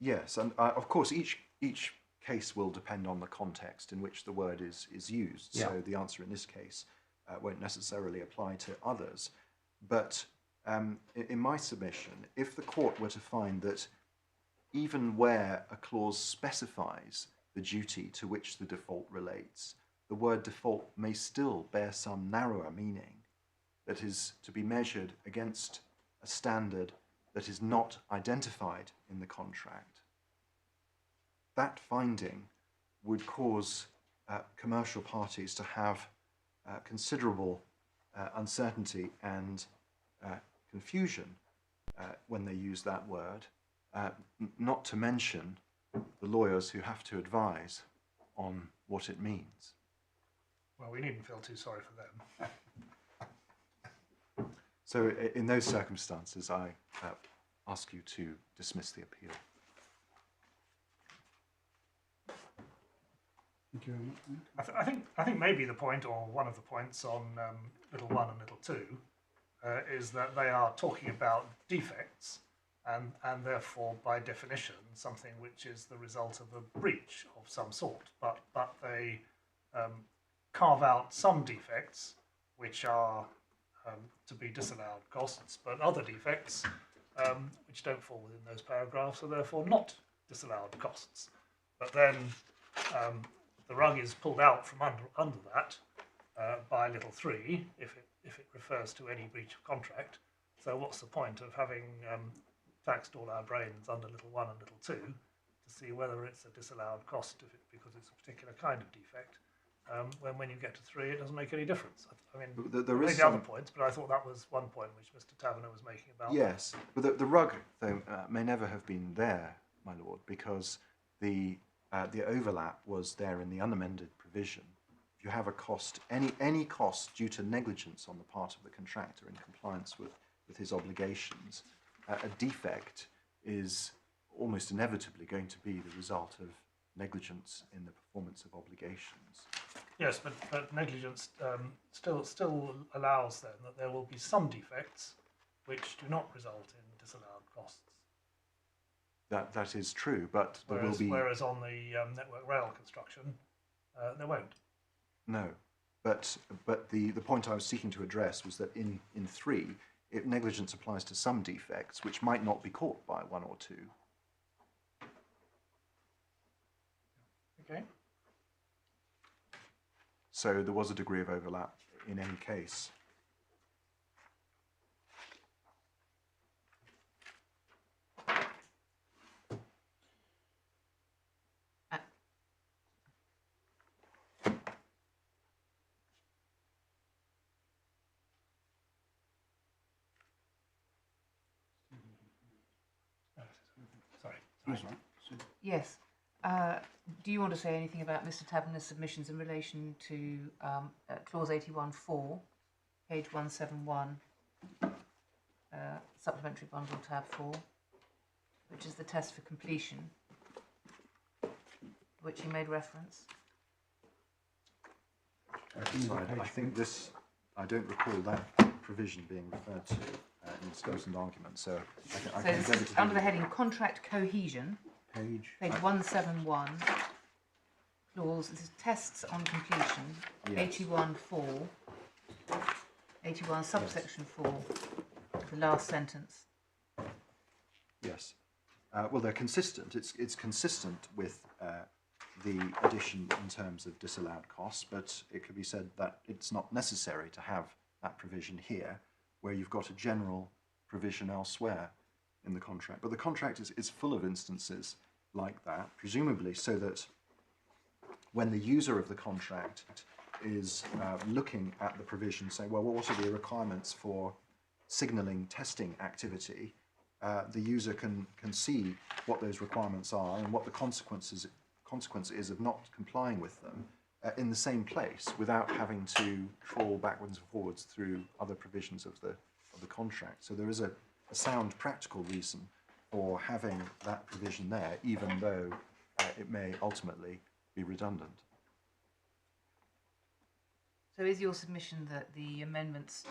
yes, and of course each case will depend on the context in which the word is used. Yeah. So the answer in this case won't necessarily apply to others. But in my submission, if the court were to find that even where a clause specifies the duty to which the default relates, the word default may still bear some narrower meaning that is to be measured against a standard that is not identified in the contract. That finding would cause commercial parties to have considerable uncertainty and confusion when they use that word, not to mention the lawyers who have to advise on what it means. Well, we needn't feel too sorry for them. So in those circumstances, I ask you to dismiss the appeal. Thank you very much. I think maybe the point, or one of the points on little 1 and little 2, is that they are talking about defects, and therefore, by definition, something which is the result of a breach of some sort. But they carve out some defects which are to be disallowed costs, but other defects which don't fall within those paragraphs are therefore not disallowed costs. But then the rug is pulled out from under that by little 3 if it refers to any breach of contract. So what's the point of having taxed all our brains under little 1 and little 2 to see whether it's a disallowed cost because it's a particular kind of defect? When you get to 3, it doesn't make any difference. I mean, There may is be other points, but I thought that was one point which Mr. Taverner was making about. Yes, but the rug, though, may never have been there, my lord, because the overlap was there in the unamended provision. If you have a cost, any cost due to negligence on the part of the contractor in compliance with his obligations, a defect is almost inevitably going to be the result of negligence in the performance of obligations. Yes, but negligence still allows then that there will be some defects which do not result in disallowed costs. That is true, but there will be... Whereas on the Network Rail construction, there won't. No, but the point I was seeking to address was that in 3, if negligence applies to some defects which might not be caught by 1 or 2. Okay. So there was a degree of overlap in any case. Sorry. That's right. So, Yes. Do you want to say anything about Mr. Taverner's submissions in relation to clause 81.4, page 171, supplementary bundle tab 4, which is the test for completion, which you made reference? I think this, I don't recall that provision being referred to in the Coulson argument, so I So can this endeavour is to under do the heading contract cohesion, page. page 171, clause, this is tests on completion, Yes. 81.4, 81 subsection 4, the last sentence. Yes. Well, they're consistent. It's consistent with the addition in terms of disallowed costs, but it could be said that it's not necessary to have that provision here, where you've got a general provision elsewhere in the contract. But the contract is full of instances like that, presumably so that when the user of the contract is looking at the provision, saying, well, what are the requirements for signalling testing activity, the user can see what those requirements are and what the consequence is of not complying with them in the same place without having to trawl backwards and forwards through other provisions of the contract. So there is a sound practical reason for having that provision there, even though it may ultimately be redundant. So is your submission that the amendments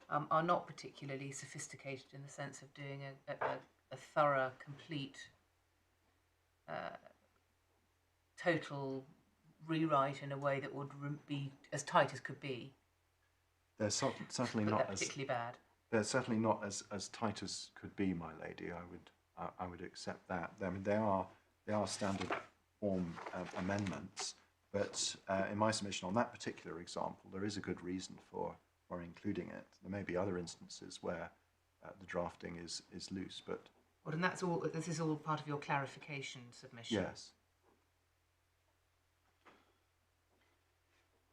are not particularly sophisticated in the sense of doing a thorough, complete, total rewrite in a way that would be as tight as could be? They're certainly But not they're as particularly bad. they're certainly not as tight as could be, my lady. I would accept that. I mean, they are standard form amendments, but in my submission on that particular example, there is a good reason for including it. There may be other instances where the drafting is loose, but Well, and that's all. This is all part of your clarification submission. yes.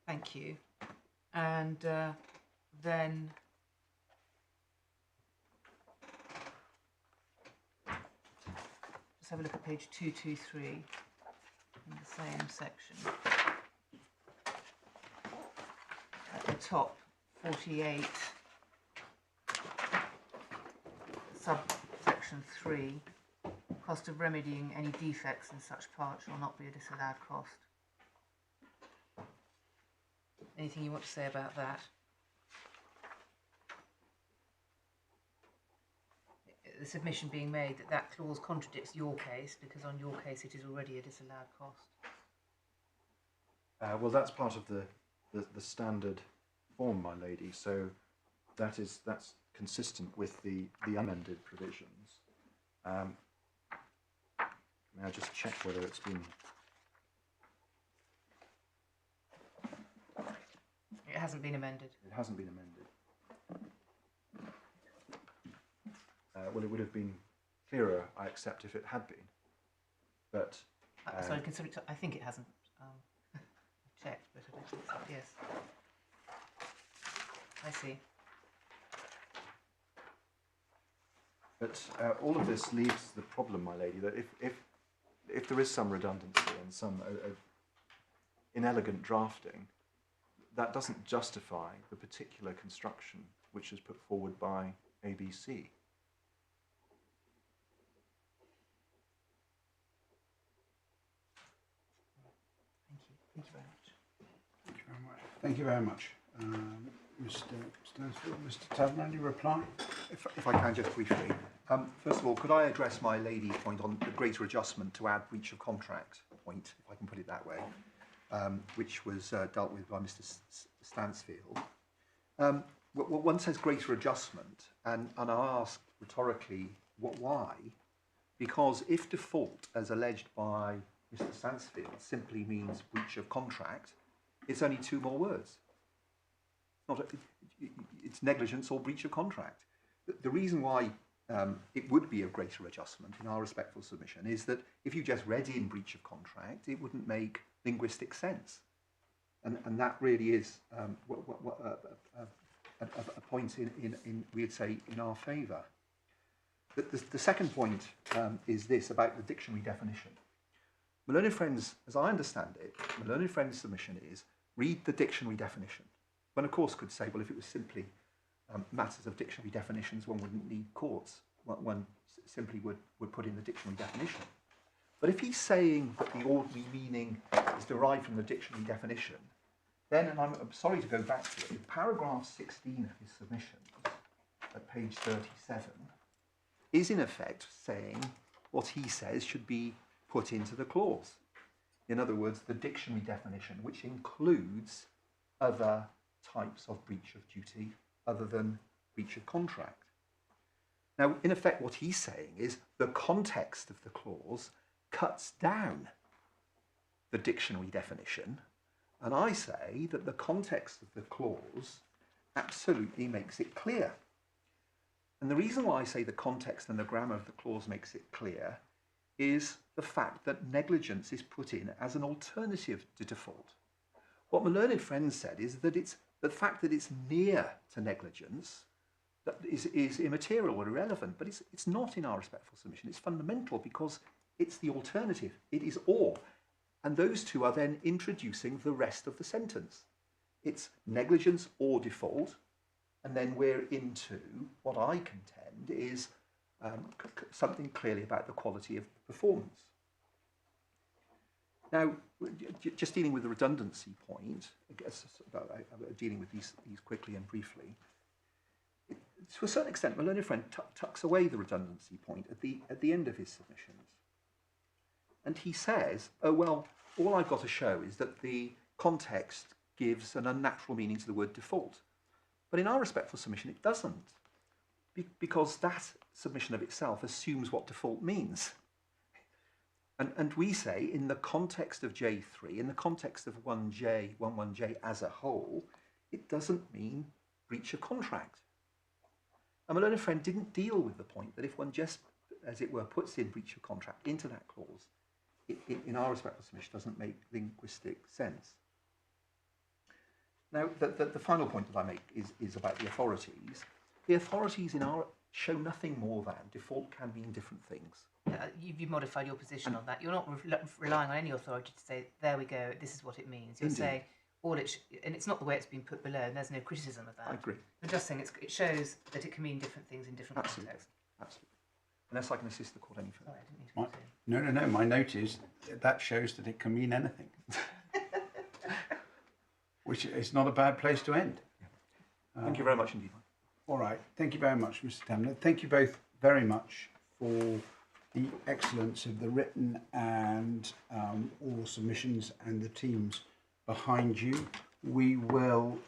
Thank you. And then let's have a look at page 223 in the same section. At the top, 48, subsection 3, cost of remedying any defects in such part shall not be a disallowed cost. Anything you want to say about that? The submission being made that that clause contradicts your case because on your case it is already a disallowed cost. Well, that's part of the standard form, my lady. So that's consistent with the amended provisions. May I just check whether it's been? It hasn't been amended. It hasn't been amended. Well, it would have been clearer, I accept, if it had been. But Sorry, I think it hasn't checked, but I don't think so. Yes. I see. But all of this leaves the problem, my lady, that if there is some redundancy and some inelegant drafting, that doesn't justify the particular construction which is put forward by ABC. Thank you very much. Thank you very much. Thank you very much. Mr. Stansfield, Mr. Taverner, any reply? If I can just briefly. First of all, could I address my lady point on the greater adjustment to add breach of contract point, if I can put it that way, which was dealt with by Mr. Stansfield. One says greater adjustment, and I ask rhetorically, why? Because if default, as alleged by Mr. Stansfield, simply means breach of contract, it's only two more words. It's negligence or breach of contract. The reason why it would be a greater adjustment in our respectful submission is that if you just read in breach of contract, it wouldn't make linguistic sense. And that really is a point in we'd say, in our favour. The second point is this, about the dictionary definition. My learned friends, as I understand it, my learned friend's submission is, read the dictionary definition. One, of course, could say, well, if it was simply matters of dictionary definitions, one wouldn't need courts. One simply would put in the dictionary definition. But if he's saying that the ordinary meaning is derived from the dictionary definition, then, and I'm sorry to go back to it, in paragraph 16 of his submission, at page 37, is in effect saying what he says should be put into the clause. In other words, the dictionary definition, which includes other types of breach of duty other than breach of contract. Now, in effect, what he's saying is the context of the clause cuts down the dictionary definition, and I say that the context of the clause absolutely makes it clear. And the reason why I say the context and the grammar of the clause makes it clear is the fact that negligence is put in as an alternative to default. What my learned friend said is that it's the fact that it's near to negligence that is immaterial or irrelevant, but it's not in our respectful submission. It's fundamental because it's the alternative. It is or. And those two are then introducing the rest of the sentence. It's negligence or default, and then we're into what I contend is something clearly about the quality of performance. Now, just dealing with the redundancy point, I guess, dealing with these quickly and briefly, to a certain extent, my learned friend tucks away the redundancy point at the end of his submissions. And he says, oh, well, all I've got to show is that the context gives an unnatural meaning to the word default. But in our respectful submission, it doesn't, because that submission of itself assumes what default means. And we say, in the context of J3, in the context of 11J as a whole, it doesn't mean breach of contract. And my learned friend didn't deal with the point that if one just, as it were, puts in breach of contract into that clause, in our respectful submission, doesn't make linguistic sense. Now, the final point that I make is about the authorities. The authorities show nothing more than default can mean different things. You've modified your position on that. You're not relying on any authority to say, there we go, this is what it means. You're saying, and it's not the way it's been put below, and there's no criticism of that. I agree. You're just saying it shows that it can mean different things in different contexts. Absolutely. Unless I can assist the court any further. Sorry, I didn't mean to continue. No. My note is that shows that it can mean anything, which is not a bad place to end. Thank you very much indeed. All right. Thank you very much, Mr. Taverner. Thank you both very much for the excellence of the written and oral submissions and the teams behind you. We will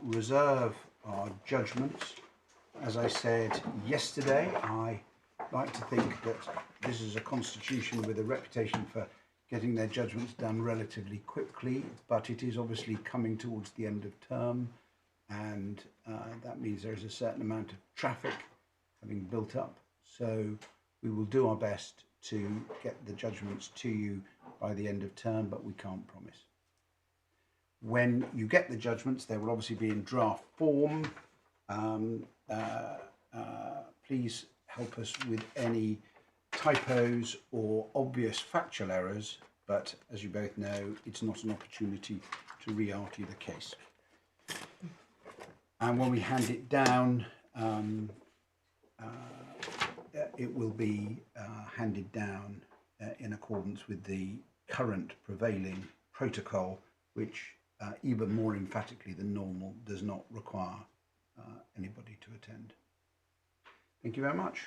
reserve our judgments. As I said yesterday, I like to think that this is a constitution with a reputation for getting their judgments done relatively quickly, but it is obviously coming towards the end of term, and that means there is a certain amount of traffic having built up. So we will do our best to get the judgments to you by the end of term, but we can't promise. When you get the judgments, they will obviously be in draft form. Please help us with any typos or obvious factual errors, but as you both know, it's not an opportunity to re-argue the case. And when we hand it down, it will be handed down in accordance with the current prevailing protocol which even more emphatically than normal does not require anybody to attend. Thank you very much.